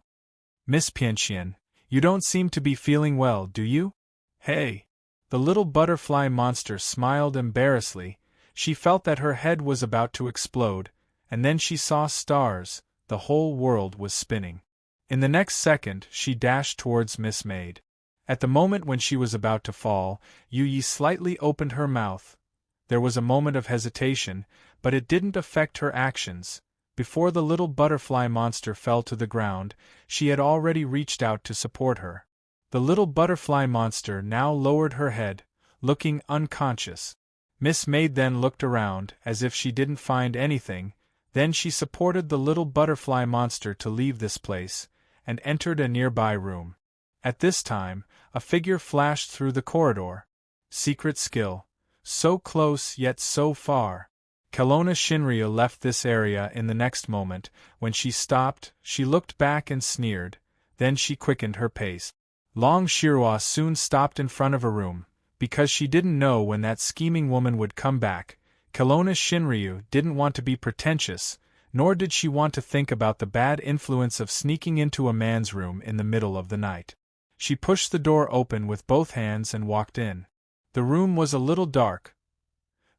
"Miss Pianxian, you don't seem to be feeling well, do you?" "Hey!" The little butterfly monster smiled embarrassedly. She felt that her head was about to explode, and then she saw stars. The whole world was spinning. In the next second, she dashed towards Miss Maid. At the moment when she was about to fall, Yu Yi slightly opened her mouth. There was a moment of hesitation, but it didn't affect her actions. Before the little butterfly monster fell to the ground, she had already reached out to support her. The little butterfly monster now lowered her head, looking unconscious. Miss Maid then looked around, as if she didn't find anything. Then she supported the little butterfly monster to leave this place, and entered a nearby room. At this time, a figure flashed through the corridor. Secret skill. So close yet so far. Kelowna Shinryu left this area in the next moment. When she stopped, she looked back and sneered. Then she quickened her pace. Long Shirua soon stopped in front of a room, because she didn't know when that scheming woman would come back. Kelowna Shinryu didn't want to be pretentious, nor did she want to think about the bad influence of sneaking into a man's room in the middle of the night. She pushed the door open with both hands and walked in. The room was a little dark.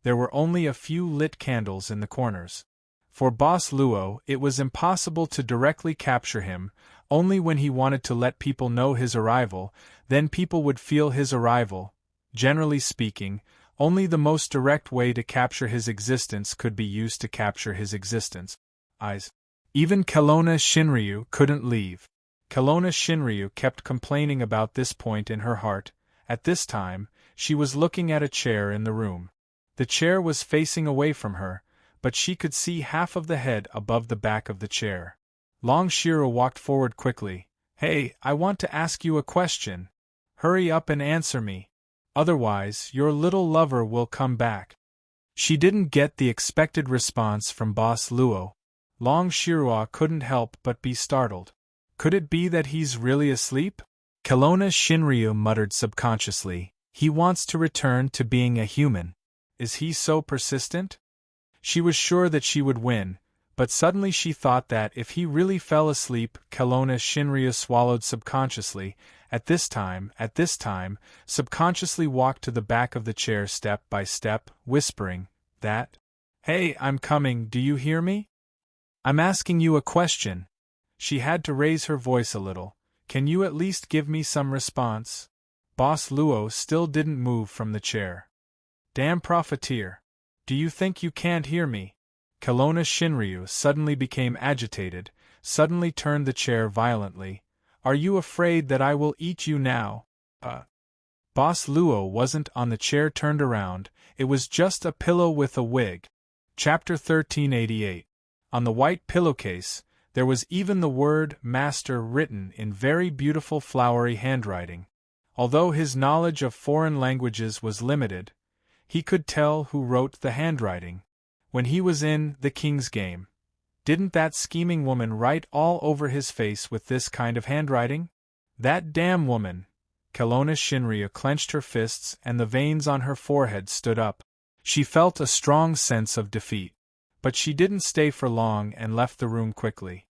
There were only a few lit candles in the corners. For Boss Luo, it was impossible to directly capture him. Only when he wanted to let people know his arrival, then people would feel his arrival. Generally speaking, only the most direct way to capture his existence could be used to capture his existence. Even Kelowna Shinryu couldn't leave. Kelowna Shinryu kept complaining about this point in her heart. At this time, she was looking at a chair in the room. The chair was facing away from her, but she could see half of the head above the back of the chair. Long Shiro walked forward quickly. "Hey, I want to ask you a question. Hurry up and answer me. Otherwise, your little lover will come back." She didn't get the expected response from Boss Luo. Long Shirua couldn't help but be startled. Could it be that he's really asleep? Kelowna Shinryu muttered subconsciously. He wants to return to being a human. Is he so persistent? She was sure that she would win, but suddenly she thought that if he really fell asleep, Kelowna Shinryu swallowed subconsciously. At this time, subconsciously walked to the back of the chair step by step, whispering, that, "Hey, I'm coming, do you hear me? I'm asking you a question." She had to raise her voice a little. "Can you at least give me some response?" Boss Luo still didn't move from the chair. "Damn profiteer. Do you think you can't hear me?" Kelowna Shinryu suddenly became agitated, suddenly turned the chair violently. "Are you afraid that I will eat you now?" Boss Luo wasn't on the chair turned around, it was just a pillow with a wig. Chapter 1388. On the white pillowcase, there was even the word Master written in very beautiful flowery handwriting. Although his knowledge of foreign languages was limited, he could tell who wrote the handwriting. When he was in the King's Game, didn't that scheming woman write all over his face with this kind of handwriting? That damn woman! Kelowna Shinryu clenched her fists and the veins on her forehead stood up. She felt a strong sense of defeat. But she didn't stay for long and left the room quickly.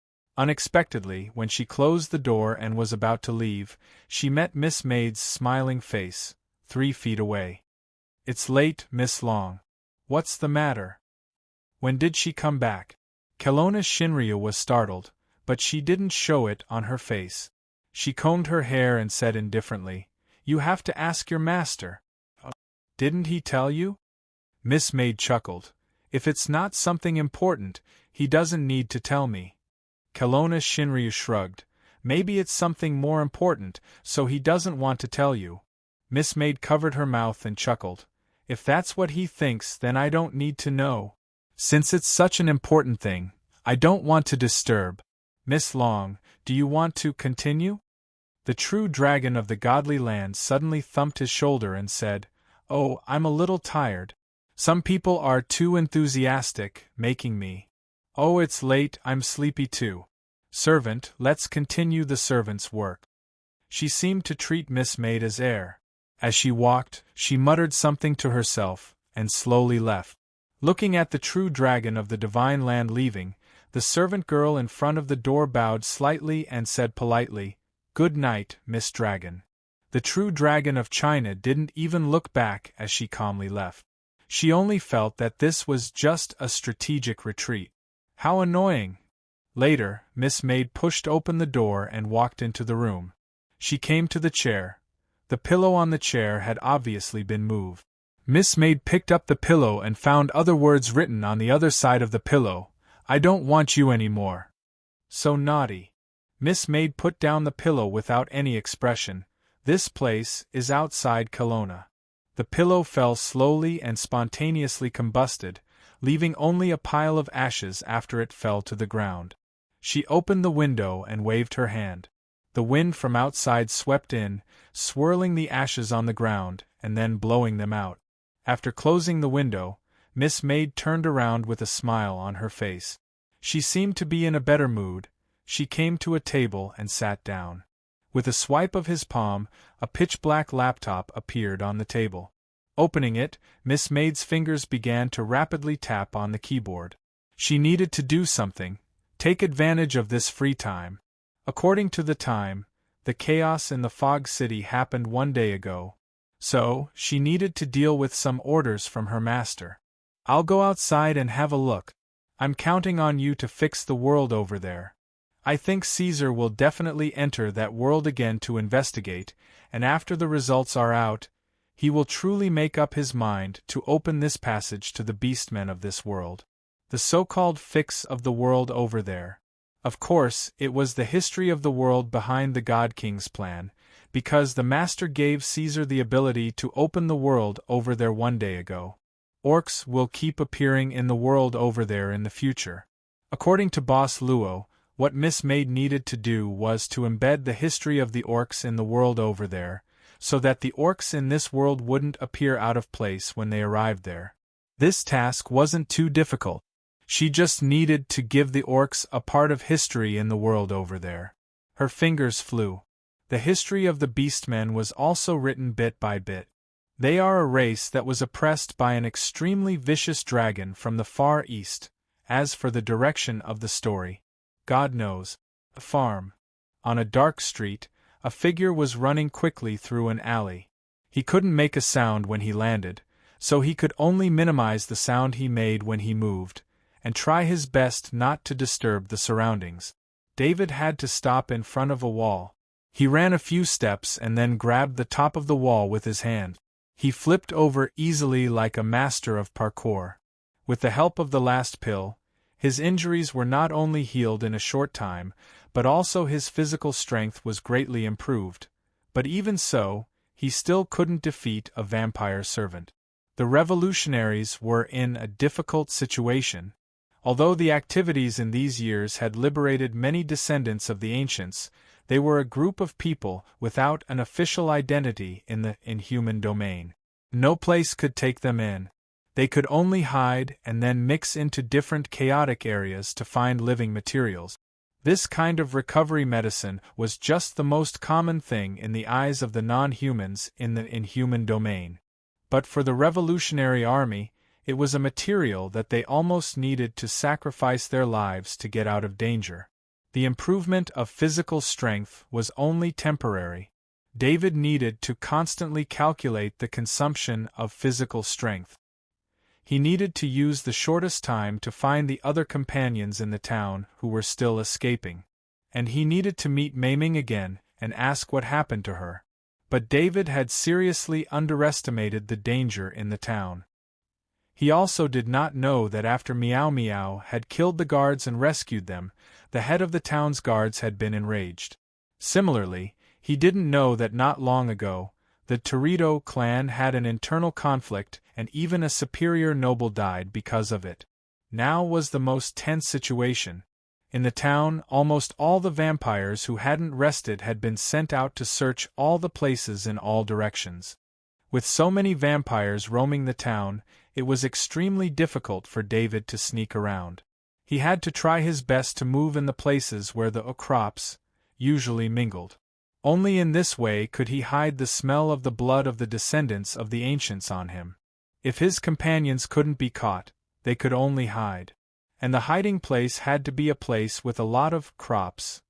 Unexpectedly, when she closed the door and was about to leave, she met Miss Maid's smiling face, 3 feet away. "It's late, Miss Long. What's the matter? When did she come back?" Kelowna Shinryu was startled, but she didn't show it on her face. She combed her hair and said indifferently, "You have to ask your master." "Didn't he tell you?" Miss Maid chuckled. "If it's not something important, he doesn't need to tell me." Kelowna Shinryu shrugged. "Maybe it's something more important, so he doesn't want to tell you." Miss Maid covered her mouth and chuckled. "If that's what he thinks, then I don't need to know. Since it's such an important thing, I don't want to disturb. Miss Long, do you want to continue?" The true dragon of the godly land suddenly thumped his shoulder and said, "Oh, I'm a little tired. Some people are too enthusiastic, making me. Oh, it's late, I'm sleepy too. Servant, let's continue the servant's work." She seemed to treat Miss Maid as heir. As she walked, she muttered something to herself, and slowly left. Looking at the true dragon of the divine land leaving, the servant girl in front of the door bowed slightly and said politely, "Good night, Miss Dragon." The true dragon of China didn't even look back as she calmly left. She only felt that this was just a strategic retreat. How annoying! Later, Miss Maid pushed open the door and walked into the room. She came to the chair. The pillow on the chair had obviously been moved. Miss Maid picked up the pillow and found other words written on the other side of the pillow. "I don't want you anymore." So naughty. Miss Maid put down the pillow without any expression. "This place is outside Kelowna." The pillow fell slowly and spontaneously combusted, leaving only a pile of ashes after it fell to the ground. She opened the window and waved her hand. The wind from outside swept in, swirling the ashes on the ground, and then blowing them out. After closing the window, Miss Maid turned around with a smile on her face. She seemed to be in a better mood. She came to a table and sat down. With a swipe of his palm, a pitch-black laptop appeared on the table. Opening it, Miss Maid's fingers began to rapidly tap on the keyboard. She needed to do something, take advantage of this free time. According to the time, the chaos in the Fog City happened 1 day ago. So, she needed to deal with some orders from her master. "I'll go outside and have a look. I'm counting on you to fix the world over there. I think Caesar will definitely enter that world again to investigate, and after the results are out, he will truly make up his mind to open this passage to the beastmen of this world. The so-called fix of the world over there. Of course, it was the history of the world behind the God King's plan, because the Master gave Caesar the ability to open the world over there 1 day ago. Orcs will keep appearing in the world over there in the future. According to Boss Luo, what Miss Maid needed to do was to embed the history of the orcs in the world over there, so that the orcs in this world wouldn't appear out of place when they arrived there. This task wasn't too difficult. She just needed to give the orcs a part of history in the world over there. Her fingers flew. The history of the beastmen was also written bit by bit. They are a race that was oppressed by an extremely vicious dragon from the Far East. As for the direction of the story, God knows. A farm. On a dark street, a figure was running quickly through an alley. He couldn't make a sound when he landed, so he could only minimize the sound he made when he moved, and try his best not to disturb the surroundings. David had to stop in front of a wall. He ran a few steps and then grabbed the top of the wall with his hand. He flipped over easily like a master of parkour. With the help of the last pill, his injuries were not only healed in a short time, but also his physical strength was greatly improved. But even so, he still couldn't defeat a vampire servant. The revolutionaries were in a difficult situation. Although the activities in these years had liberated many descendants of the ancients, they were a group of people without an official identity in the inhuman domain. No place could take them in. They could only hide and then mix into different chaotic areas to find living materials. This kind of recovery medicine was just the most common thing in the eyes of the non-humans in the inhuman domain. But for the Revolutionary Army, it was a material that they almost needed to sacrifice their lives to get out of danger. The improvement of physical strength was only temporary. David needed to constantly calculate the consumption of physical strength. He needed to use the shortest time to find the other companions in the town who were still escaping. And he needed to meet Maiming again and ask what happened to her. But David had seriously underestimated the danger in the town. He also did not know that after Meow Meow had killed the guards and rescued them, the head of the town's guards had been enraged. Similarly, he didn't know that not long ago, the Torito clan had an internal conflict and even a superior noble died because of it. Now was the most tense situation. In the town, almost all the vampires who hadn't rested had been sent out to search all the places in all directions. With so many vampires roaming the town, it was extremely difficult for David to sneak around. He had to try his best to move in the places where the crops usually mingled. Only in this way could he hide the smell of the blood of the descendants of the ancients on him. If his companions couldn't be caught, they could only hide. And the hiding place had to be a place with a lot of crops,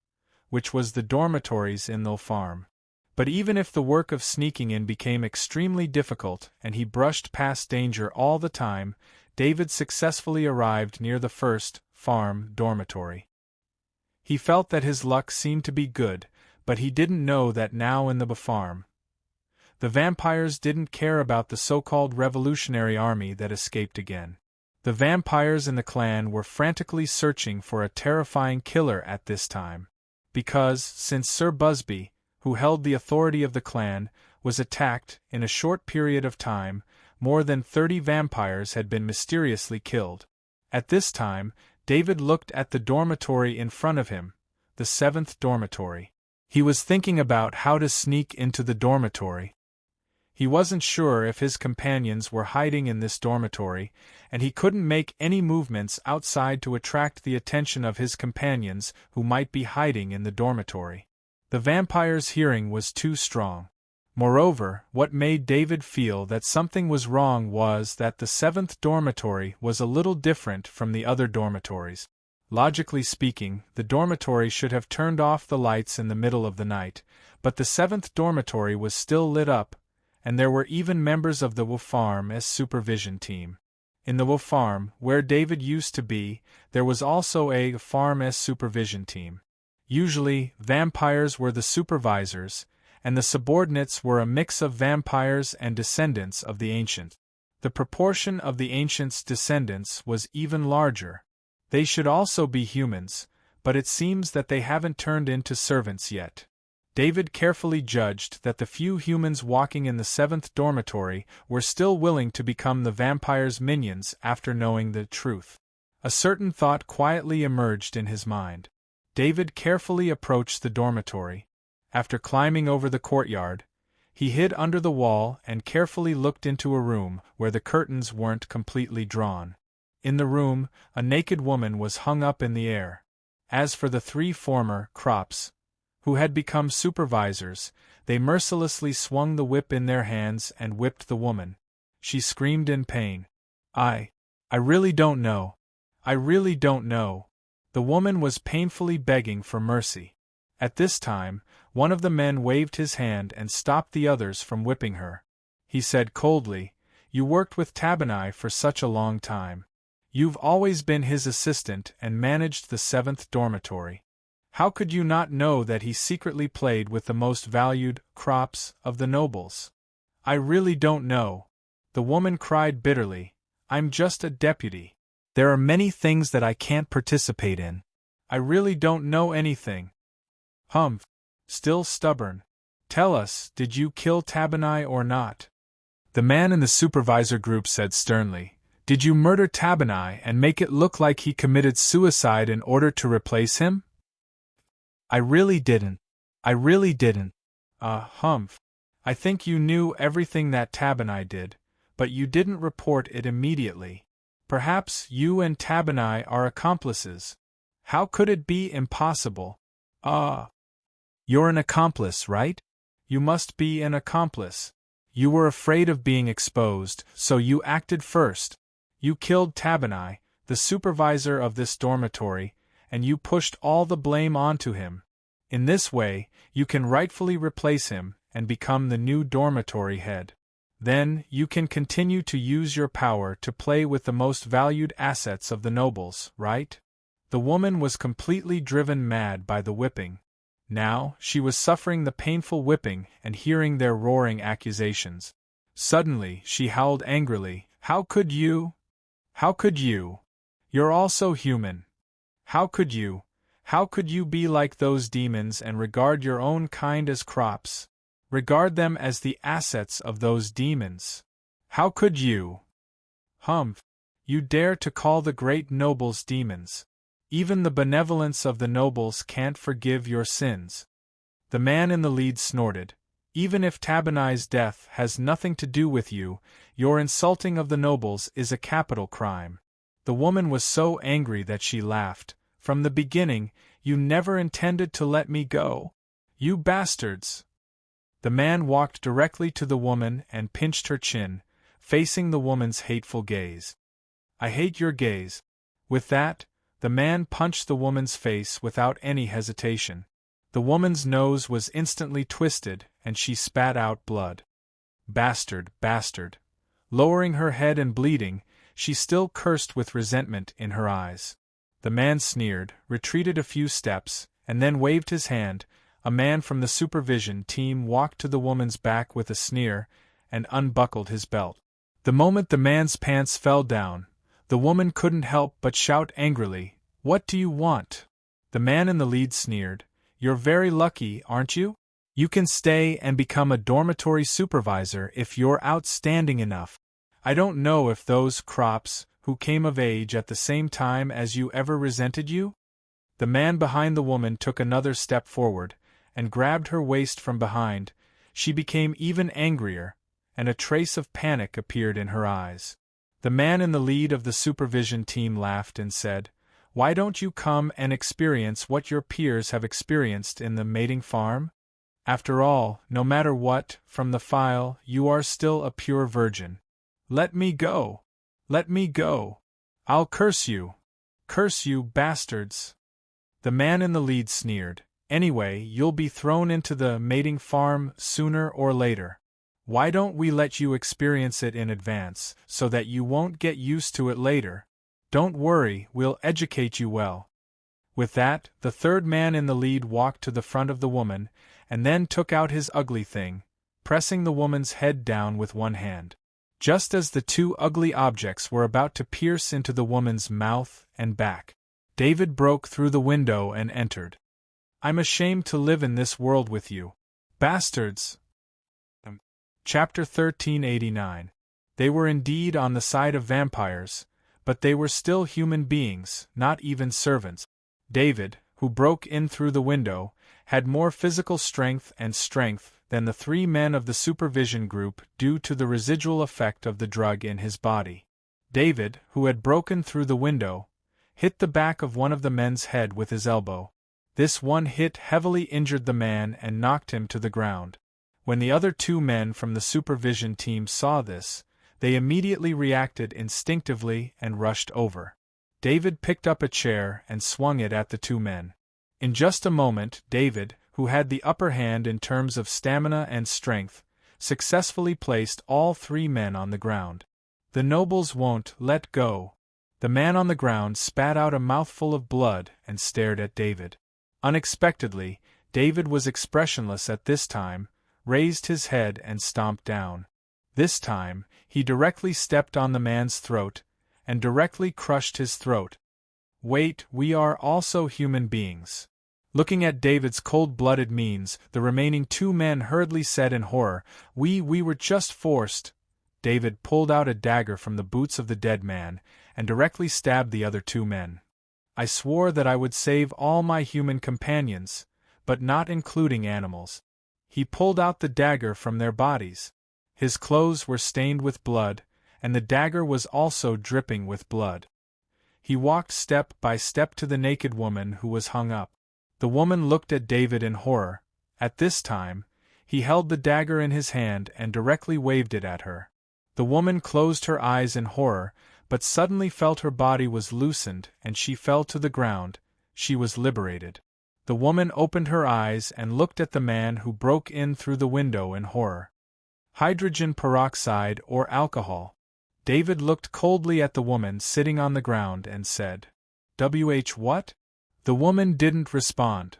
which was the dormitories in the farm. But even if the work of sneaking in became extremely difficult and he brushed past danger all the time, David successfully arrived near the first farm dormitory. He felt that his luck seemed to be good, but he didn't know that now in the farm, the vampires didn't care about the so-called revolutionary army that escaped again. The vampires in the clan were frantically searching for a terrifying killer at this time. Because, since Sir Busby, who held the authority of the clan, was attacked in a short period of time, more than 30 vampires had been mysteriously killed. At this time, David looked at the dormitory in front of him, the 7th dormitory. He was thinking about how to sneak into the dormitory. He wasn't sure if his companions were hiding in this dormitory, and he couldn't make any movements outside to attract the attention of his companions who might be hiding in the dormitory. The vampire's hearing was too strong. Moreover, what made David feel that something was wrong was that the 7th dormitory was a little different from the other dormitories. Logically speaking, the dormitory should have turned off the lights in the middle of the night, but the 7th dormitory was still lit up, and there were even members of the farm as supervision team. In the farm, where David used to be, there was also a farm as supervision team. Usually, vampires were the supervisors, and the subordinates were a mix of vampires and descendants of the ancient. The proportion of the ancients' descendants was even larger. They should also be humans, but it seems that they haven't turned into servants yet. David carefully judged that the few humans walking in the 7th dormitory were still willing to become the vampire's minions after knowing the truth. A certain thought quietly emerged in his mind. David carefully approached the dormitory. After climbing over the courtyard, he hid under the wall and carefully looked into a room where the curtains weren't completely drawn. In the room, a naked woman was hung up in the air. As for the 3 former crops, who had become supervisors, they mercilessly swung the whip in their hands and whipped the woman. She screamed in pain. I really don't know. I really don't know. The woman was painfully begging for mercy. At this time, one of the men waved his hand and stopped the others from whipping her. He said coldly, "You worked with Tabanai for such a long time. You've always been his assistant and managed the 7th dormitory. How could you not know that he secretly played with the most valued crops of the nobles?" "I really don't know." The woman cried bitterly. "I'm just a deputy. There are many things that I can't participate in. I really don't know anything." "Humph. Still stubborn. Tell us, did you kill Tabanai or not?" The man in the supervisor group said sternly, "Did you murder Tabanai and make it look like he committed suicide in order to replace him?" "I really didn't. I really didn't." Humph. I think you knew everything that Tabanai did, but you didn't report it immediately. Perhaps you and Tabanai are accomplices. How could it be impossible? You're an accomplice, right? You must be an accomplice. You were afraid of being exposed, so you acted first. You killed Tabanai, the supervisor of this dormitory, and you pushed all the blame onto him. In this way, you can rightfully replace him and become the new dormitory head. Then, you can continue to use your power to play with the most valued assets of the nobles, right? The woman was completely driven mad by the whipping. Now, she was suffering the painful whipping and hearing their roaring accusations. Suddenly, she howled angrily, "How could you? How could you? You're also human. How could you? How could you be like those demons and regard your own kind as crops? Regard them as the assets of those demons. How could you? Humph! You dare to call the great nobles demons. Even the benevolence of the nobles can't forgive your sins." The man in the lead snorted. "Even if Tabanai's death has nothing to do with you, your insulting of the nobles is a capital crime." The woman was so angry that she laughed. "From the beginning, you never intended to let me go. You bastards!" The man walked directly to the woman and pinched her chin, facing the woman's hateful gaze. "I hate your gaze." With that, the man punched the woman's face without any hesitation. The woman's nose was instantly twisted, and she spat out blood. "Bastard, bastard!" Lowering her head and bleeding, she still cursed with resentment in her eyes. The man sneered, retreated a few steps, and then waved his hand. A man from the supervision team walked to the woman's back with a sneer, and unbuckled his belt. The moment the man's pants fell down, the woman couldn't help but shout angrily, "What do you want?" The man in the lead sneered, "You're very lucky, aren't you? You can stay and become a dormitory supervisor if you're outstanding enough. I don't know if those crops, who came of age at the same time as you, ever resented you?" The man behind the woman took another step forward, and grabbed her waist from behind. She became even angrier, and a trace of panic appeared in her eyes. The man in the lead of the supervision team laughed and said, "Why don't you come and experience what your peers have experienced in the mating farm? After all, no matter what, from the file, you are still a pure virgin. Let me go! Let me go! I'll curse you! Curse you, bastards!" The man in the lead sneered, "Anyway, you'll be thrown into the mating farm sooner or later. Why don't we let you experience it in advance, so that you won't get used to it later? Don't worry, we'll educate you well." With that, the third man in the lead walked to the front of the woman, and then took out his ugly thing, pressing the woman's head down with one hand. Just as the two ugly objects were about to pierce into the woman's mouth and back, David broke through the window and entered. "I'm ashamed to live in this world with you. Bastards!" Chapter 1389. They were indeed on the side of vampires, but they were still human beings, not even servants. David, who broke in through the window, had more physical strength than the three men of the supervision group due to the residual effect of the drug in his body. David, who had broken through the window, hit the back of one of the men's head with his elbow. This one hit heavily injured the man and knocked him to the ground. When the other two men from the supervision team saw this, they immediately reacted instinctively and rushed over. David picked up a chair and swung it at the two men. In just a moment, David, who had the upper hand in terms of stamina and strength, successfully placed all three men on the ground. "The nobles won't let go." The man on the ground spat out a mouthful of blood and stared at David. Unexpectedly, David was expressionless at this time, raised his head and stomped down. This time, he directly stepped on the man's throat, and directly crushed his throat. "Wait, we are also human beings." Looking at David's cold-blooded means, the remaining two men hurriedly said in horror, We were just forced." David pulled out a dagger from the boots of the dead man, and directly stabbed the other two men. "I swore that I would save all my human companions, but not including animals." He pulled out the dagger from their bodies. His clothes were stained with blood, and the dagger was also dripping with blood. He walked step by step to the naked woman who was hung up. The woman looked at David in horror. At this time, he held the dagger in his hand and directly waved it at her. The woman closed her eyes in horror, but suddenly felt her body was loosened and she fell to the ground, she was liberated. The woman opened her eyes and looked at the man who broke in through the window in horror. Hydrogen peroxide or alcohol. David looked coldly at the woman sitting on the ground and said, what? The woman didn't respond.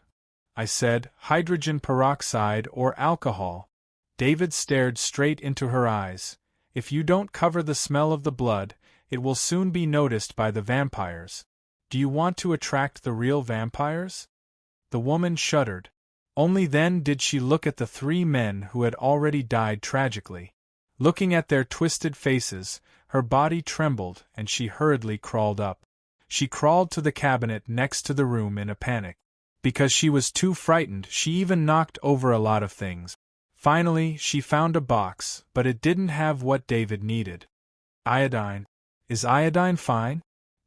I said, hydrogen peroxide or alcohol. David stared straight into her eyes. If you don't cover the smell of the blood, it will soon be noticed by the vampires. Do you want to attract the real vampires? The woman shuddered. Only then did she look at the 3 men who had already died tragically. Looking at their twisted faces, her body trembled and she hurriedly crawled up. She crawled to the cabinet next to the room in a panic. Because she was too frightened, she even knocked over a lot of things. Finally, she found a box, but it didn't have what David needed. Iodine. Is iodine fine?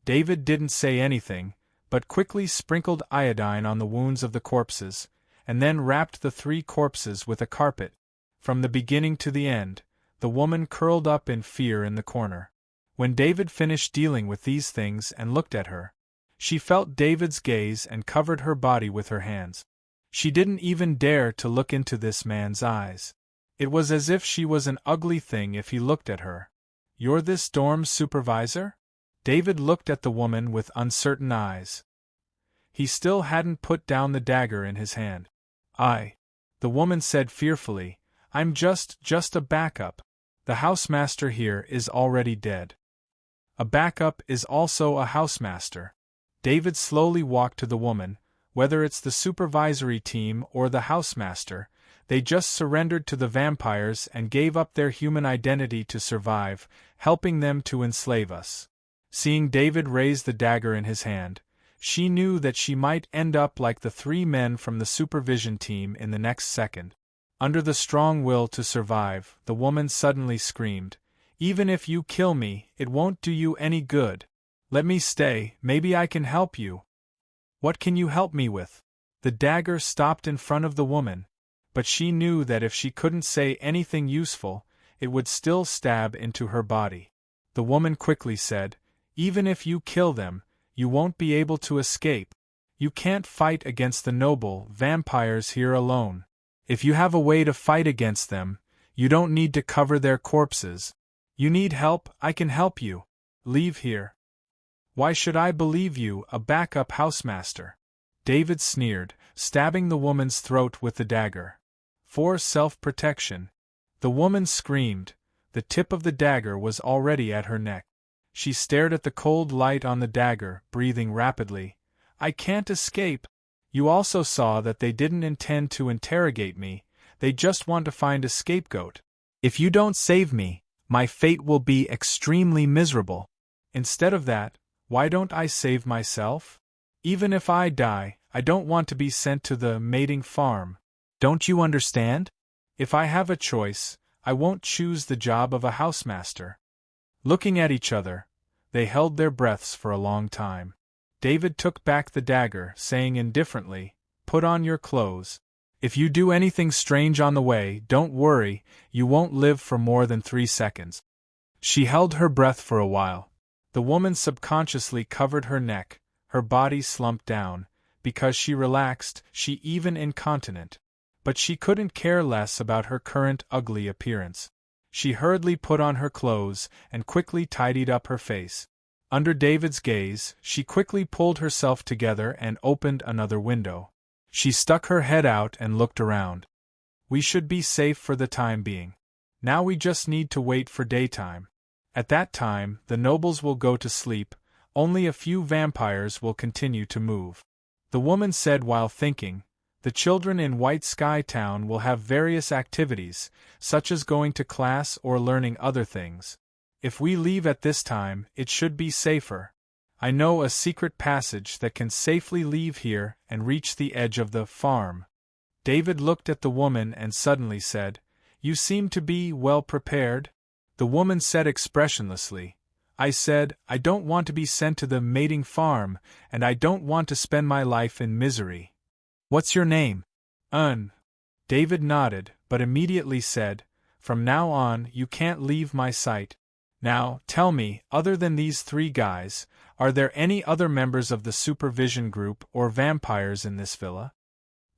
David didn't say anything, but quickly sprinkled iodine on the wounds of the corpses, and then wrapped the 3 corpses with a carpet. From the beginning to the end, the woman curled up in fear in the corner. When David finished dealing with these things and looked at her, she felt David's gaze and covered her body with her hands. She didn't even dare to look into this man's eyes. It was as if she was an ugly thing if he looked at her. You're this dorm's supervisor? David looked at the woman with uncertain eyes. He still hadn't put down the dagger in his hand. The woman said fearfully, I'm just a backup. The housemaster here is already dead. A backup is also a housemaster. David slowly walked to the woman. Whether it's the supervisory team or the housemaster, they just surrendered to the vampires and gave up their human identity to survive, helping them to enslave us. Seeing David raise the dagger in his hand, she knew that she might end up like the 3 men from the supervision team in the next second. Under the strong will to survive, the woman suddenly screamed, Even if you kill me, it won't do you any good. Let me stay, maybe I can help you. What can you help me with? The dagger stopped in front of the woman, but she knew that if she couldn't say anything useful, it would still stab into her body. The woman quickly said, Even if you kill them, you won't be able to escape. You can't fight against the noble vampires here alone. If you have a way to fight against them, you don't need to cover their corpses. You need help, I can help you. Leave here. Why should I believe you, a backup housemaster? David sneered, stabbing the woman's throat with the dagger. For self-protection. The woman screamed. The tip of the dagger was already at her neck. She stared at the cold light on the dagger, breathing rapidly. I can't escape. You also saw that they didn't intend to interrogate me, they just want to find a scapegoat. If you don't save me, my fate will be extremely miserable. Instead of that, why don't I save myself? Even if I die, I don't want to be sent to the mating farm. Don't you understand? If I have a choice, I won't choose the job of a housemaster. Looking at each other, they held their breaths for a long time. David took back the dagger, saying indifferently, Put on your clothes. If you do anything strange on the way, don't worry, you won't live for more than 3 seconds. She held her breath for a while. The woman subconsciously covered her neck, her body slumped down. Because she relaxed, she even incontinent. But she couldn't care less about her current ugly appearance. She hurriedly put on her clothes and quickly tidied up her face. Under David's gaze, she quickly pulled herself together and opened another window. She stuck her head out and looked around. We should be safe for the time being. Now we just need to wait for daytime. At that time, the nobles will go to sleep, only a few vampires will continue to move. The woman said while thinking, The children in White Sky Town will have various activities, such as going to class or learning other things. If we leave at this time, it should be safer. I know a secret passage that can safely leave here and reach the edge of the farm. David looked at the woman and suddenly said, You seem to be well prepared. The woman said expressionlessly, I said, I don't want to be sent to the mating farm, and I don't want to spend my life in misery. What's your name? David nodded, but immediately said, From now on, you can't leave my sight. Now, tell me, other than these 3 guys, Are there any other members of the supervision group or vampires in this villa?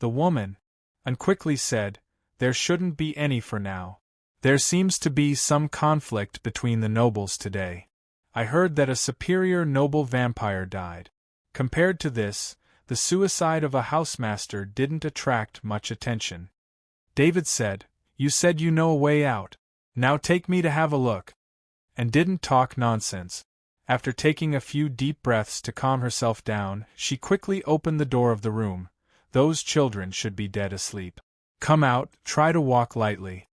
The woman, quickly said, there shouldn't be any for now. There seems to be some conflict between the nobles today. I heard that a superior noble vampire died. Compared to this, the suicide of a housemaster didn't attract much attention. David said, you said you know a way out. Now take me to have a look. And didn't talk nonsense. After taking a few deep breaths to calm herself down, she quickly opened the door of the room. Those children should be dead asleep. Come out, try to walk lightly.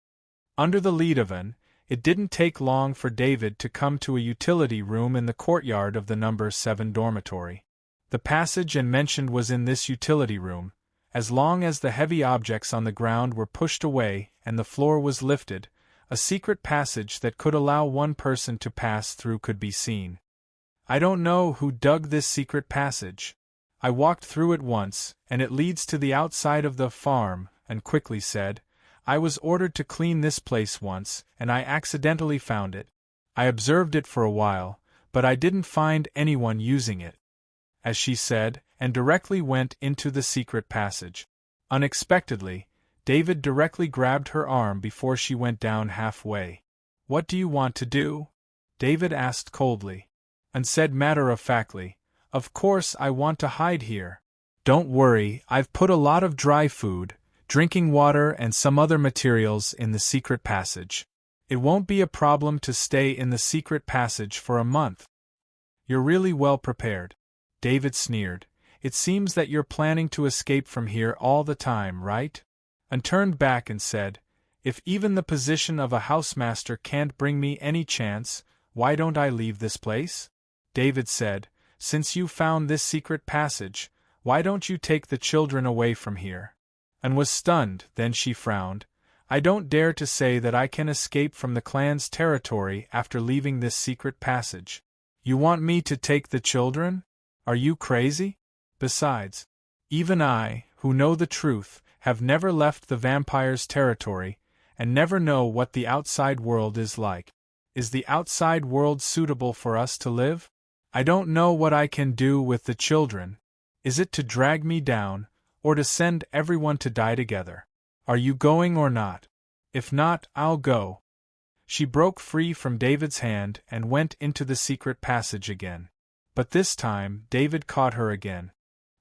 Under the lead of An, it didn't take long for David to come to a utility room in the courtyard of the number 7 dormitory. The passage An mentioned was in this utility room. As long as the heavy objects on the ground were pushed away and the floor was lifted, a secret passage that could allow one person to pass through could be seen. I don't know who dug this secret passage. I walked through it once, and it leads to the outside of the farm, and quickly said, I was ordered to clean this place once, and I accidentally found it. I observed it for a while, but I didn't find anyone using it. As she said, and directly went into the secret passage. Unexpectedly, David directly grabbed her arm before she went down halfway. What do you want to do? David asked coldly. And said matter-of-factly, of course I want to hide here. Don't worry, I've put a lot of dry food, drinking water and some other materials in the secret passage. It won't be a problem to stay in the secret passage for a month. You're really well prepared. David sneered. It seems that you're planning to escape from here all the time, right? And turned back and said, if even the position of a housemaster can't bring me any chance, why don't I leave this place? David said, since you found this secret passage, why don't you take the children away from here? And was stunned, then she frowned. I don't dare to say that I can escape from the clan's territory after leaving this secret passage. You want me to take the children? Are you crazy? Besides, even I, who know the truth, have never left the vampire's territory, and never know what the outside world is like. Is the outside world suitable for us to live? I don't know what I can do with the children. Is it to drag me down, or to send everyone to die together? Are you going or not? If not, I'll go. She broke free from David's hand and went into the secret passage again. But this time, David caught her again.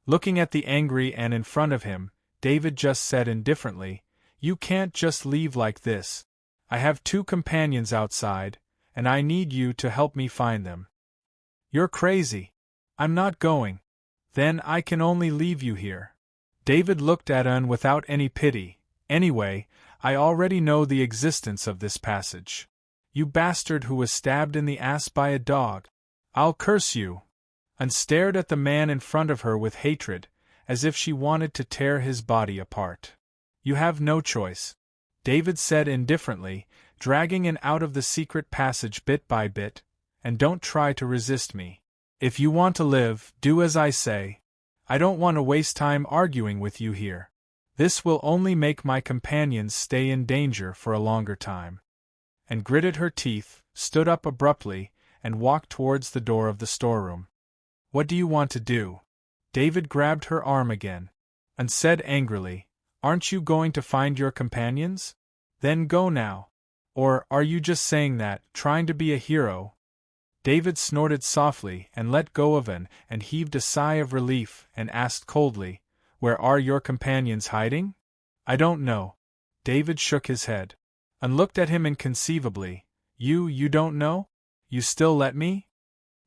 Looking at the angry Anne in front of him, David just said indifferently, you can't just leave like this. I have 2 companions outside, and I need you to help me find them. You're crazy. I'm not going. Then I can only leave you here. David looked at Anne without any pity. Anyway, I already know the existence of this passage. You bastard who was stabbed in the ass by a dog. I'll curse you. And stared at the man in front of her with hatred, as if she wanted to tear his body apart. You have no choice. David said indifferently, dragging Anne out of the secret passage bit by bit, and don't try to resist me. If you want to live, do as I say. I don't want to waste time arguing with you here. This will only make my companions stay in danger for a longer time. And gritted her teeth, stood up abruptly, and walked towards the door of the storeroom. What do you want to do? David grabbed her arm again, and said angrily, aren't you going to find your companions? Then go now. Or are you just saying that, trying to be a hero? David snorted softly and let go of Anne and heaved a sigh of relief and asked coldly, where are your companions hiding? I don't know. David shook his head, and looked at him inconceivably. You don't know? You still let me?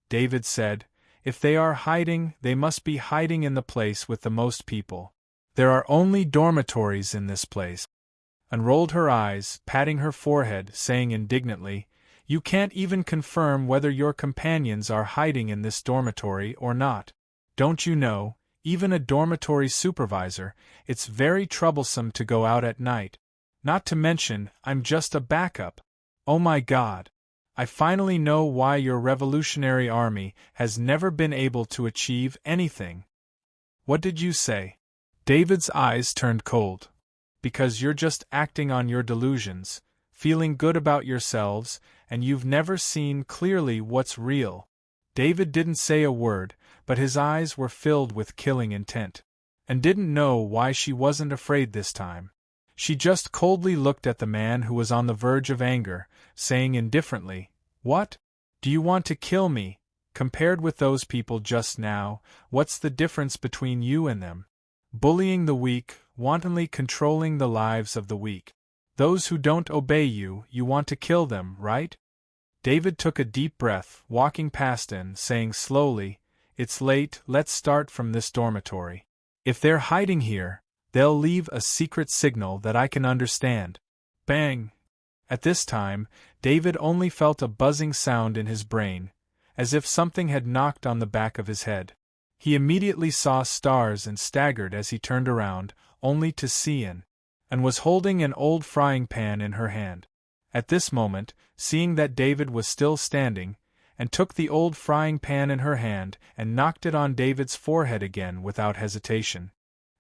David said, if they are hiding, they must be hiding in the place with the most people. There are only dormitories in this place. And rolled her eyes, patting her forehead, saying indignantly, you can't even confirm whether your companions are hiding in this dormitory or not. Don't you know, even a dormitory supervisor, it's very troublesome to go out at night. Not to mention, I'm just a backup. Oh my God. I finally know why your revolutionary army has never been able to achieve anything. What did you say? David's eyes turned cold. Because you're just acting on your delusions, feeling good about yourselves, and you've never seen clearly what's real. David didn't say a word, but his eyes were filled with killing intent. And didn't know why she wasn't afraid this time. She just coldly looked at the man who was on the verge of anger, saying indifferently, "What? Do you want to kill me? Compared with those people just now, what's the difference between you and them? Bullying the weak, wantonly controlling the lives of the weak. Those who don't obey you, you want to kill them, right?" David took a deep breath, walking past and saying slowly, "It's late, let's start from this dormitory. If they're hiding here, they'll leave a secret signal that I can understand." Bang! At this time, David only felt a buzzing sound in his brain, as if something had knocked on the back of his head. He immediately saw stars and staggered as he turned around, only to see Anne, and was holding an old frying pan in her hand. At this moment, seeing that David was still standing, and took the old frying pan in her hand and knocked it on David's forehead again without hesitation.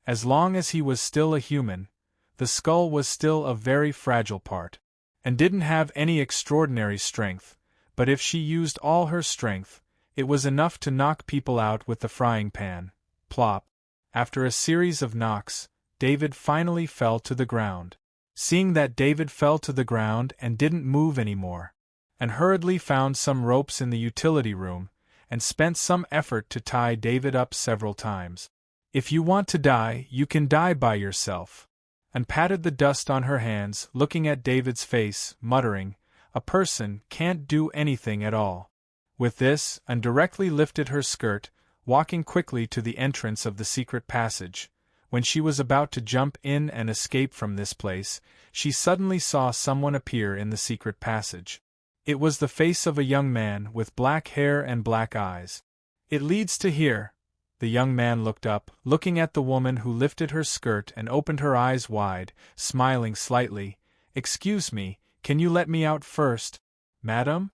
As long as he was still a human, the skull was still a very fragile part, and didn't have any extraordinary strength, but if she used all her strength, it was enough to knock people out with the frying pan. Plop! After a series of knocks, David finally fell to the ground. Seeing that David fell to the ground and didn't move anymore, and hurriedly found some ropes in the utility room, and spent some effort to tie David up several times. "If you want to die, you can die by yourself," and patted the dust on her hands, looking at David's face, muttering, "A person can't do anything at all." With this, and directly lifted her skirt, walking quickly to the entrance of the secret passage. When she was about to jump in and escape from this place, she suddenly saw someone appear in the secret passage. It was the face of a young man with black hair and black eyes. "It leads to here." The young man looked up, looking at the woman who lifted her skirt and opened her eyes wide, smiling slightly. "Excuse me, can you let me out first, madam?"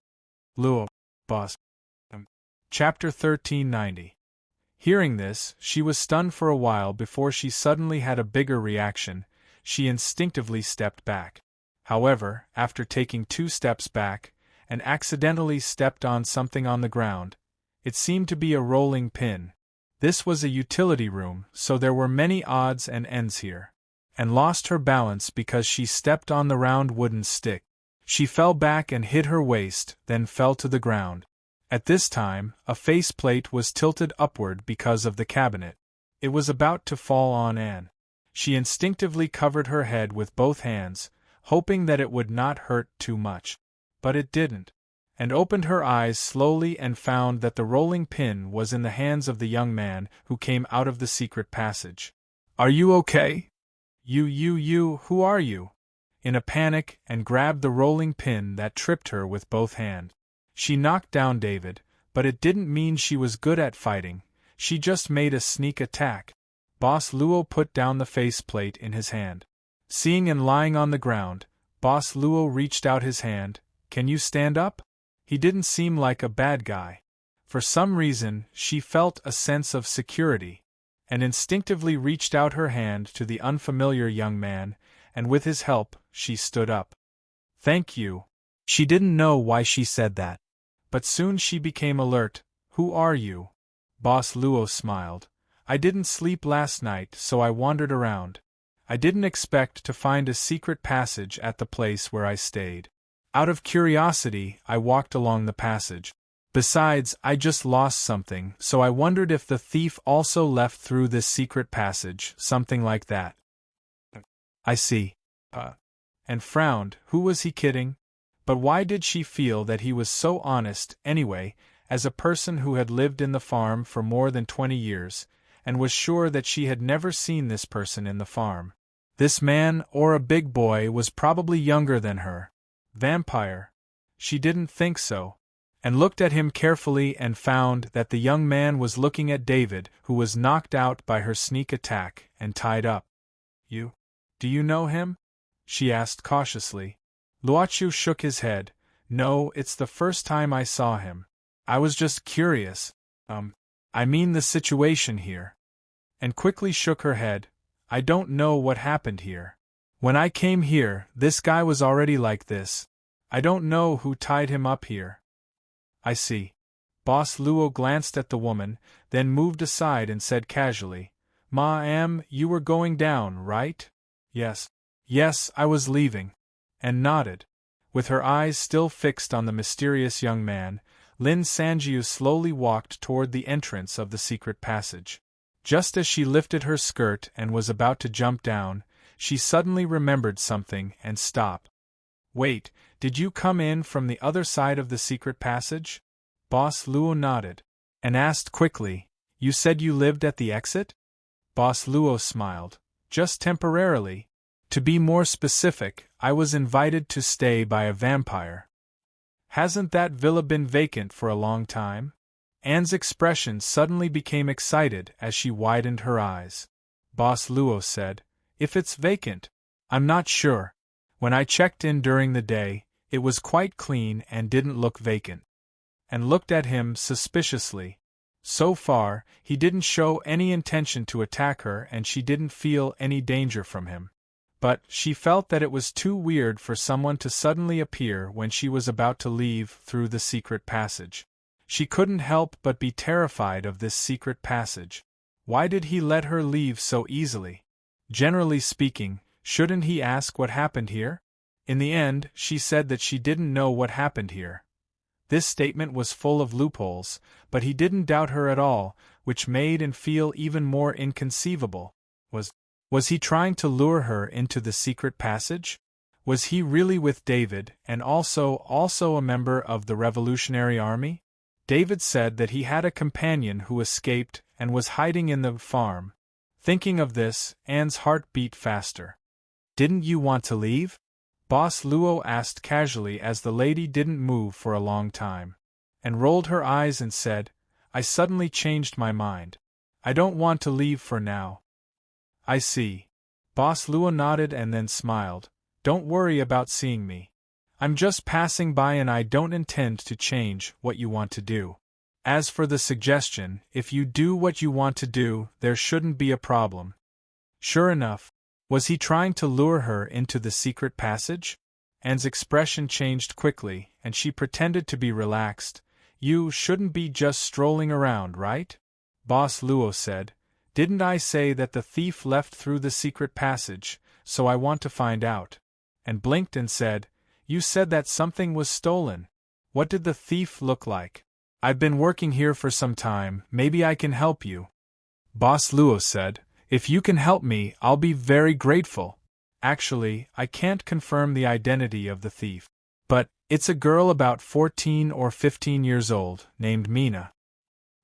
Luo, boss. Chapter 1390. Hearing this, she was stunned for a while before she suddenly had a bigger reaction. She instinctively stepped back. However, after taking 2 steps back, and accidentally stepped on something on the ground. It seemed to be a rolling pin. This was a utility room, so there were many odds and ends here. And lost her balance because she stepped on the round wooden stick. She fell back and hit her waist, then fell to the ground. At this time, a faceplate was tilted upward because of the cabinet. It was about to fall on Anne. She instinctively covered her head with both hands, hoping that it would not hurt too much. But it didn't. And opened her eyes slowly and found that the rolling pin was in the hands of the young man who came out of the secret passage. "Are you okay? Who are you?" In a panic, and grabbed the rolling pin that tripped her with both hands. She knocked down David, but it didn't mean she was good at fighting, she just made a sneak attack. Boss Luo put down the faceplate in his hand. Seeing Anne lying on the ground, Boss Luo reached out his hand. "Can you stand up?" He didn't seem like a bad guy. For some reason, she felt a sense of security, and instinctively reached out her hand to the unfamiliar young man, and with his help, she stood up. "Thank you." She didn't know why she said that. But soon she became alert. "Who are you?" Boss Luo smiled. "I didn't sleep last night, so I wandered around. I didn't expect to find a secret passage at the place where I stayed. Out of curiosity, I walked along the passage. Besides, I just lost something, so I wondered if the thief also left through this secret passage, something like that." "I see." And frowned. Who was he kidding? But why did she feel that he was so honest, anyway, as a person who had lived in the farm for more than 20 years, and was sure that she had never seen this person in the farm? This man, or a big boy, was probably younger than her. Vampire? She didn't think so, and looked at him carefully and found that the young man was looking at David, who was knocked out by her sneak attack and tied up. Do you know him?" she asked cautiously. Luochu shook his head. "No, it's the first time I saw him. I was just curious. I mean the situation here." And quickly shook her head. "I don't know what happened here. When I came here, this guy was already like this. I don't know who tied him up here." "I see." Boss Luo glanced at the woman, then moved aside and said casually, "Ma'am, you were going down, right?" "Yes. Yes, I was leaving." And nodded. With her eyes still fixed on the mysterious young man, Lin Sanjiu slowly walked toward the entrance of the secret passage. Just as she lifted her skirt and was about to jump down, she suddenly remembered something and stopped. "Wait, did you come in from the other side of the secret passage?" Boss Luo nodded. And asked quickly, "You said you lived at the exit?" Boss Luo smiled. "Just temporarily. To be more specific, I was invited to stay by a vampire." "Hasn't that villa been vacant for a long time?" Anne's expression suddenly became excited as she widened her eyes. Boss Luo said, "If it's vacant, I'm not sure. When I checked in during the day, it was quite clean and didn't look vacant." And looked at him suspiciously. So far, he didn't show any intention to attack her and she didn't feel any danger from him. But she felt that it was too weird for someone to suddenly appear when she was about to leave through the secret passage. She couldn't help but be terrified of this secret passage. Why did he let her leave so easily? Generally speaking, shouldn't he ask what happened here? In the end, she said that she didn't know what happened here. This statement was full of loopholes, but he didn't doubt her at all, which made him feel even more inconceivable. Was he trying to lure her into the secret passage? Was he really with David and also a member of the Revolutionary Army? David said that he had a companion who escaped and was hiding in the farm. Thinking of this, Anne's heart beat faster. "Didn't you want to leave?" Boss Luo asked casually as the lady didn't move for a long time. And rolled her eyes and said, "I suddenly changed my mind. I don't want to leave for now." "I see." Boss Luo nodded and then smiled. "Don't worry about seeing me. I'm just passing by and I don't intend to change what you want to do. As for the suggestion, if you do what you want to do, there shouldn't be a problem." Sure enough. Was he trying to lure her into the secret passage? Anne's expression changed quickly, and she pretended to be relaxed. "You shouldn't be just strolling around, right?" Boss Luo said. "Didn't I say that the thief left through the secret passage, so I want to find out." And blinked and said, "You said that something was stolen. What did the thief look like?" "I've been working here for some time, maybe I can help you." Boss Luo said, "If you can help me, I'll be very grateful. Actually, I can't confirm the identity of the thief. But, it's a girl about 14 or 15 years old, named Mina."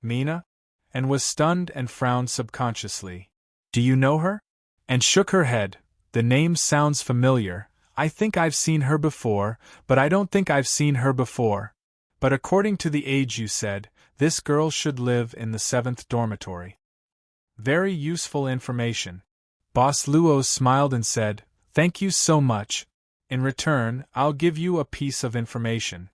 "Mina?" And was stunned and frowned subconsciously. "Do you know her?" And shook her head. "The name sounds familiar. I think I've seen her before, but I don't think I've seen her before. But according to the age you said, this girl should live in the 7th dormitory." Very useful information. Boss Luo smiled and said, "Thank you so much. In return, I'll give you a piece of information."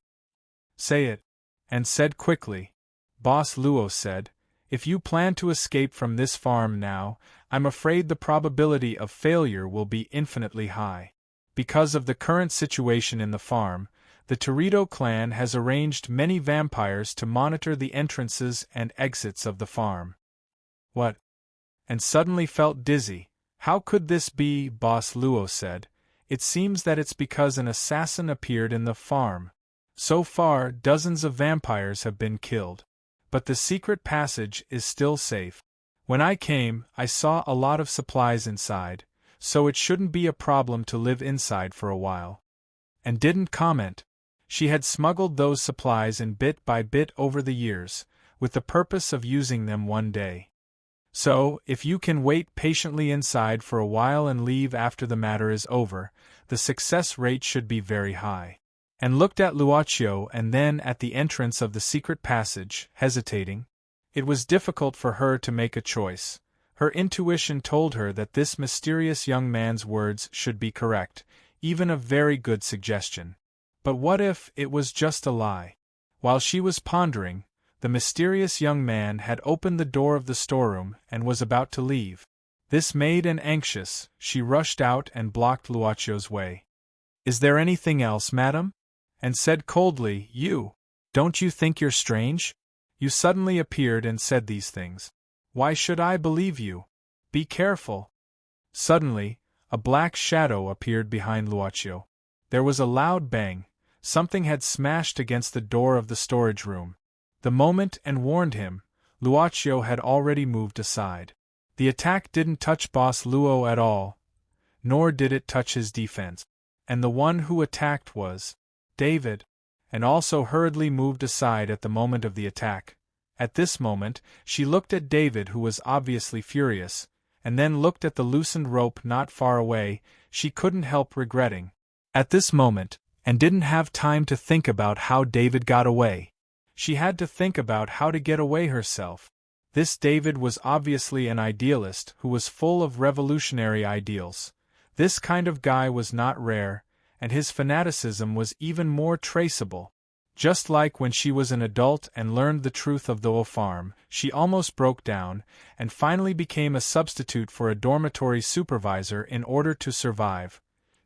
"Say it." And said quickly. Boss Luo said, "If you plan to escape from this farm now, I'm afraid the probability of failure will be infinitely high. Because of the current situation in the farm, the Torito clan has arranged many vampires to monitor the entrances and exits of the farm." "What?" And suddenly felt dizzy. "How could this be?" Boss Luo said. "It seems that it's because an assassin appeared in the farm. So far, dozens of vampires have been killed. But the secret passage is still safe. When I came, I saw a lot of supplies inside, so it shouldn't be a problem to live inside for a while." And didn't comment. She had smuggled those supplies in bit by bit over the years, with the purpose of using them one day. So, if you can wait patiently inside for a while and leave after the matter is over, the success rate should be very high. And looked at Luochio and then at the entrance of the secret passage, hesitating. It was difficult for her to make a choice. Her intuition told her that this mysterious young man's words should be correct, even a very good suggestion. But what if it was just a lie? While she was pondering, the mysterious young man had opened the door of the storeroom and was about to leave. This made Anne anxious. She rushed out and blocked Luochio's way. "Is there anything else, madam?" And said coldly, "Don't you think you're strange? You suddenly appeared and said these things. Why should I believe you? Be careful. Suddenly, a black shadow appeared behind Luocio. There was a loud bang. Something had smashed against the door of the storage room. The moment and warned him, Luocio had already moved aside. The attack didn't touch Boss Luo at all, nor did it touch his defense. And the one who attacked was David, and also hurriedly moved aside at the moment of the attack. At this moment, she looked at David, who was obviously furious, and then looked at the loosened rope not far away. She couldn't help regretting at this moment, and didn't have time to think about how David got away. She had to think about how to get away herself. This David was obviously an idealist who was full of revolutionary ideals. This kind of guy was not rare, and his fanaticism was even more traceable. Just like when she was an adult and learned the truth of the farm, she almost broke down, and finally became a substitute for a dormitory supervisor in order to survive,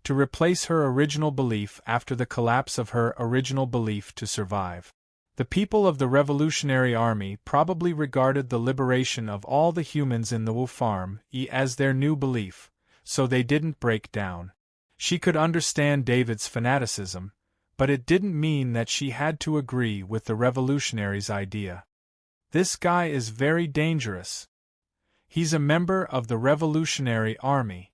to replace her original belief after the collapse of her original belief to survive. The people of the Revolutionary Army probably regarded the liberation of all the humans in the Wu farm as their new belief, so they didn't break down. She could understand David's fanaticism, but it didn't mean that she had to agree with the revolutionaries' idea. This guy is very dangerous. He's a member of the Revolutionary Army,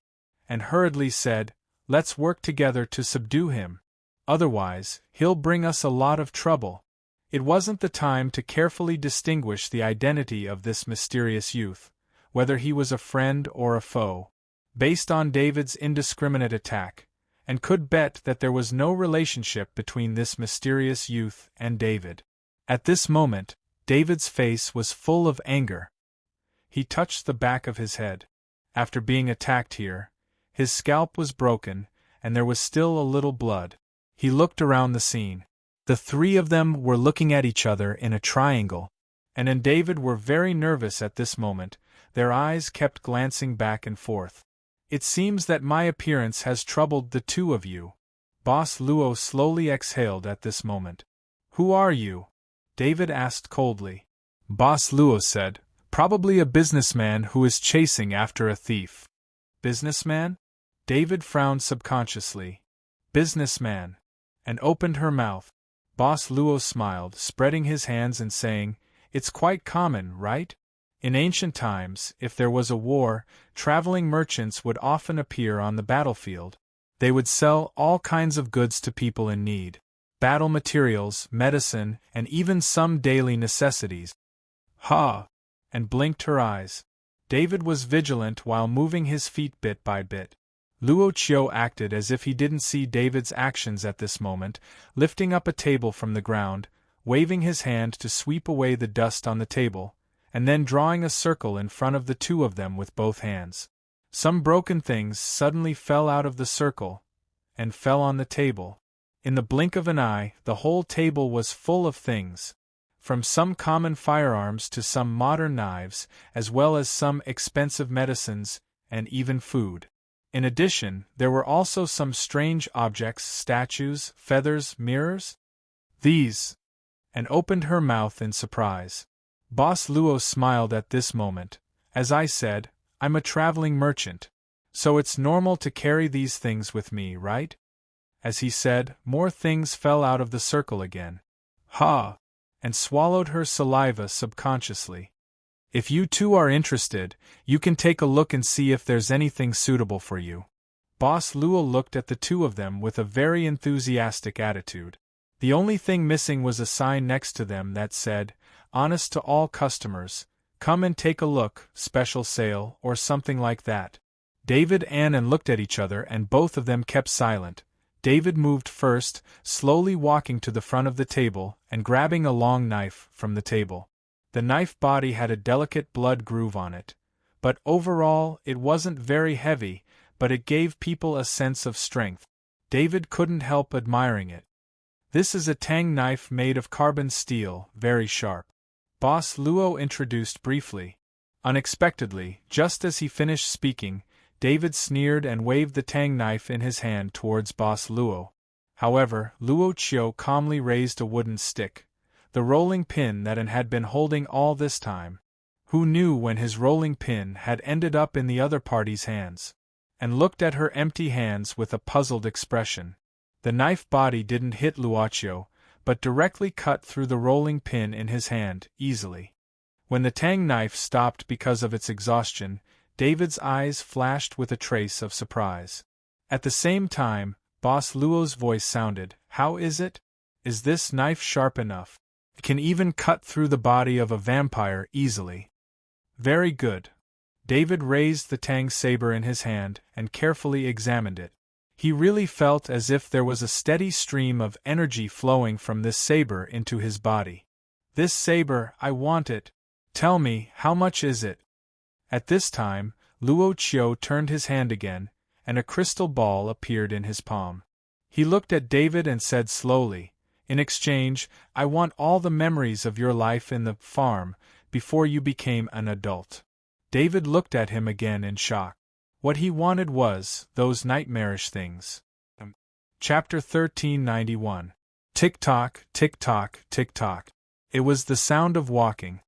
and hurriedly said, "Let's work together to subdue him. Otherwise, he'll bring us a lot of trouble." It wasn't the time to carefully distinguish the identity of this mysterious youth, whether he was a friend or a foe, based on David's indiscriminate attack, and could bet that there was no relationship between this mysterious youth and David. At this moment, David's face was full of anger. He touched the back of his head. After being attacked here, his scalp was broken, and there was still a little blood. He looked around the scene. The three of them were looking at each other in a triangle, and David were very nervous at this moment. Their eyes kept glancing back and forth. "It seems that my appearance has troubled the two of you." Boss Luo slowly exhaled at this moment. "Who are you?" David asked coldly. Boss Luo said, "Probably a businessman who is chasing after a thief." "Businessman?" David frowned subconsciously. "Businessman," and opened her mouth. Boss Luo smiled, spreading his hands and saying, "It's quite common, right? In ancient times, if there was a war, traveling merchants would often appear on the battlefield. They would sell all kinds of goods to people in need. Battle materials, medicine, and even some daily necessities." "Ha!" and blinked her eyes. David was vigilant while moving his feet bit by bit. Luo Qiu acted as if he didn't see David's actions at this moment, lifting up a table from the ground, waving his hand to sweep away the dust on the table, and then drawing a circle in front of the two of them with both hands. Some broken things suddenly fell out of the circle, and fell on the table. In the blink of an eye, the whole table was full of things, from some common firearms to some modern knives, as well as some expensive medicines, and even food. In addition, there were also some strange objects, statues, feathers, mirrors. "These," and opened her mouth in surprise. Boss Luo smiled at this moment. "As I said, I'm a traveling merchant, so it's normal to carry these things with me, right?" As he said, more things fell out of the circle again. "Ha!" and swallowed her saliva subconsciously. "If you two are interested, you can take a look and see if there's anything suitable for you." Boss Luo looked at the two of them with a very enthusiastic attitude. The only thing missing was a sign next to them that said, "Honest to all customers, come and take a look, special sale," or something like that. David and Anne looked at each other and both of them kept silent. David moved first, slowly walking to the front of the table and grabbing a long knife from the table. The knife body had a delicate blood groove on it, but overall it wasn't very heavy, but it gave people a sense of strength. David couldn't help admiring it. "This is a tang knife made of carbon steel, very sharp," Boss Luo introduced briefly. Unexpectedly, just as he finished speaking, David sneered and waved the tang knife in his hand towards Boss Luo. However, Luo Qiu calmly raised a wooden stick. the rolling pin that had been holding all this time. Who knew when his rolling pin had ended up in the other party's hands? And looked at her empty hands with a puzzled expression. The knife body didn't hit Luocio, but directly cut through the rolling pin in his hand, easily. When the tang knife stopped because of its exhaustion, David's eyes flashed with a trace of surprise. At the same time, Boss Luo's voice sounded, "How is it? Is this knife sharp enough? It can even cut through the body of a vampire easily." "Very good." David raised the tang saber in his hand and carefully examined it. He really felt as if there was a steady stream of energy flowing from this saber into his body. "This saber, I want it. Tell me, how much is it?" At this time, Luocio turned his hand again, and a crystal ball appeared in his palm. He looked at David and said slowly, "In exchange, I want all the memories of your life in the farm before you became an adult." David looked at him again in shock. What he wanted was those nightmarish things. Chapter 1391. Tick-tock, tick-tock, tick-tock. It was the sound of walking.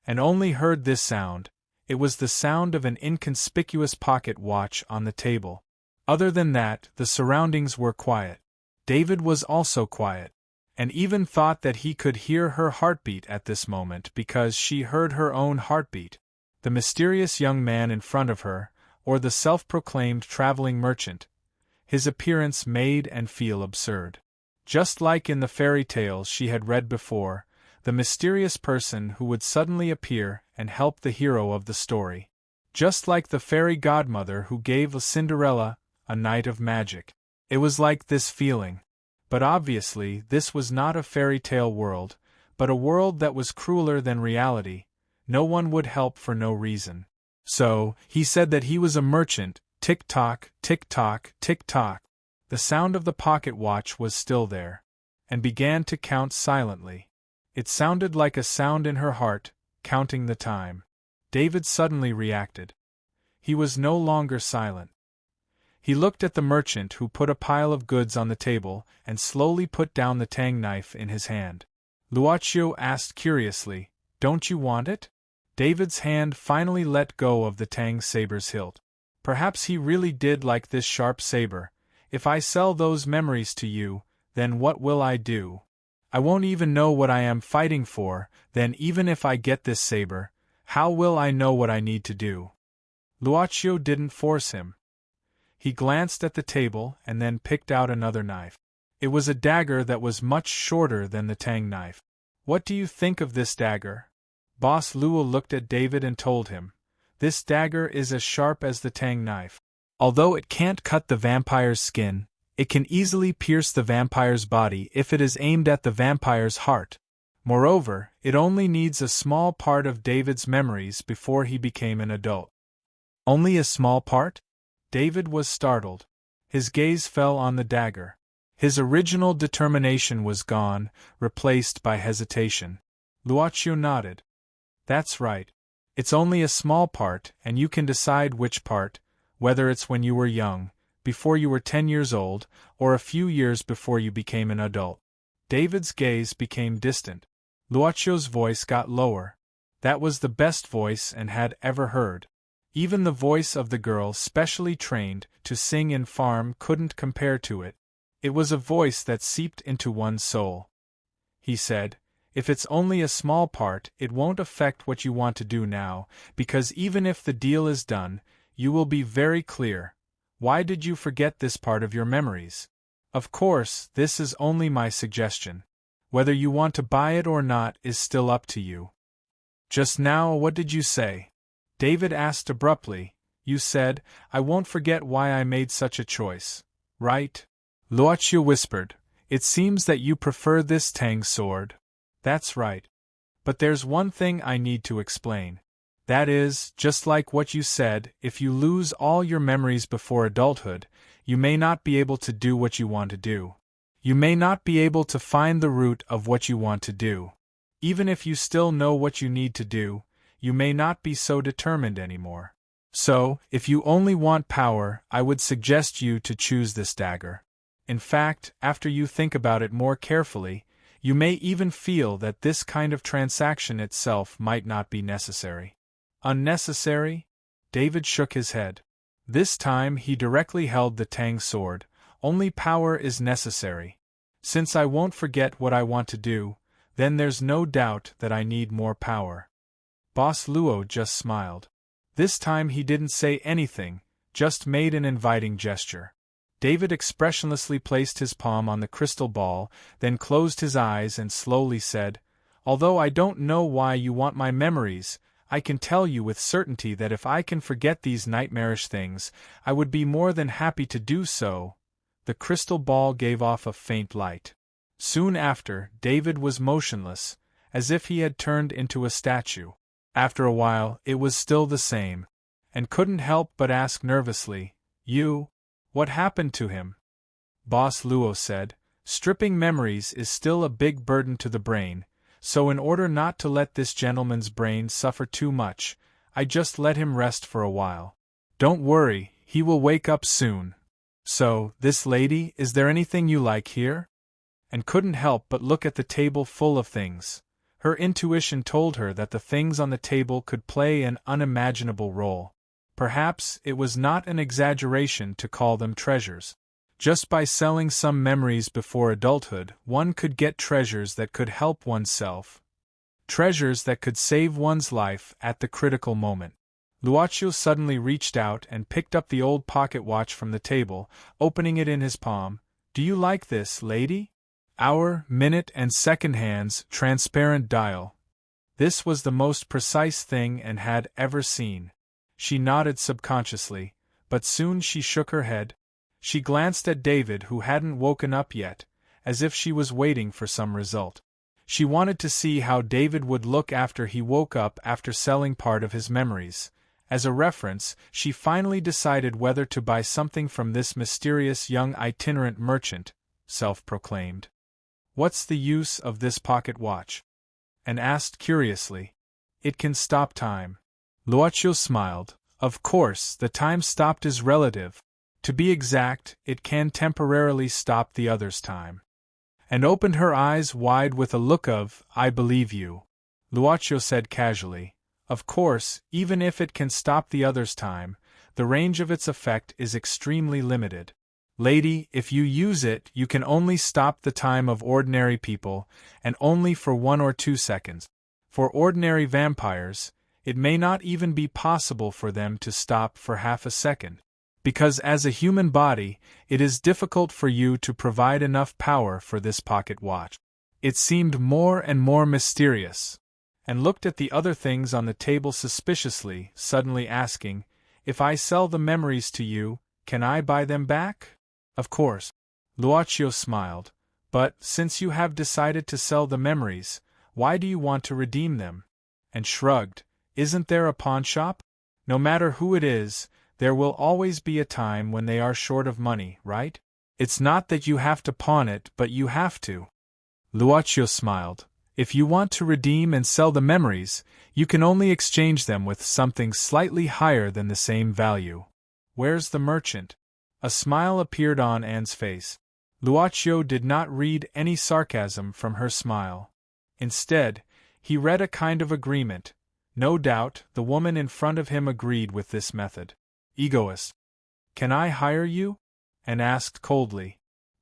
And only heard this sound. It was the sound of an inconspicuous pocket watch on the table. Other than that, the surroundings were quiet. David was also quiet, and even thought that he could hear her heartbeat at this moment because she heard her own heartbeat. The mysterious young man in front of her, or the self-proclaimed traveling merchant, his appearance made and feel absurd. Just like in the fairy tales she had read before, the mysterious person who would suddenly appear and help the hero of the story. Just like the fairy godmother who gave Cinderella a night of magic. It was like this feeling. But obviously this was not a fairy tale world, but a world that was crueler than reality. No one would help for no reason. So, he said that he was a merchant. Tick-tock, tick-tock, tick-tock. The sound of the pocket watch was still there, and began to count silently. It sounded like a sound in her heart, counting the time. David suddenly reacted. He was no longer silent. He looked at the merchant who put a pile of goods on the table and slowly put down the tang knife in his hand. Luocio asked curiously, "Don't you want it?" David's hand finally let go of the tang saber's hilt. Perhaps he really did like this sharp saber. "If I sell those memories to you, then what will I do? I won't even know what I am fighting for, then even if I get this saber, how will I know what I need to do?" Luocio didn't force him. He glanced at the table and then picked out another knife. It was a dagger that was much shorter than the tang knife. "What do you think of this dagger?" Boss Luo looked at David and told him, "This dagger is as sharp as the tang knife. Although it can't cut the vampire's skin, it can easily pierce the vampire's body if it is aimed at the vampire's heart. Moreover, it only needs a small part of David's memories before he became an adult." "Only a small part?" David was startled. His gaze fell on the dagger. His original determination was gone, replaced by hesitation. Luocio nodded. "That's right. It's only a small part, and you can decide which part, whether it's when you were young, before you were 10 years old, or a few years before you became an adult." David's gaze became distant. Luocio's voice got lower. That was the best voice Anne had ever heard. Even the voice of the girl specially trained to sing in farm couldn't compare to it. It was a voice that seeped into one's soul. He said, "If it's only a small part, it won't affect what you want to do now, because even if the deal is done, you will be very clear. Why did you forget this part of your memories? Of course, this is only my suggestion. Whether you want to buy it or not is still up to you." "Just now, what did you say?" David asked abruptly. "You said, I won't forget why I made such a choice, right?" Luocio whispered, "It seems that you prefer this tang sword." "That's right. But there's one thing I need to explain. That is, just like what you said, if you lose all your memories before adulthood, you may not be able to do what you want to do. You may not be able to find the root of what you want to do. Even if you still know what you need to do, you may not be so determined anymore. So, if you only want power, I would suggest you to choose this dagger. In fact, after you think about it more carefully, You may even feel that this kind of transaction itself might not be necessary. Unnecessary? David shook his head. This time he directly held the Tang sword. Only power is necessary. Since I won't forget what I want to do, then there's no doubt that I need more power. Boss Luo just smiled. This time he didn't say anything, just made an inviting gesture. David expressionlessly placed his palm on the crystal ball, then closed his eyes and slowly said, "Although I don't know why you want my memories, I can tell you with certainty that if I can forget these nightmarish things, I would be more than happy to do so." The crystal ball gave off a faint light. Soon after, David was motionless, as if he had turned into a statue. After a while, it was still the same, and couldn't help but ask nervously, What happened to him?" Boss Luo said, "Stripping memories is still a big burden to the brain, so in order not to let this gentleman's brain suffer too much, I just let him rest for a while. Don't worry, he will wake up soon. So, this lady, is there anything you like here?" And couldn't help but look at the table full of things. Her intuition told her that the things on the table could play an unimaginable role. Perhaps it was not an exaggeration to call them treasures. Just by selling some memories before adulthood, one could get treasures that could help oneself. Treasures that could save one's life at the critical moment. Luoqiu suddenly reached out and picked up the old pocket watch from the table, opening it in his palm. "Do you like this, lady? Hour, minute and second hands, transparent dial." This was the most precise thing Anne had ever seen. She nodded subconsciously, but soon she shook her head. She glanced at David, who hadn't woken up yet, as if she was waiting for some result. She wanted to see how David would look after he woke up after selling part of his memories. As a reference, she finally decided whether to buy something from this mysterious young itinerant merchant, self-proclaimed. "What's the use of this pocket watch?" Anne asked curiously. "It can stop time." Luoqiu smiled. "Of course, the time stopped is relative. To be exact, it can temporarily stop the other's time." And opened her eyes wide with a look of, "I believe you." Luoqiu said casually, "Of course, even if it can stop the other's time, the range of its effect is extremely limited. Lady, if you use it, you can only stop the time of ordinary people, and only for 1 or 2 seconds. For ordinary vampires, it may not even be possible for them to stop for half a second. Because as a human body, it is difficult for you to provide enough power for this pocket watch." It seemed more and more mysterious, and looked at the other things on the table suspiciously, suddenly asking, "If I sell the memories to you, can I buy them back?" "Of course." Luoqiu smiled. "But, since you have decided to sell the memories, why do you want to redeem them?" And shrugged. "Isn't there a pawnshop? No matter who it is, there will always be a time when they are short of money, right? It's not that you have to pawn it, but you have to." Luoqiu smiled. "If you want to redeem and sell the memories, you can only exchange them with something slightly higher than the same value. Where's the merchant?" A smile appeared on Anne's face. Luoqiu did not read any sarcasm from her smile. Instead, he read a kind of agreement. No doubt, the woman in front of him agreed with this method. "Egoist. Can I hire you?" Anne asked coldly.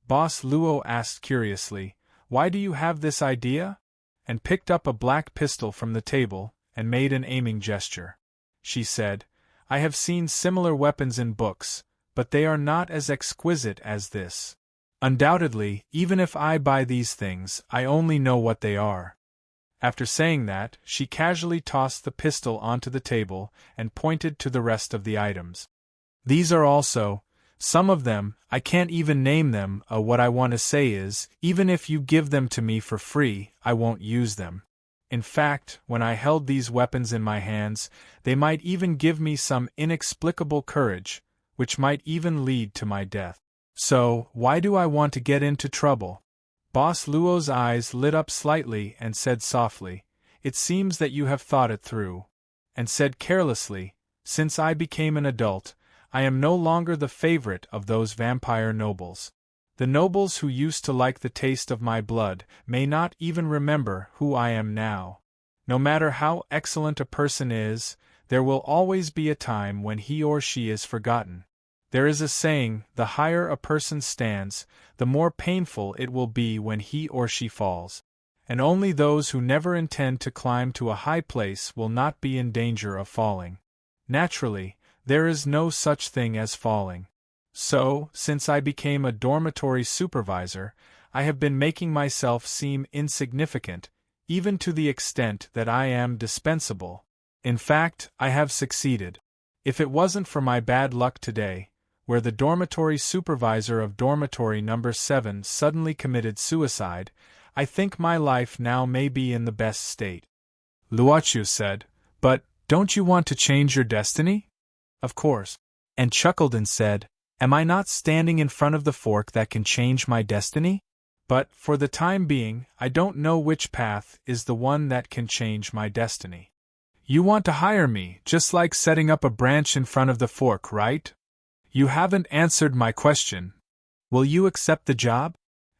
Boss Luo asked curiously, "Why do you have this idea?" And picked up a black pistol from the table, and made an aiming gesture. She said, "I have seen similar weapons in books, but they are not as exquisite as this. Undoubtedly, even if I buy these things, I only know what they are." After saying that, she casually tossed the pistol onto the table and pointed to the rest of the items. "These are also, some of them, I can't even name them. What I want to say is, even if you give them to me for free, I won't use them. In fact, when I held these weapons in my hands, they might even give me some inexplicable courage, which might even lead to my death. So, why do I want to get into trouble?" Boss Luo's eyes lit up slightly and said softly, "It seems that you have thought it through." And said carelessly, "Since I became an adult, I am no longer the favorite of those vampire nobles. The nobles who used to like the taste of my blood may not even remember who I am now. No matter how excellent a person is, there will always be a time when he or she is forgotten. There is a saying, the higher a person stands, the more painful it will be when he or she falls. And only those who never intend to climb to a high place will not be in danger of falling. Naturally, there is no such thing as falling. So, since I became a dormitory supervisor, I have been making myself seem insignificant, even to the extent that I am dispensable. In fact, I have succeeded. If it wasn't for my bad luck today, where the dormitory supervisor of dormitory number 7 suddenly committed suicide, I think my life now may be in the best state. Luochu said, "But, don't you want to change your destiny?" "Of course." And chuckled and said, "Am I not standing in front of the fork that can change my destiny? But, for the time being, I don't know which path is the one that can change my destiny." "You want to hire me, just like setting up a branch in front of the fork, right?" "You haven't answered my question. Will you accept the job?"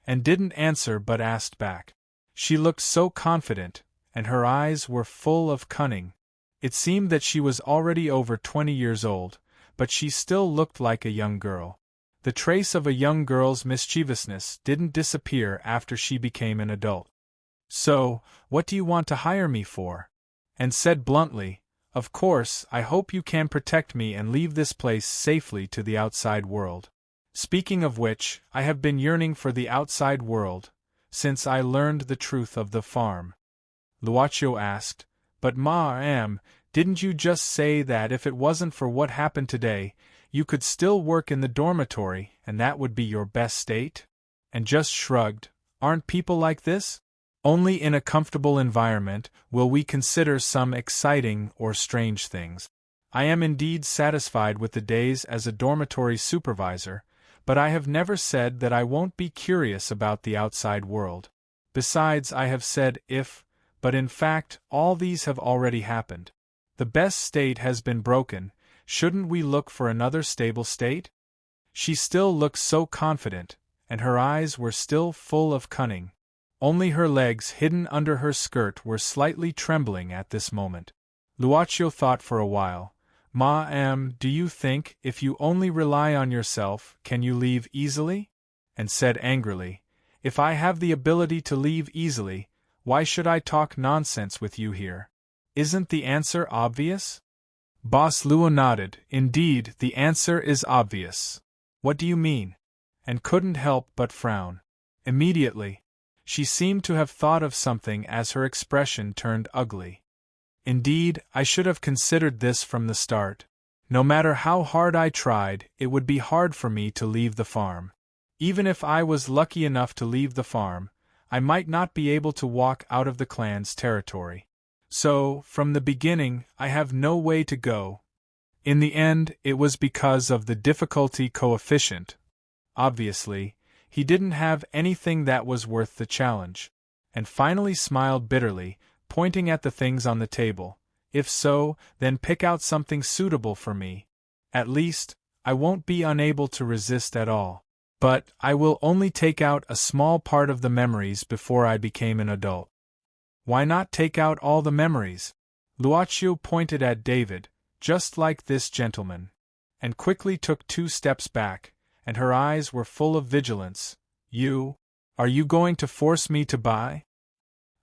And didn't answer but asked back. She looked so confident, and her eyes were full of cunning. It seemed that she was already over 20 years old, but she still looked like a young girl. The trace of a young girl's mischievousness didn't disappear after she became an adult. "So, what do you want to hire me for?" And said bluntly, "Of course, I hope you can protect me and leave this place safely to the outside world. Speaking of which, I have been yearning for the outside world, since I learned the truth of the farm." Luochu asked, "But Ma, didn't you just say that if it wasn't for what happened today, you could still work in the dormitory and that would be your best state?" And just shrugged. "Aren't people like this? Only in a comfortable environment will we consider some exciting or strange things. I am indeed satisfied with the days as a dormitory supervisor, but I have never said that I won't be curious about the outside world. Besides, I have said if, but in fact, all these have already happened. The best state has been broken, shouldn't we look for another stable state?" She still looked so confident, and her eyes were still full of cunning. Only her legs hidden under her skirt were slightly trembling at this moment. Luochu thought for a while. Do you think, if you only rely on yourself, can you leave easily?" And said angrily, "If I have the ability to leave easily, why should I talk nonsense with you here? Isn't the answer obvious?" Boss Luo nodded. "Indeed, the answer is obvious." "What do you mean?" And couldn't help but frown. Immediately, she seemed to have thought of something as her expression turned ugly. "Indeed, I should have considered this from the start. No matter how hard I tried, it would be hard for me to leave the farm. Even if I was lucky enough to leave the farm, I might not be able to walk out of the clan's territory. So, from the beginning, I have no way to go. In the end, it was because of the difficulty coefficient. Obviously, he didn't have anything that was worth the challenge." And finally smiled bitterly, pointing at the things on the table. "If so, then pick out something suitable for me. At least, I won't be unable to resist at all. But I will only take out a small part of the memories before I became an adult." "Why not take out all the memories?" Luochu pointed at David, "just like this gentleman," and quickly took 2 steps back, and her eyes were full of vigilance. Are you going to force me to buy?"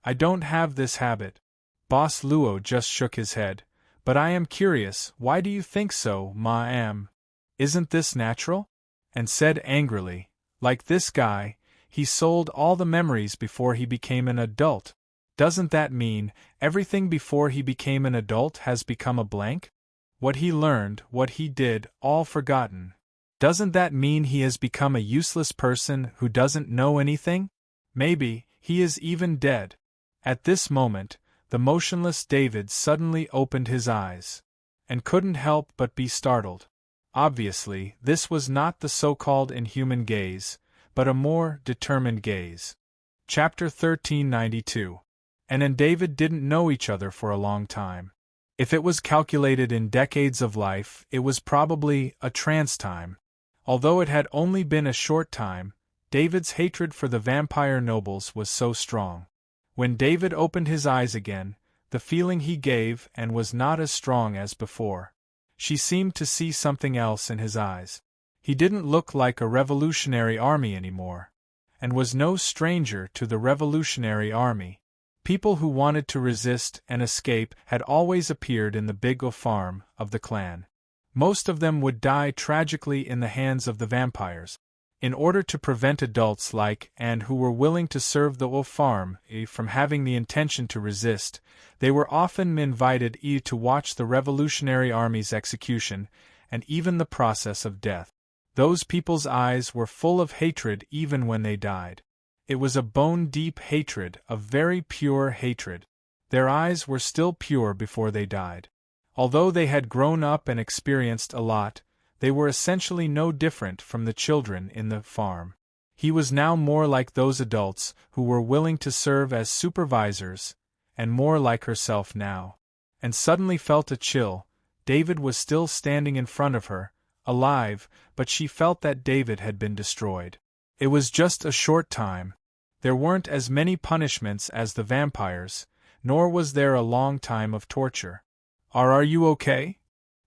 "I don't have this habit." Boss Luo just shook his head. "But I am curious, why do you think so, Ma? Isn't this natural?" And said angrily, "Like this guy, he sold all the memories before he became an adult. Doesn't that mean everything before he became an adult has become a blank? What he learned, what he did, all forgotten. Doesn't that mean he has become a useless person who doesn't know anything? Maybe he is even dead." At this moment, the motionless David suddenly opened his eyes, and couldn't help but be startled. Obviously, this was not the so-called inhuman gaze, but a more determined gaze. Chapter 1392. Anne and David didn't know each other for a long time. If it was calculated in decades of life, it was probably a trance time. Although it had only been a short time, David's hatred for the vampire nobles was so strong. When David opened his eyes again, the feeling he gave and was not as strong as before. She seemed to see something else in his eyes. He didn't look like a revolutionary army anymore, and was no stranger to the revolutionary army. People who wanted to resist and escape had always appeared in the big farm of the clan. Most of them would die tragically in the hands of the vampires. In order to prevent adults like and who were willing to serve the farm from having the intention to resist, they were often invited to watch the revolutionary army's execution and even the process of death. Those people's eyes were full of hatred even when they died. It was a bone-deep hatred, a very pure hatred. Their eyes were still pure before they died. Although they had grown up and experienced a lot, they were essentially no different from the children in the farm. He was now more like those adults who were willing to serve as supervisors, and more like herself now. And suddenly felt a chill. David was still standing in front of her, alive, but she felt that David had been destroyed. It was just a short time. There weren't as many punishments as the vampires, nor was there a long time of torture. Are you okay?"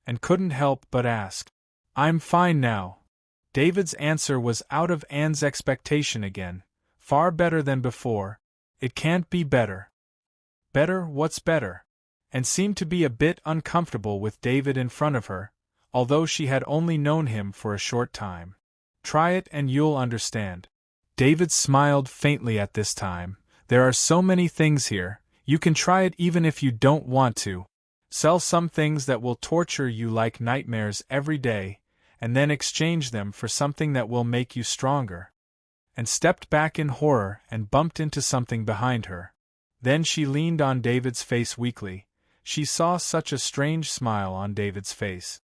And couldn't help but ask. "I'm fine now." David's answer was out of Anne's expectation again, far better than before. "It can't be better." "Better? What's better?" And seemed to be a bit uncomfortable with David in front of her, although she had only known him for a short time. "Try it and you'll understand." David smiled faintly at this time. "There are so many things here, you can try it even if you don't want to. Sell some things that will torture you like nightmares every day, and then exchange them for something that will make you stronger." And stepped back in horror and bumped into something behind her. Then she leaned on David's face weakly. She saw such a strange smile on David's face.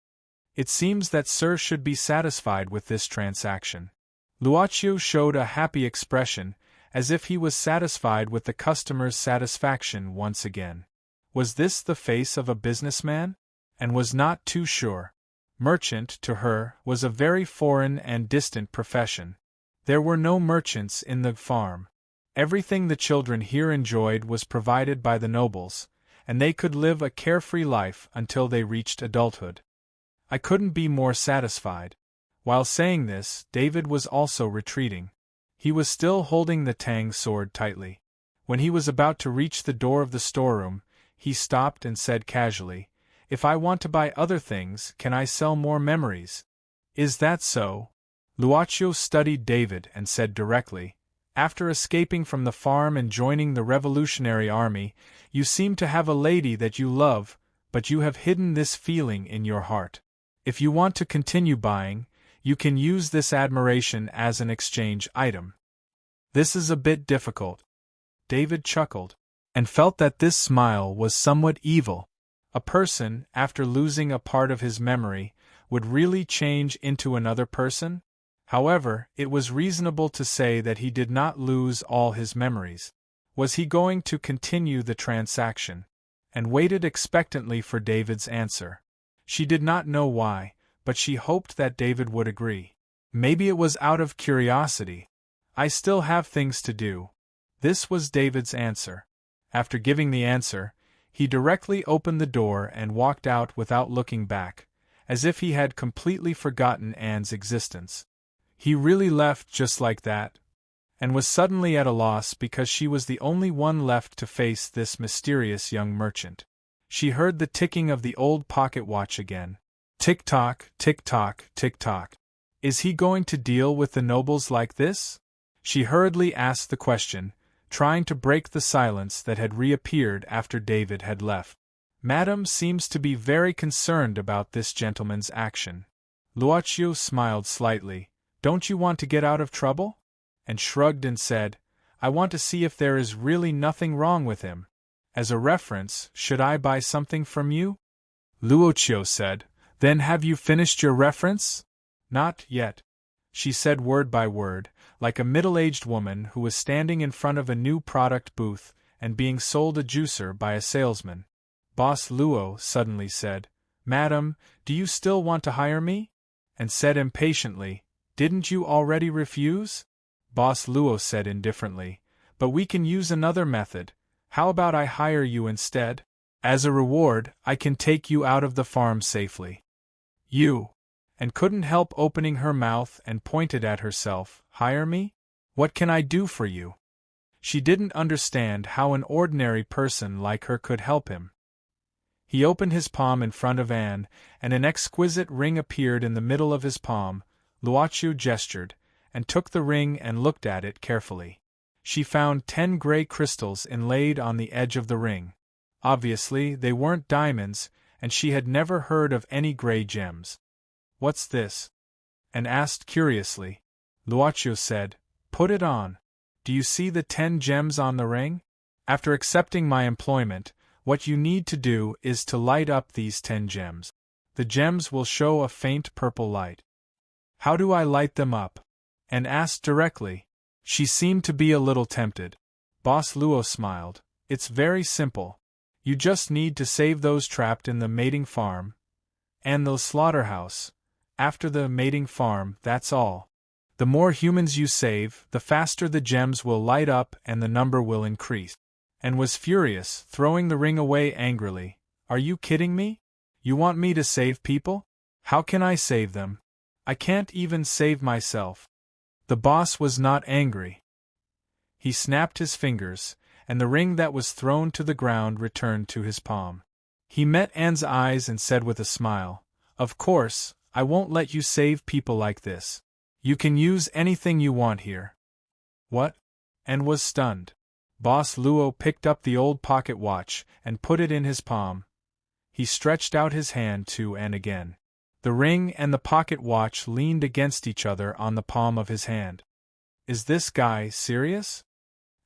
"It seems that Sir should be satisfied with this transaction." Lucio showed a happy expression, as if he was satisfied with the customer's satisfaction once again. Was this the face of a businessman? And was not too sure. Merchant, to her, was a very foreign and distant profession. There were no merchants in the farm. Everything the children here enjoyed was provided by the nobles, and they could live a carefree life until they reached adulthood. "I couldn't be more satisfied." While saying this, David was also retreating. He was still holding the tang sword tightly. When he was about to reach the door of the storeroom, he stopped and said casually, "If I want to buy other things, can I sell more memories?" "Is that so?" Lucio studied David and said directly, "After escaping from the farm and joining the revolutionary army, you seem to have a lady that you love, but you have hidden this feeling in your heart. If you want to continue buying, you can use this admiration as an exchange item." "This is a bit difficult." David chuckled, and felt that this smile was somewhat evil. A person, after losing a part of his memory, would really change into another person? However, it was reasonable to say that he did not lose all his memories. Was he going to continue the transaction? And waited expectantly for David's answer. She did not know why, but she hoped that David would agree. Maybe it was out of curiosity. "I still have things to do." This was David's answer. After giving the answer, he directly opened the door and walked out without looking back, as if he had completely forgotten Anne's existence. He really left just like that? And was suddenly at a loss because she was the only one left to face this mysterious young merchant. She heard the ticking of the old pocket watch again. Tick-tock, tick-tock, tick-tock. Is he going to deal with the nobles like this? She hurriedly asked the question, trying to break the silence that had reappeared after David had left. "Madame seems to be very concerned about this gentleman's action." Lucio smiled slightly. "Don't you want to get out of trouble?" And shrugged and said, "I want to see if there is really nothing wrong with him. As a reference, should I buy something from you?" Lucio said, "Then have you finished your reference?" "Not yet," she said word by word, like a middle-aged woman who was standing in front of a new product booth and being sold a juicer by a salesman. Boss Luo suddenly said, "Madam, do you still want to hire me?" And said impatiently, "Didn't you already refuse?" Boss Luo said indifferently, but we can use another method. How about I hire you instead? As a reward, I can take you out of the farm safely. You. And couldn't help opening her mouth and pointed at herself. Hire me? What can I do for you? She didn't understand how an ordinary person like her could help him. He opened his palm in front of Anne, and an exquisite ring appeared in the middle of his palm. Luochu gestured, and took the ring and looked at it carefully. She found 10 gray crystals inlaid on the edge of the ring. Obviously, they weren't diamonds, and she had never heard of any gray gems. What's this? Anne asked curiously. Luochu said, Put it on. Do you see the 10 gems on the ring? After accepting my employment, what you need to do is to light up these 10 gems. The gems will show a faint purple light. How do I light them up? Anne asked directly. She seemed to be a little tempted. Boss Luo smiled. It's very simple. You just need to save those trapped in the mating farm and the slaughterhouse. After the mating farm, that's all. The more humans you save, the faster the gems will light up and the number will increase. Anne was furious, throwing the ring away angrily. Are you kidding me? You want me to save people? How can I save them? I can't even save myself. The boss was not angry. He snapped his fingers, and the ring that was thrown to the ground returned to his palm. He met Anne's eyes and said with a smile, Of course, I won't let you save people like this. You can use anything you want here. What? Anne was stunned. Boss Luo picked up the old pocket watch and put it in his palm. He stretched out his hand to Anne again. The ring and the pocket watch leaned against each other on the palm of his hand. Is this guy serious?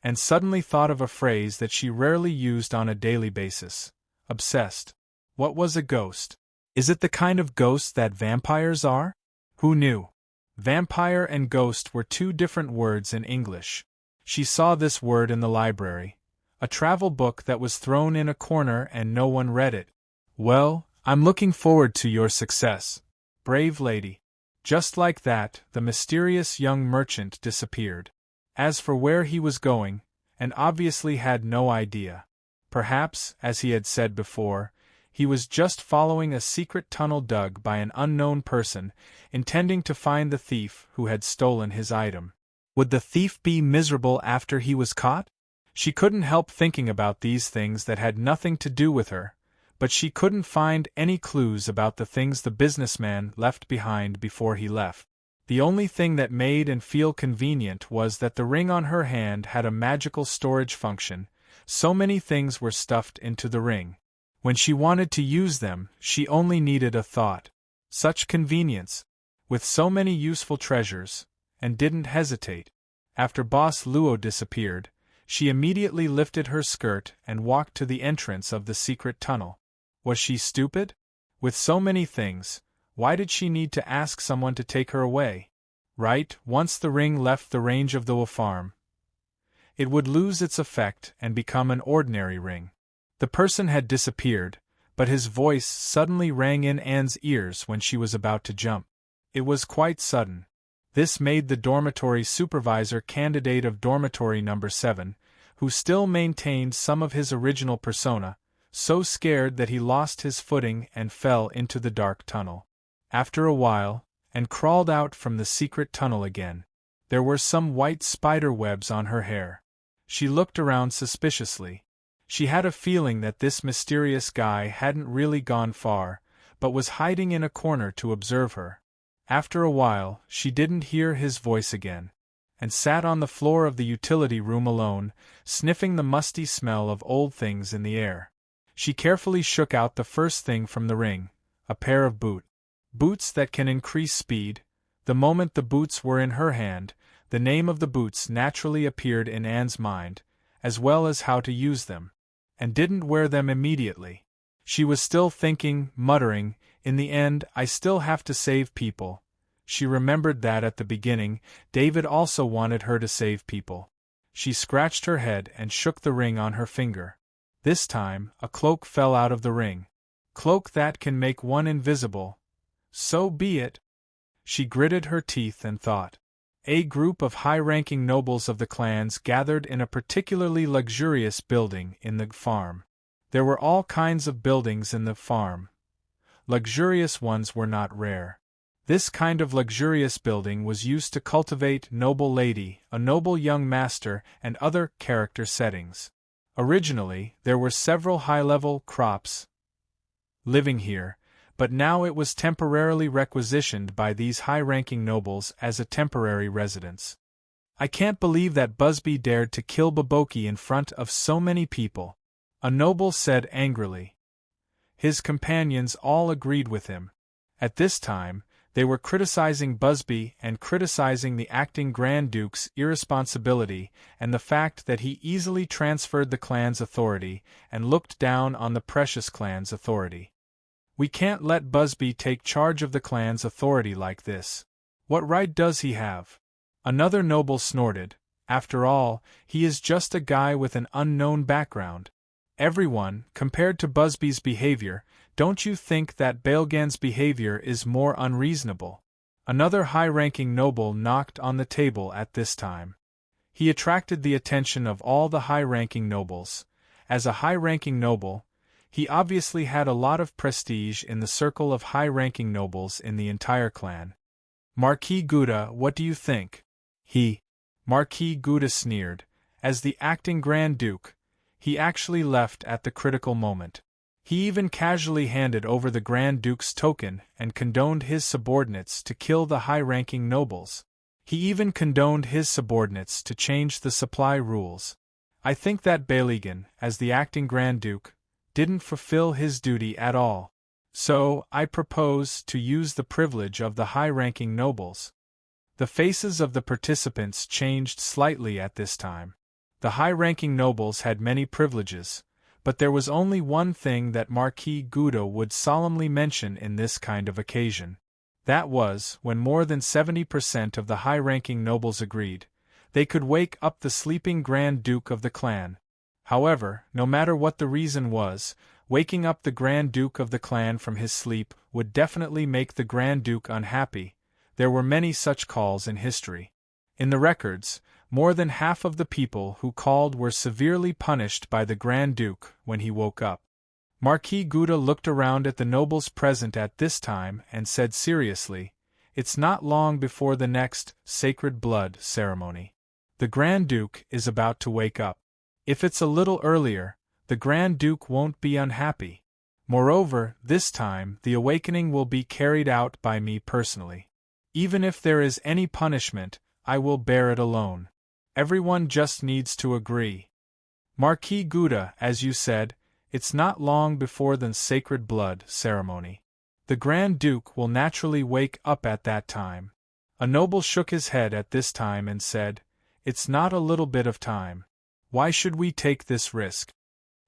Anne suddenly thought of a phrase that she rarely used on a daily basis. Obsessed. What was a ghost? Is it the kind of ghost that vampires are? Who knew? Vampire and ghost were 2 different words in English. She saw this word in the library. A travel book that was thrown in a corner and no one read it. Well, I'm looking forward to your success, brave lady. Just like that, the mysterious young merchant disappeared. As for where he was going, Anne obviously had no idea. Perhaps, as he had said before, he was just following a secret tunnel dug by an unknown person, intending to find the thief who had stolen his item. Would the thief be miserable after he was caught? She couldn't help thinking about these things that had nothing to do with her, but she couldn't find any clues about the things the businessman left behind before he left. The only thing that made Anne feel convenient was that the ring on her hand had a magical storage function. So many things were stuffed into the ring. When she wanted to use them, she only needed a thought. Such convenience, with so many useful treasures, and didn't hesitate. After Boss Luo disappeared, she immediately lifted her skirt and walked to the entrance of the secret tunnel. Was she stupid? With so many things, why did she need to ask someone to take her away? Right, once the ring left the range of the farm, it would lose its effect and become an ordinary ring. The person had disappeared, but his voice suddenly rang in Anne's ears when she was about to jump. It was quite sudden. This made the dormitory supervisor candidate of dormitory number 7, who still maintained some of his original persona, so scared that he lost his footing and fell into the dark tunnel. After a while, Anne crawled out from the secret tunnel again. There were some white spider webs on her hair. She looked around suspiciously. She had a feeling that this mysterious guy hadn't really gone far, but was hiding in a corner to observe her. After a while, she didn't hear his voice again, and sat on the floor of the utility room alone, sniffing the musty smell of old things in the air. She carefully shook out the first thing from the ring, a pair of boots that can increase speed. The moment the boots were in her hand, the name of the boots naturally appeared in Anne's mind, as well as how to use them, and didn't wear them immediately. She was still thinking, muttering, in the end, I still have to save people. She remembered that at the beginning, David also wanted her to save people. She scratched her head and shook the ring on her finger. This time, a cloak fell out of the ring. Cloak that can make one invisible. So be it. She gritted her teeth and thought. A group of high-ranking nobles of the clans gathered in a particularly luxurious building in the farm. There were all kinds of buildings in the farm. Luxurious ones were not rare. This kind of luxurious building was used to cultivate noble lady, a noble young master, and other character settings. Originally, there were several high-level crops living here, but now it was temporarily requisitioned by these high-ranking nobles as a temporary residence. I can't believe that Busby dared to kill Baboki in front of so many people, a noble said angrily. His companions all agreed with him. At this time, they were criticizing Busby and criticizing the acting Grand Duke's irresponsibility and the fact that he easily transferred the clan's authority and looked down on the precious clan's authority. We can't let Busby take charge of the clan's authority like this. What right does he have? Another noble snorted. After all, he is just a guy with an unknown background. Everyone, compared to Busby's behavior, don't you think that Bailgan's behavior is more unreasonable? Another high-ranking noble knocked on the table at this time. He attracted the attention of all the high-ranking nobles. As a high-ranking noble, he obviously had a lot of prestige in the circle of high-ranking nobles in the entire clan. Marquis Gouda, what do you think? Marquis Gouda sneered. As the acting Grand Duke, he actually left at the critical moment. He even casually handed over the Grand Duke's token and condoned his subordinates to kill the high-ranking nobles. He even condoned his subordinates to change the supply rules. I think that Bailgan, as the acting Grand Duke, didn't fulfill his duty at all. So, I propose to use the privilege of the high-ranking nobles. The faces of the participants changed slightly at this time. The high-ranking nobles had many privileges, but there was only one thing that Marquis Gouda would solemnly mention in this kind of occasion. That was, when more than 70% of the high-ranking nobles agreed, they could wake up the sleeping Grand Duke of the clan. However, no matter what the reason was, waking up the Grand Duke of the clan from his sleep would definitely make the Grand Duke unhappy. There were many such calls in history. In the records, more than half of the people who called were severely punished by the Grand Duke when he woke up. Marquis Gouda looked around at the nobles present at this time and said seriously, "It's not long before the next sacred blood ceremony. The Grand Duke is about to wake up. If it's a little earlier, the Grand Duke won't be unhappy. Moreover, this time the awakening will be carried out by me personally. Even if there is any punishment, I will bear it alone. Everyone just needs to agree. Marquis Gouda, as you said, it's not long before the sacred blood ceremony. The Grand Duke will naturally wake up at that time." A noble shook his head at this time and said, "It's not a little bit of time. Why should we take this risk?"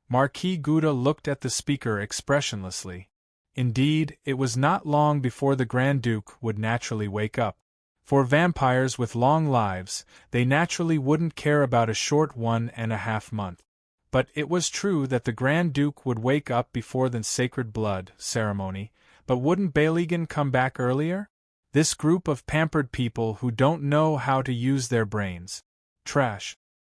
Marquis Gouda looked at the speaker expressionlessly. Indeed, it was not long before the Grand Duke would naturally wake up. For vampires with long lives, they naturally wouldn't care about a short 1.5 month. But it was true that the Grand Duke would wake up before the sacred blood ceremony, but wouldn't Bailgan come back earlier? This group of pampered people who don't know how to use their brains. Trash.